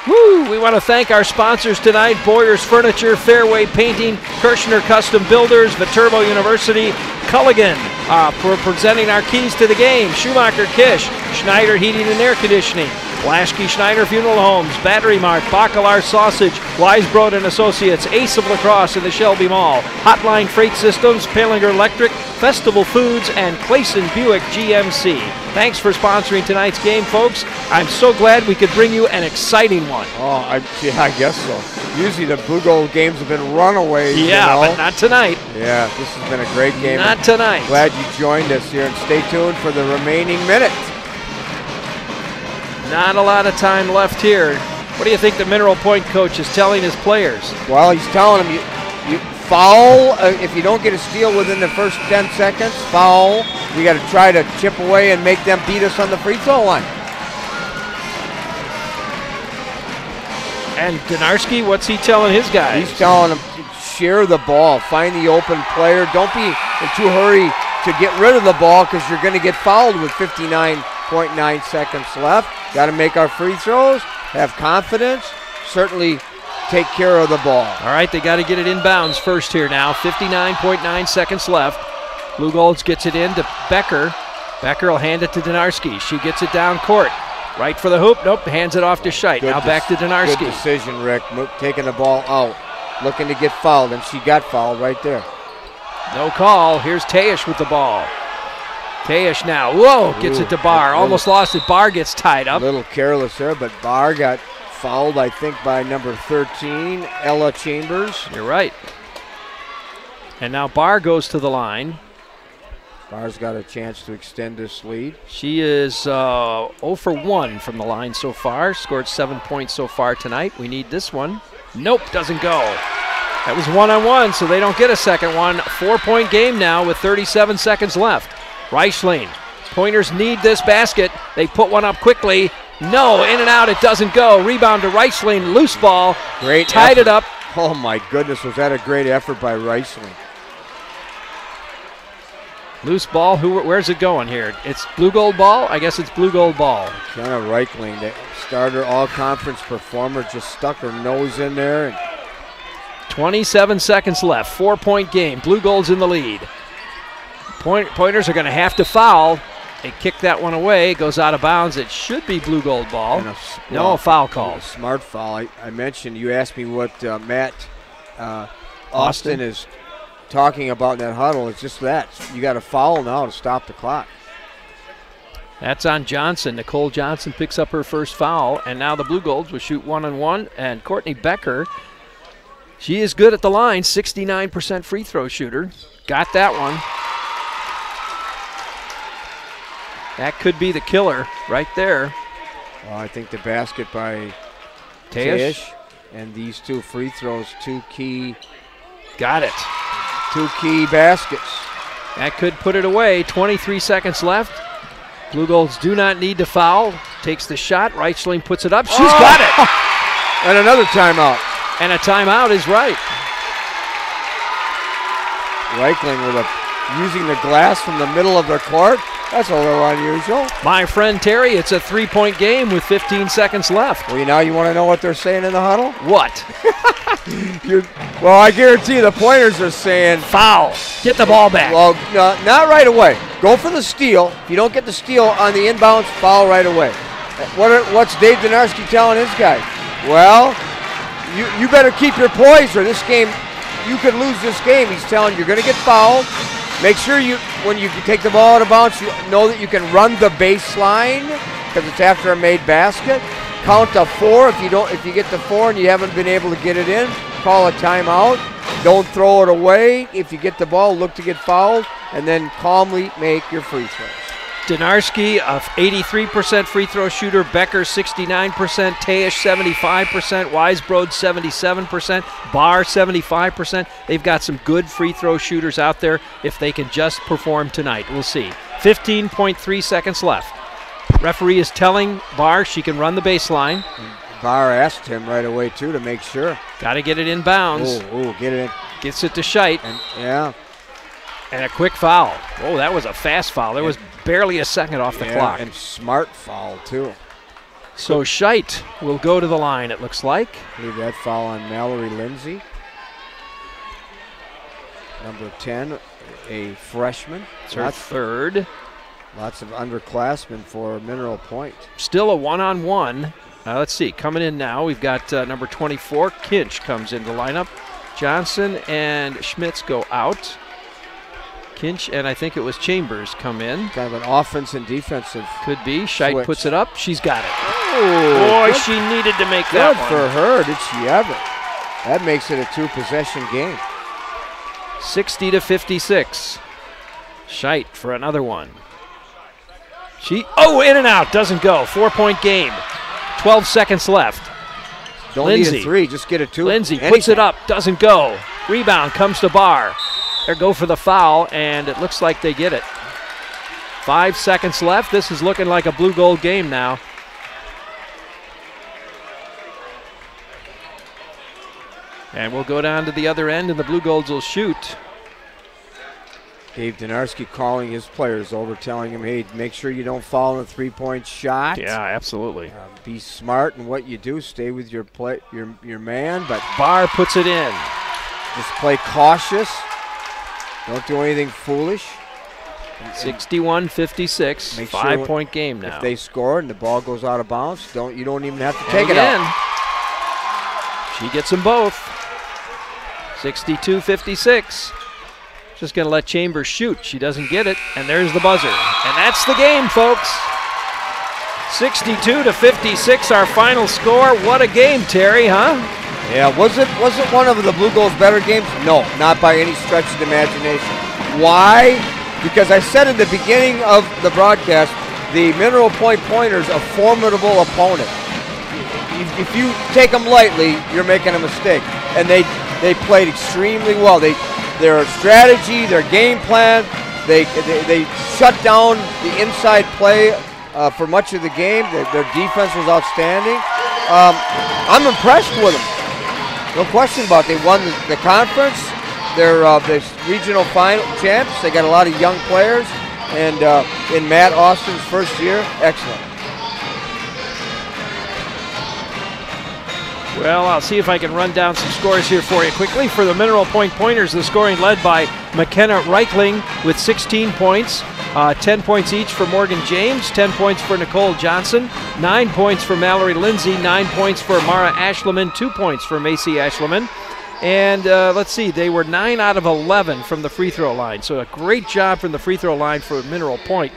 [SPEAKER 1] Woo! We want to thank our sponsors tonight: Boyer's Furniture, Fairway Painting, Kirshner Custom Builders, Viterbo University, Culligan for presenting our keys to the game, Schumacher Kish, Schneider Heating and Air Conditioning, Blaschke Schneider Funeral Homes, Battery Mart, Bacalar Sausage, Weisbrod and Associates, Ace of Lacrosse in the Shelby Mall, Hotline Freight Systems, Palinger Electric, Festival Foods, and Clayson Buick GMC. Thanks for sponsoring tonight's game, folks. I'm so glad we could bring you an exciting one.
[SPEAKER 3] Oh, I guess so. Usually the Blue Gold games have been runaways.
[SPEAKER 1] Yeah,
[SPEAKER 3] you know?
[SPEAKER 1] but not tonight.
[SPEAKER 3] Yeah, this has been a great game.
[SPEAKER 1] Not tonight.
[SPEAKER 3] Glad you joined us here, and stay tuned for the remaining minute.
[SPEAKER 1] Not a lot of time left here. What do you think the Mineral Point coach is telling his players?
[SPEAKER 3] Well, he's telling them, you foul. If you don't get a steal within the first 10 seconds, foul. We got to try to chip away and make them beat us on the free throw line.
[SPEAKER 1] And Donarski, what's he telling his guys?
[SPEAKER 3] He's telling them to share the ball, find the open player. Don't be in too hurry to get rid of the ball because you're going to get fouled with 59.9 seconds left. Got to make our free throws, have confidence, certainly take care of the ball.
[SPEAKER 1] All right, they got to get it inbounds first here now. 59.9 seconds left. Blue Golds gets it in to Becker. Becker will hand it to Donarski. She gets it down court. Right for the hoop. Nope, hands it off to Scheit. Now back to Donarski.
[SPEAKER 3] Good decision, Rick. Taking the ball out, looking to get fouled, and she got fouled right there.
[SPEAKER 1] No call. Here's Tejish with the ball. Tejish now. Whoa, gets it to Barr. Almost lost it. Barr gets tied up.
[SPEAKER 3] A little careless there, but Barr got fouled, I think, by number 13, Ella Chambers.
[SPEAKER 1] You're right. And now Barr goes to the line.
[SPEAKER 3] Barr's got a chance to extend this lead.
[SPEAKER 1] She is 0 for 1 from the line so far. Scored 7 points so far tonight. We need this one. Nope, doesn't go. That was 1-on-1, so they don't get a second one. 4-point game now with 37 seconds left. Reichling. Pointers need this basket. They put one up quickly. No, in and out, it doesn't go. Rebound to Reichling, loose ball.
[SPEAKER 3] Great
[SPEAKER 1] tied
[SPEAKER 3] effort.
[SPEAKER 1] It up.
[SPEAKER 3] Oh my goodness, was that a great effort by Reichling.
[SPEAKER 1] Loose ball, where's it going here? It's blue gold ball? I guess it's blue gold ball.
[SPEAKER 3] Kenna Reichling, the starter all-conference performer, just stuck her nose in there. And
[SPEAKER 1] 27 seconds left, 4-point game. Blue Gold's in the lead. Pointers are going to have to foul. They kick that one away. It goes out of bounds. It should be blue gold ball. No foul call.
[SPEAKER 3] Smart foul. I mentioned, you asked me what Matt Austin is talking about in that huddle. It's just that. You got a foul now to stop the clock.
[SPEAKER 1] That's on Johnson. Nicole Johnson picks up her first foul, and now the Blue Golds will shoot 1-on-1, and Courtney Becker, she is good at the line, 69% free throw shooter. Got that one. That could be the killer right there.
[SPEAKER 3] Well, I think the basket by
[SPEAKER 1] Tejish.
[SPEAKER 3] And these two free throws, two key.
[SPEAKER 1] Got it.
[SPEAKER 3] Two key baskets.
[SPEAKER 1] That could put it away. 23 seconds left. Blue Golds do not need to foul. Takes the shot. Reichling puts it up. She's got it.
[SPEAKER 3] And another timeout.
[SPEAKER 1] And a timeout is right.
[SPEAKER 3] Reichling with using the glass from the middle of the court. That's a little unusual.
[SPEAKER 1] My friend Terry, it's a 3-point game with 15 seconds left.
[SPEAKER 3] Well, now you want to know what they're saying in the huddle?
[SPEAKER 1] What?
[SPEAKER 3] Well, I guarantee the Pointers are saying
[SPEAKER 1] foul. Get the ball back.
[SPEAKER 3] Well, no, not right away. Go for the steal. If you don't get the steal on the inbounds, foul right away. What's Dave Donarski telling his guys? Well, you better keep your poise, or this game, you could lose this game. He's telling you, you're going to get fouled. Make sure when you take the ball out of bounds, you know that you can run the baseline because it's after a made basket. Count to 4. If you get to 4 and you haven't been able to get it in, call a timeout. Don't throw it away. If you get the ball, look to get fouled, and then calmly make your free throws.
[SPEAKER 1] Donarski, 83% free throw shooter. Becker, 69%. Tejish, 75%. Weisbrod, 77%. Barr, 75%. They've got some good free throw shooters out there if they can just perform tonight. We'll see. 15.3 seconds left. Referee is telling Barr she can run the baseline.
[SPEAKER 3] Barr asked him right away, too, to make sure.
[SPEAKER 1] Got to get it in bounds.
[SPEAKER 3] Oh, get it in.
[SPEAKER 1] Gets it to Scheit.
[SPEAKER 3] Yeah.
[SPEAKER 1] And a quick foul. Oh, that was a fast foul. There was barely a second off the clock.
[SPEAKER 3] And smart foul, too.
[SPEAKER 1] So Scheit will go to the line, it looks like.
[SPEAKER 3] I believe that foul on Mallory Lindsay. Number 10, a freshman.
[SPEAKER 1] It's her third.
[SPEAKER 3] Lots of underclassmen for Mineral Point.
[SPEAKER 1] Still a 1-on-1. Let's see, coming in now, we've got number 24, Kinch comes into the lineup. Johnson and Schmitz go out. Kinch and I think it was Chambers come in.
[SPEAKER 3] Kind of an offense and defensive.
[SPEAKER 1] Could be. Scheit puts it up. She's got it.
[SPEAKER 3] Oh,
[SPEAKER 1] boy, she needed to make that one.
[SPEAKER 3] Good for her. Did she ever? That makes it a 2-possession game.
[SPEAKER 1] 60-56. Scheit for another one. In and out. Doesn't go. 4-point game. 12 seconds left.
[SPEAKER 3] Don't
[SPEAKER 1] Lindsay.
[SPEAKER 3] need a 3. Just get a 2.
[SPEAKER 1] Lindsay puts it up. Doesn't go. Rebound comes to Barr. They go for the foul, and it looks like they get it. 5 seconds left. This is looking like a blue gold game now. And we'll go down to the other end, and the blue golds will shoot.
[SPEAKER 3] Dave Donarski calling his players over, telling them, hey, make sure you don't foul in a 3-point shot.
[SPEAKER 1] Yeah, absolutely.
[SPEAKER 3] Be smart in what you do. Stay with your man. But
[SPEAKER 1] Barr puts it in.
[SPEAKER 3] Just play cautious. Don't do anything foolish.
[SPEAKER 1] 61-56. 5-point game now.
[SPEAKER 3] If they score and the ball goes out of bounds, you don't even have to take it out.
[SPEAKER 1] She gets them both. 62-56. Just going to let Chambers shoot. She doesn't get it, and there's the buzzer. And that's the game, folks. 62-56, our final score. What a game, Terry, huh?
[SPEAKER 3] Yeah, was it one of the Blue Goals' better games? No, not by any stretch of the imagination. Why? Because I said in the beginning of the broadcast, the Mineral Point Pointers, a formidable opponent. If you take them lightly, you're making a mistake. And they played extremely well. Their strategy, their game plan, they shut down the inside play for much of the game. Their defense was outstanding. I'm impressed with them. No question about it. They won the conference. They're the regional final champs. They got a lot of young players. And in Matt Austin's first year, excellent.
[SPEAKER 1] Well, I'll see if I can run down some scores here for you quickly. For the Mineral Point Pointers, the scoring led by McKenna Reichling with 16 points. 10 points each for Morgan James, 10 points for Nicole Johnson, 9 points for Mallory Lindsay, 9 points for Mara Ashleman, 2 points for Macy Ashleman. And let's see, they were 9 out of 11 from the free throw line. So a great job from the free throw line for Mineral Point.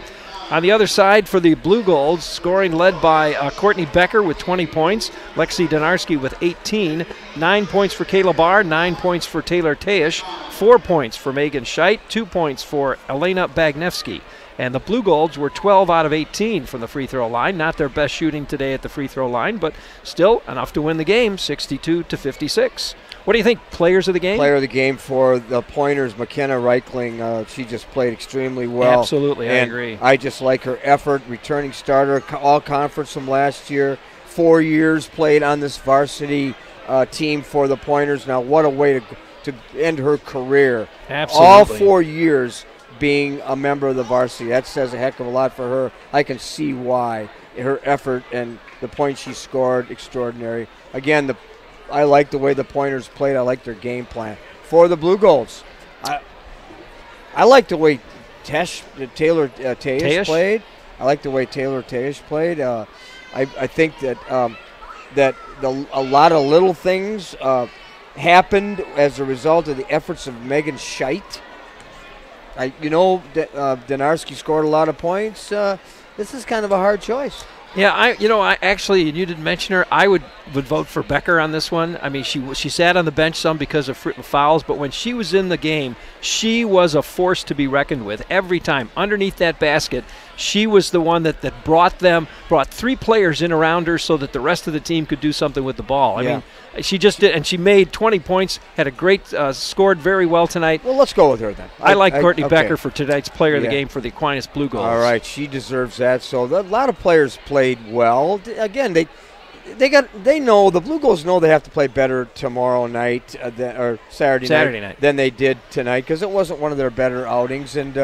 [SPEAKER 1] On the other side, for the Blue Golds, scoring led by Courtney Becker with 20 points, Lexi Donarski with 18, 9 points for Kayla Barr, 9 points for Taylor Teish, 4 points for Megan Scheidt, 2 points for Elena Bagnevsky. And the Blue Golds were 12 out of 18 from the free throw line. Not their best shooting today at the free throw line, but still enough to win the game, 62-56. What do you think, players of the game?
[SPEAKER 3] Player of the game for the Pointers, McKenna Reichling. She just played extremely well.
[SPEAKER 1] Absolutely, I agree.
[SPEAKER 3] I just like her effort, returning starter, all conference from last year. 4 years played on this varsity team for the Pointers. Now, what a way to end her career.
[SPEAKER 1] Absolutely.
[SPEAKER 3] All 4 years being a member of the varsity. That says a heck of a lot for her. I can see why. Her effort and the points she scored, extraordinary. Again, I like the way the Pointers played. I like their game plan. For the Blue Golds, I like the way Taylor Teish played. I like the way Taylor Teish played. I think that a lot of little things happened as a result of the efforts of Megan Scheidt. Donarski scored a lot of points. This is kind of a hard choice.
[SPEAKER 1] Yeah, I actually, you didn't mention her, I would vote for Becker on this one. I mean, she sat on the bench some because of fouls, but when she was in the game, she was a force to be reckoned with every time. Underneath that basket, she was the one that brought 3 players in around her so that the rest of the team could do something with the ball. I mean, she just did, and she made 20 points, had a great, scored very well tonight.
[SPEAKER 3] Well, let's go with her then.
[SPEAKER 1] I like Courtney Becker for tonight's player of the game for the Aquinas Blue Golds.
[SPEAKER 3] All right, she deserves that. So a lot of players played well. Again, they know, the Blue Golds know they have to play better tomorrow night or Saturday night than they did tonight, because it wasn't one of their better outings, and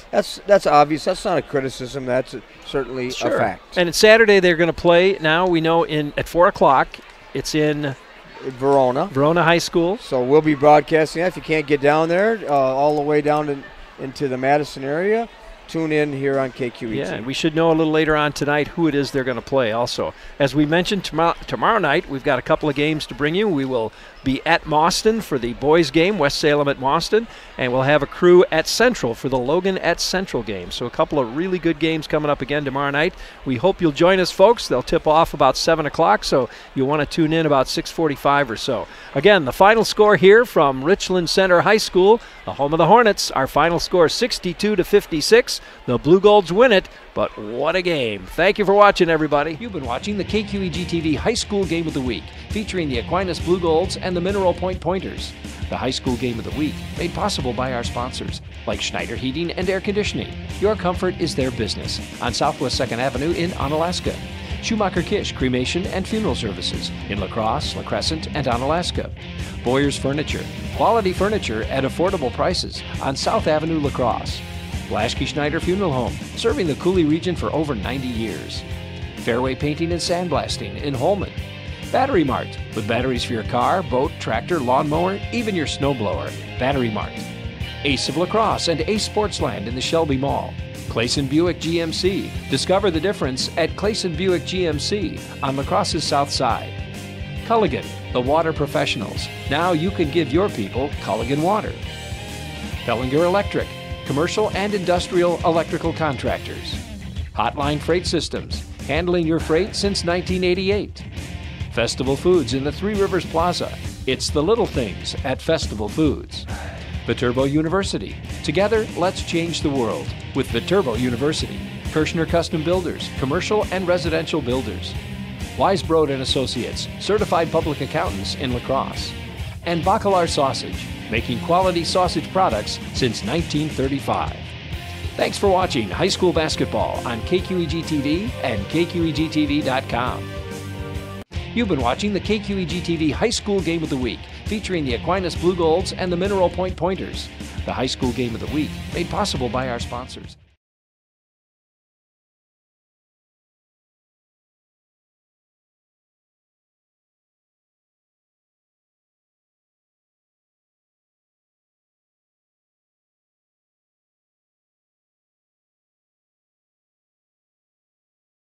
[SPEAKER 3] that's obvious. That's not a criticism. That's certainly a fact.
[SPEAKER 1] And Saturday they're going to play. Now we know at 4 o'clock. It's in
[SPEAKER 3] Verona
[SPEAKER 1] High School.
[SPEAKER 3] So we'll be broadcasting that. If you can't get down there, all the way down into the Madison area, tune in here on KQEG.
[SPEAKER 1] Yeah, and we should know a little later on tonight who it is they're going to play also. As we mentioned, tomorrow night we've got a couple of games to bring you. We will be at Mauston for the boys game, West Salem at Mauston, and we'll have a crew at Central for the Logan at Central game. So a couple of really good games coming up again tomorrow night. We hope you'll join us, folks. They'll tip off about 7 o'clock, so you'll want to tune in about 6:45 or so. Again, the final score here from Richland Center High School, the home of the Hornets. Our final score 62-56. The Blue Golds win it, but what a game. Thank you for watching, everybody. You've been watching the KQEG TV High School Game of the Week, featuring the Aquinas Blue Golds and the Mineral Point Pointers. The High School Game of the Week, made possible by our sponsors, like Schneider Heating and Air Conditioning. Your comfort is their business, on Southwest 2nd Avenue in Onalaska. Schumacher Kish Cremation and Funeral Services in La Crosse, La Crescent, and Onalaska. Boyer's Furniture, quality furniture at affordable prices on South Avenue, La Crosse. Blaschke Schneider Funeral Home, serving the Cooley region for over 90 years. Fairway Painting and Sandblasting in Holmen. Battery Mart, with batteries for your car, boat, tractor, lawnmower, even your snowblower. Battery Mart. Ace of La Crosse and Ace Sportsland in the Shelby Mall. Clayson Buick GMC. Discover the difference at Clayson Buick GMC on La Crosse's south side. Culligan, the water professionals. Now you can give your people Culligan water. Pellinger Electric, commercial and industrial electrical contractors. Hotline Freight Systems, handling your freight since 1988. Festival Foods in the Three Rivers Plaza. It's the little things at Festival Foods. Viterbo University. Together, let's change the world with Viterbo University. Kirshner Custom Builders, commercial and residential builders. Weisbrod and Associates, certified public accountants in La Crosse. And Bacalar Sausage, making quality sausage products since 1935. Thanks for watching high school basketball on KQEG TV and KQEGTV.com. You've been watching the KQEG TV High School Game of the Week, featuring the Aquinas Blue Golds and the Mineral Point Pointers. The High School Game of the Week, made possible by our sponsors.